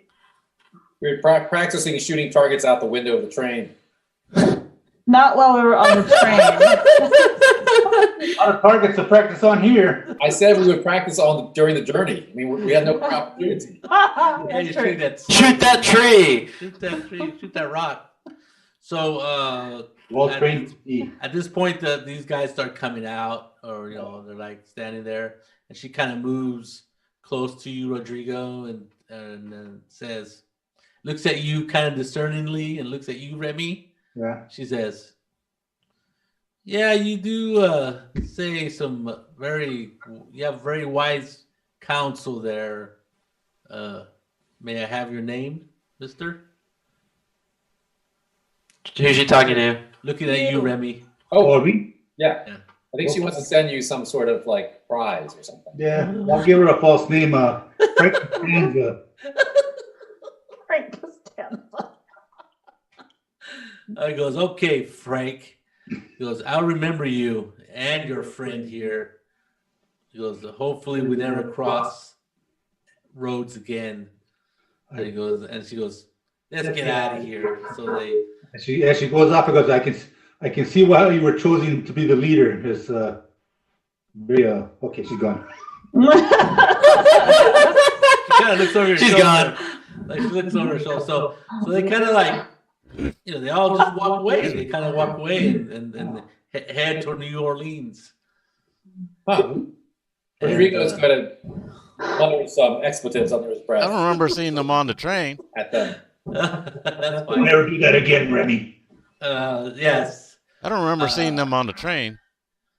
We're practicing shooting targets out the window of the train. Not while we were on the train. Our targets to practice on here. I said we would practice during the journey. I mean, we had no opportunity. Yeah, you shoot that. Shoot that tree! Shoot that tree. Shoot that rock. So Well trained to be. at this point, these guys start coming out, or they're like standing there, and she kind of moves close to you, Rodrigo, and says, looks at you kind of discerningly, and looks at you, Remy. Yeah. She says, "Yeah, you do say some you have very wise counsel there. May I have your name, mister?" Who's she talking to? Looking at you, Remy. Oh, me? yeah. Yeah. I think she wants to send you some sort of like prize or something. Yeah. I'll give her a false name. Frank Costanza. Frank Costanza. He goes, "Okay, Frank." He goes, "I'll remember you and your friend here." He goes, "Hopefully we never cross roads again." And he goes, and she goes, "Let's get out of here." So they. As she goes off, because I can see why you were chosen to be the leader. It's very okay. She's gone. She kind of looks over her She's shoulder. gone. Like she looks over her shoulder. So they kind of like they all just walk away. They kind of walk away and head toward New Orleans. Huh. Rodrigo's got to mutter some expletives under his breath I don't remember seeing them on the train. at them. That's We'll fine. never do that again, Remy. Yes, I don't remember seeing them on the train.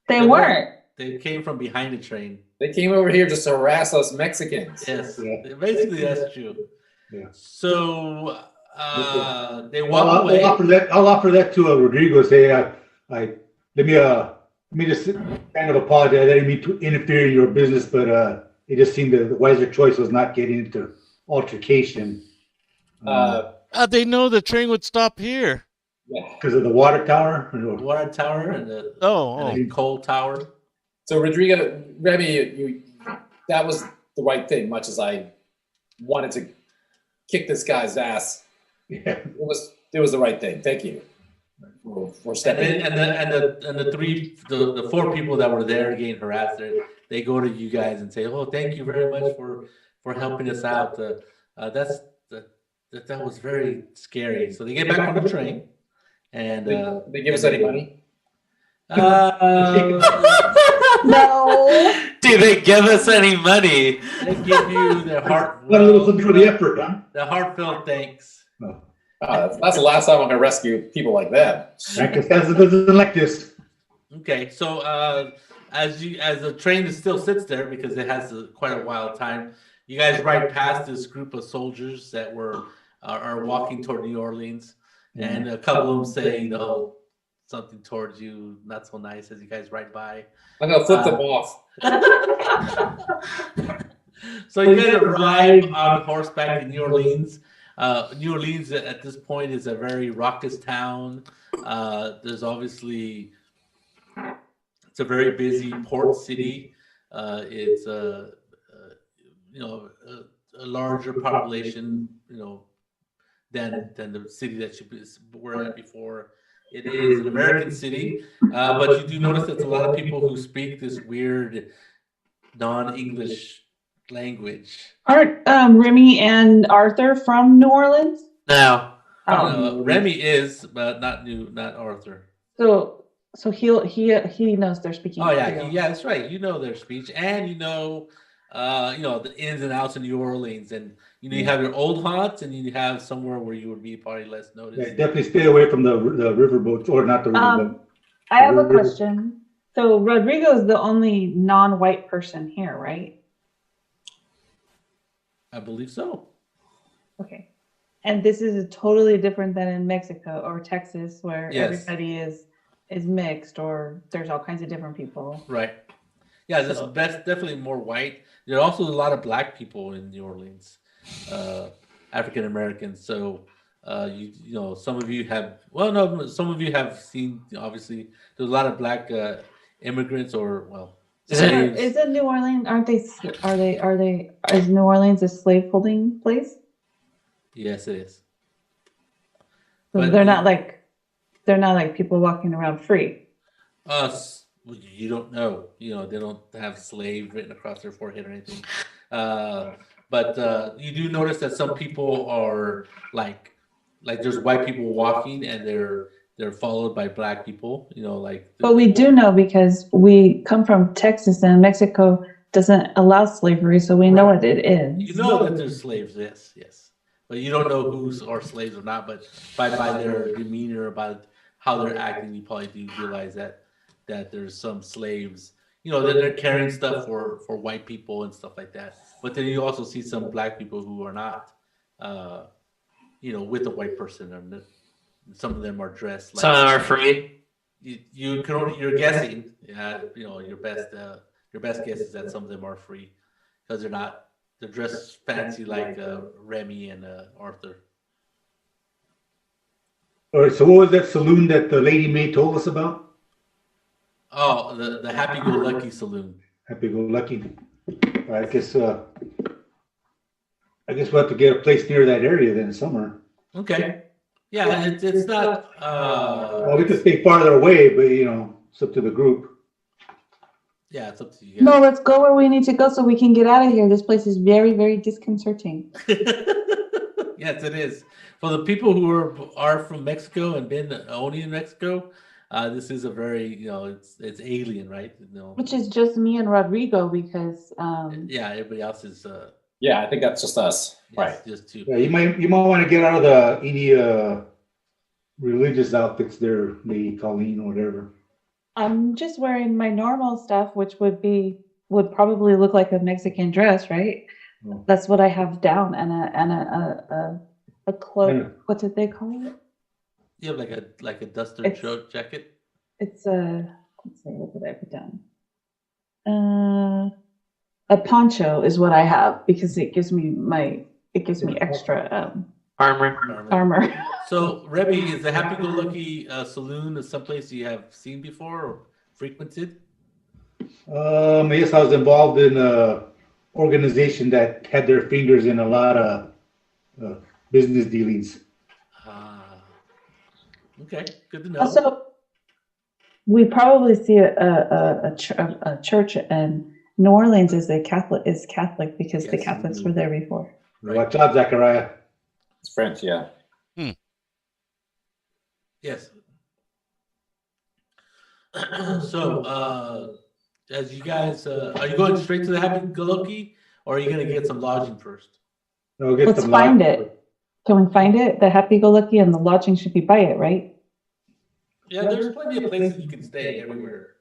They weren't. they came from behind the train. They came over here just to harass us Mexicans. Yes, Yeah. basically that's true. Yeah. So they walk away. I'll offer that to Rodrigo. Say, let me just kind of apologize. I didn't mean to interfere in your business, but it just seemed the wiser choice was not getting into altercation They know the train would stop here. Yeah. because of the water tower. Water tower and the, Oh, and the coal tower. So Rodrigo, Remy, that was the right thing. Much as I wanted to kick this guy's ass, Yeah. it was the right thing. Thank you for stepping in. And the four people that were there getting harassed, they go to you guys and say, "Oh, thank you very much for helping us out." That was very scary. So they get back on the train, and They give us any money? No. Do they give us any money? They give you their heart. Got a little something for the effort, huh? The heartfelt thanks. No. That's the last time I'm gonna rescue people like that. Circumstances doesn't like this. Okay, so as the train still sits there because it has quite a while time, you guys ride past this group of soldiers that are walking toward New Orleans, and a couple of them say something towards you, not so nice, as you guys ride by. I'm gonna flip them off. So you guys arrive on horseback in New Orleans. New Orleans at this point is a very raucous town. There's obviously, it's a very busy port city. It's a larger population, than the city that you were at before. It is an American city, but you do notice that a lot of people who speak this weird non-English language. Aren't Remy and Arthur from New Orleans? No, Oh. Remy is, but not Arthur. So he knows they're speaking. Oh yeah, Creole. yeah, that's right. You know their speech, and the ins and outs of New Orleans, and you have your old haunts, and you have somewhere where you would be probably less noticed. Yeah, definitely stay away from the riverboats, or not the riverboat. I have a question. So Rodrigo is the only non-white person here, right? I believe so. Okay. And this is totally different than in Mexico or Texas, where Yes. everybody is mixed, or there's all kinds of different people. Right. Yeah, there's definitely more white. There are also a lot of black people in New Orleans, African Americans. So some of you have. Well, no, some of you have seen. Obviously, there's a lot of black immigrants, or slaves. Isn't New Orleans? Is New Orleans a slave-holding place? Yes, it is. So But they're not like people walking around free. You don't know. They don't have slave written across their forehead or anything. But you do notice that some people are like there's white people walking, and they're followed by black people. But we do know because we come from Texas, and Mexico doesn't allow slavery, so we know what it is. You know that there's slaves, yes. But you don't know who are slaves or not. But by their demeanor, by how they're acting, you probably do realize that there's some slaves. That they're carrying stuff for white people and stuff like that. But then you also see some black people who are not, with a white person. And some of them are dressed like. Some of them are free. You're guessing. Yeah, your best guess is that some of them are free because they're not. They're dressed fancy like Remy and Arthur. All right, so what was that saloon that the lady May told us about? Oh, the Happy Go Lucky Saloon. Happy Go Lucky. I guess we'll have to get a place near that area then somewhere. Okay. Yeah, it's not. Well, we could stay farther away, but it's up to the group. Yeah, it's up to you. No, let's go where we need to go so we can get out of here. This place is very, very disconcerting. Yeah, Yes, it is. For the people who are from Mexico and been only in Mexico, this is a very it's alien, right? Which is just me and Rodrigo because Yeah, everybody else is Yeah, I think that's just us. yes, Right. just two. Yeah, you might want to get out of the any religious outfits there, maybe Colleen or whatever. I'm just wearing my normal stuff, which would probably look like a Mexican dress, right? Oh. That's what I have down, and a cloak. Yeah. What did they call it? You have like a duster It's- shirt jacket. It's let's see, what did I put down? A poncho is what I have because it gives me extra Armor. armor. So, Rebby, is the Happy Go Lucky saloon someplace you have seen before or frequented? Yes, I was involved in a organization that had their fingers in a lot of business dealings. Ah, okay, good to know. Also, we probably see a church in New Orleans is Catholic because the Yes. Catholics were there before. Right. Watch out, Zachariah. It's French, yeah. Yes. So, as you guys, are you going straight to the Happy Go Lucky, or are you going to get some lodging first? No, get Let's some find light. it. Can we find it? The Happy Go Lucky and the lodging should be by it, right? Yeah, there's plenty of places you can stay everywhere.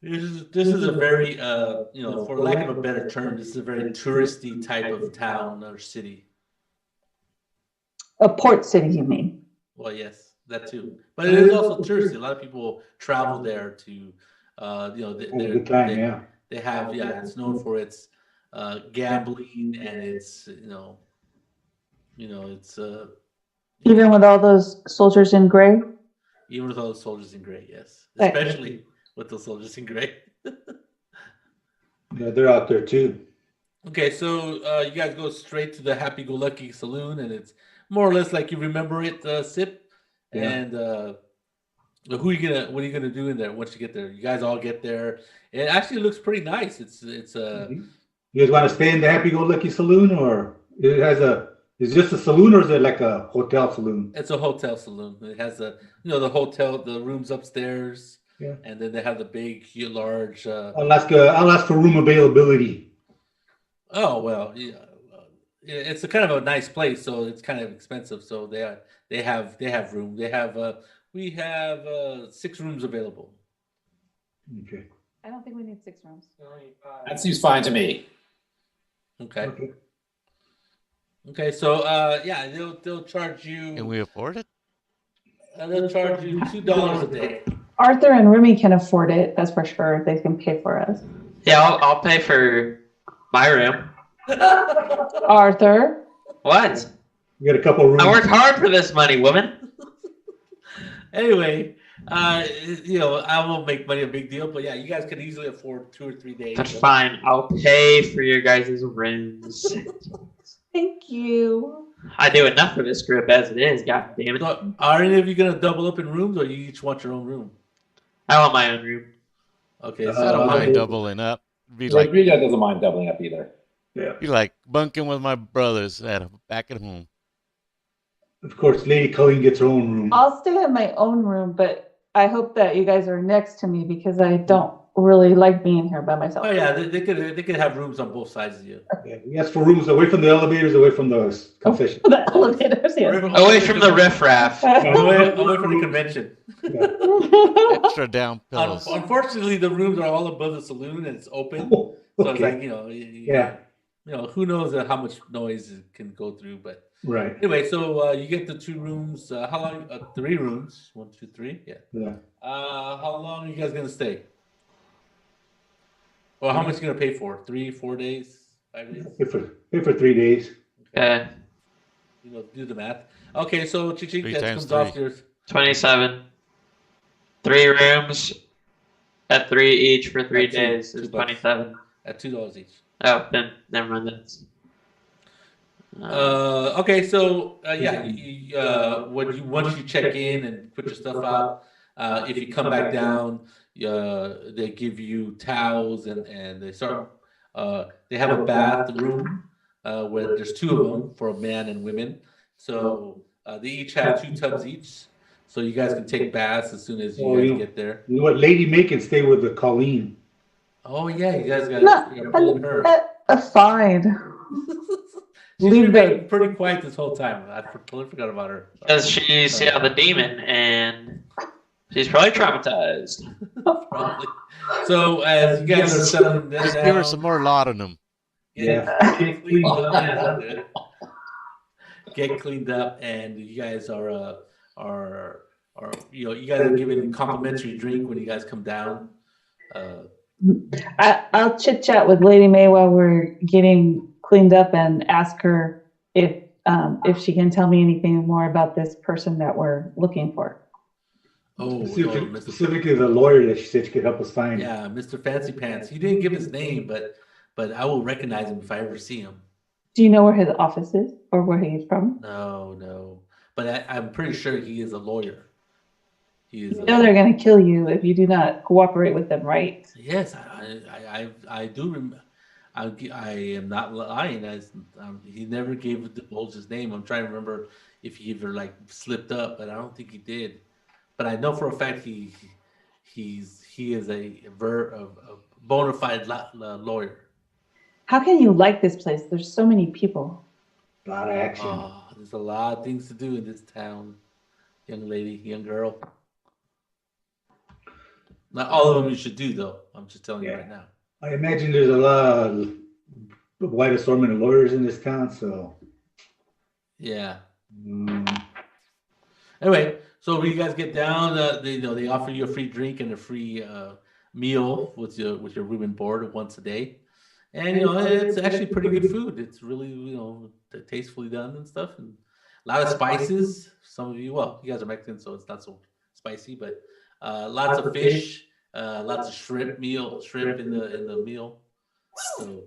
This is a very, for lack of a better term, this is a very touristy type of town or city. A port city, you mean? Well, yes, that too. But it is also touristy. A lot of people travel there to, Good time, yeah. they have, it's known for its gambling and its, it's Even with all those soldiers in gray? even with all the soldiers in gray, yes, Right. especially with the soldiers in gray. Yeah, they're out there too. Okay, so you guys go straight to the Happy Go Lucky Saloon, and it's more or less like you remember it, Sip. Yeah. And what are you gonna do in there once you get there? You guys all get there. It actually looks pretty nice. It's You guys want to stay in the Happy Go Lucky Saloon, or is it just a saloon, or is it like a hotel saloon? It's a hotel saloon. It has the hotel, the rooms upstairs. Yeah. And then they have the big, large. I'll ask for room availability. Oh well, yeah. It's a kind of a nice place, so it's kind of expensive. So they have room. We have 6 rooms available. Okay. I don't think we need 6 rooms. That seems fine to me. Okay. Okay. Okay. So they'll charge you. Can we afford it? They'll charge you $2 a day. Arthur and Remy can afford it, that's for sure. They can pay for us. Yeah, I'll pay for my room. Arthur, What? You got a couple rooms. I worked hard for this money, woman. Anyway, I won't make money a big deal, but yeah, you guys could easily afford 2 or 3 days. That's fine. I'll pay for your guys' rooms. thank you. I do enough for this group as it is. God damn it. So, are any of you gonna double up in rooms, or you each want your own room? I want my own room. Okay, I don't so mind doubling up. Be like Rodrigo doesn't mind doubling up either. Yeah. bunking with my brothers back at home. Of course, Lady Colleen gets her own room. I'll stay in my own room, but I hope that you guys are next to me because I don't really like being here by myself. oh yeah, they could have rooms on both sides of you. Yeah, we ask for rooms away from the elevators, away from the concession. The elevators, yes. Away from the riffraff. away from the convention. Extra down pillows. Unfortunately, the rooms are all above the saloon and it's open, Oh, so it's okay. like who knows how much noise it can go through, but. Right. Anyway, so you get the 2 rooms. How long? 3 rooms. 1, 2, 3. Yeah. Yeah. How long are you guys gonna stay? Well, how much are you gonna pay for? 3, 4 days, 5 days? Pay for 3 days. Okay. Do the math. Okay, so Chichik, 3 that times comes off your 27. 3 rooms at 3 each for 3 That's days $2 is 27. at $2 each. Oh, then never mind. That's. Okay, so once you check in and put your stuff out, if you come back down, they give you towels and they start. They have a bathroom where there's 2 of them for men and women. So they each have 2 tubs each. So you guys can take baths as soon as you guys get there. You know what? Lady May can stay with the Colleen. Oh yeah, you guys No, got pulling her. Fine. She's Leave been pretty quiet this whole time. I totally forgot about her. Because she's the demon, and she's probably traumatized. Probably. So as you guys are settling this Just down, give her some more laudanum. get cleaned up. Get cleaned up, and you guys are you guys are given complimentary drink when you guys come down. I'll chit chat with Lady May while we're getting cleaned up and ask her if she can tell me anything more about this person that we're looking for. Specifically the lawyer that she said she could help us find. Yeah, Mr. Fancy Pants. He didn't give his name, but I will recognize him if I ever see him. Do you know where his office is or where he's from? No. But I'm pretty sure he is a lawyer. He is. You know they're going to kill you if you do not cooperate with them, right? Yes, I do. I am not lying. He never divulged his name. I'm trying to remember if he ever slipped up, but I don't think he did. But I know for a fact he is a bona fide lawyer. How can you like this place? There's so many people. A lot of action. Oh, there's a lot of things to do in this town, young lady, young girl. Not all of them you should do, though. I'm just telling you right now. I imagine there's a lot of wide assortment of lawyers in this town, so. Yeah. Anyway, so when you guys get down, they offer you a free drink and a free meal with your room and board once a day. And it's actually pretty good food. It's really tastefully done and stuff, and a lot of spices. Some of you guys are Mexican, so it's not so spicy, but lots of fish, lots of shrimp in the meal. So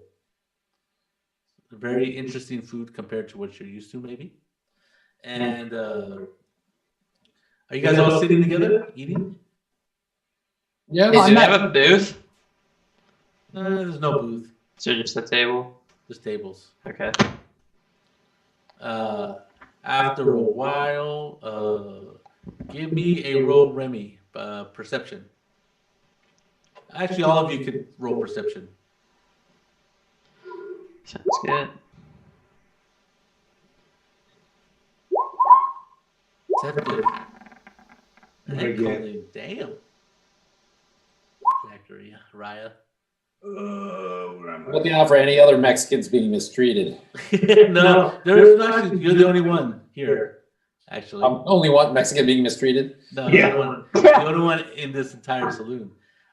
very interesting food compared to what you're used to, maybe. And are you guys all sitting together eating? Yeah. Do they have a booth? There's no booth. So just a table? Just tables. Okay. After a while, give me a roll, Remy, perception. Actually, all of you could roll perception. Sounds good. 7. Again. Damn. Zachary, Raya. Looking out for any other Mexicans being mistreated. No, there's actually, you're the only one here, actually. I'm only one Mexican being mistreated. No, Yeah. the only one in this entire saloon.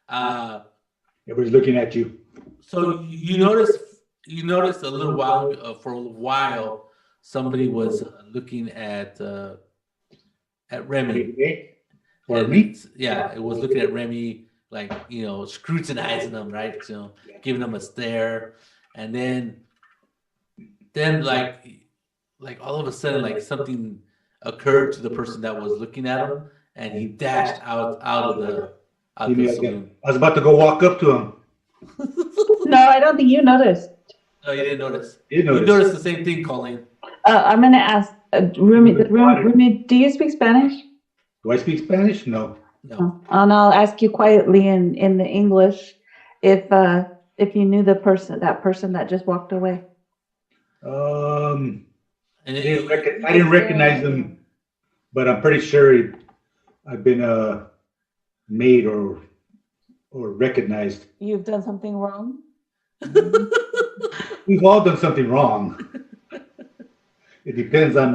Everybody's looking at you. So you noticed a little while, for a while, somebody was looking at Remy. Or me? Yeah, it was looking at Remy, scrutinizing him, right? Giving him a stare, and then all of a sudden, something occurred to the person that was looking at him, and he dashed out of the saloon. I was about to go walk up to him. No, I don't think you noticed. Oh, you didn't notice. You noticed the same thing, Colleen. I'm going to ask Rumi, do you speak Spanish? Do I speak Spanish? No. No. And I'll ask you quietly in the English if you knew that person that just walked away. And I didn't recognize him, but I'm pretty sure I've been made or recognized. You've done something wrong? We've all done something wrong. It depends on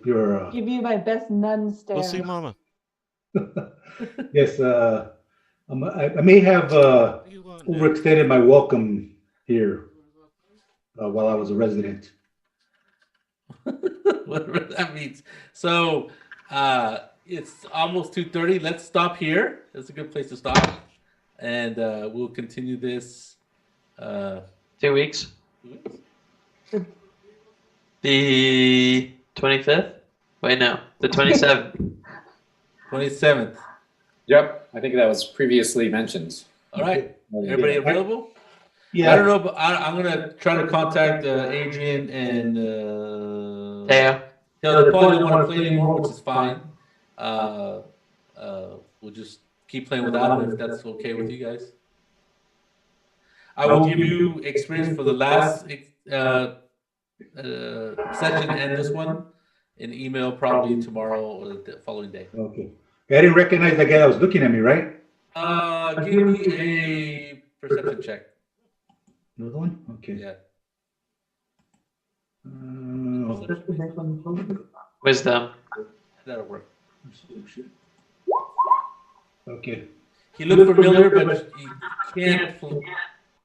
your. Give you my best nun stare. We'll see, Mama. Yes, I may have overextended my welcome here while I was a resident. Whatever that means. So it's almost 2:30. Let's stop here. That's a good place to stop, and we'll continue this. 2 weeks. The 25th? Wait, no. The 27th. 27th. Yep, I think that was previously mentioned. All right. Everybody available? Yeah. I don't know, but I'm gonna try to contact Adrian and Teo. They probably don't want to play anymore, which is fine. We'll just keep playing without him if that's okay with you guys. I will give you experience for the last session and this one in email probably tomorrow or the following day. Okay. I didn't recognize the guy that was looking at me, right? Give me a perception check. Another one? Okay. Yeah. Wisdom. That'll work. Okay. He looked familiar, but you can't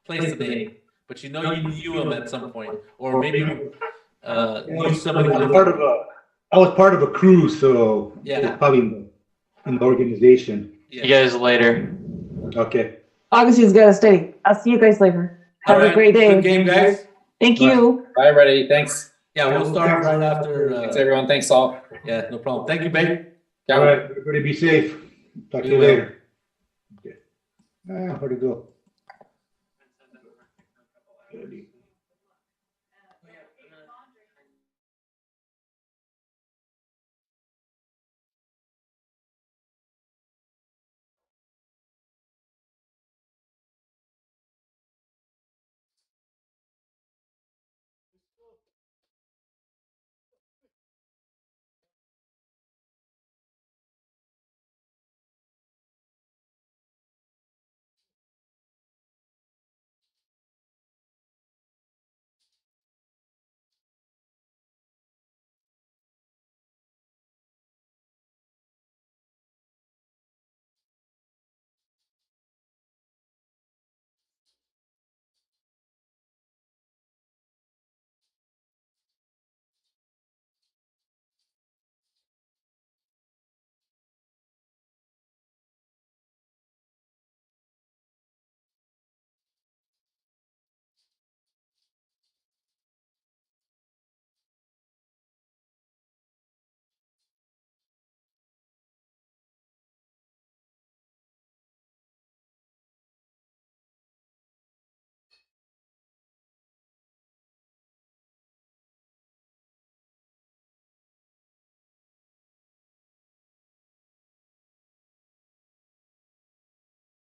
place the name. But you know you knew him at some point, or maybe knew somebody. I was part of a crew, so Yeah. it's probably in the organization. Yeah. See you guys later. Okay. Augustine's got to study. I'll see you guys later. Have a great day. Good game, guys. Thank you. Bye, everybody. Thanks. Yeah, we'll start right after. Thanks, everyone. Thanks, Saul. Yeah, no problem. Thank you, babe. All right. Everybody be safe. Talk to you later. Okay. Where'd it go?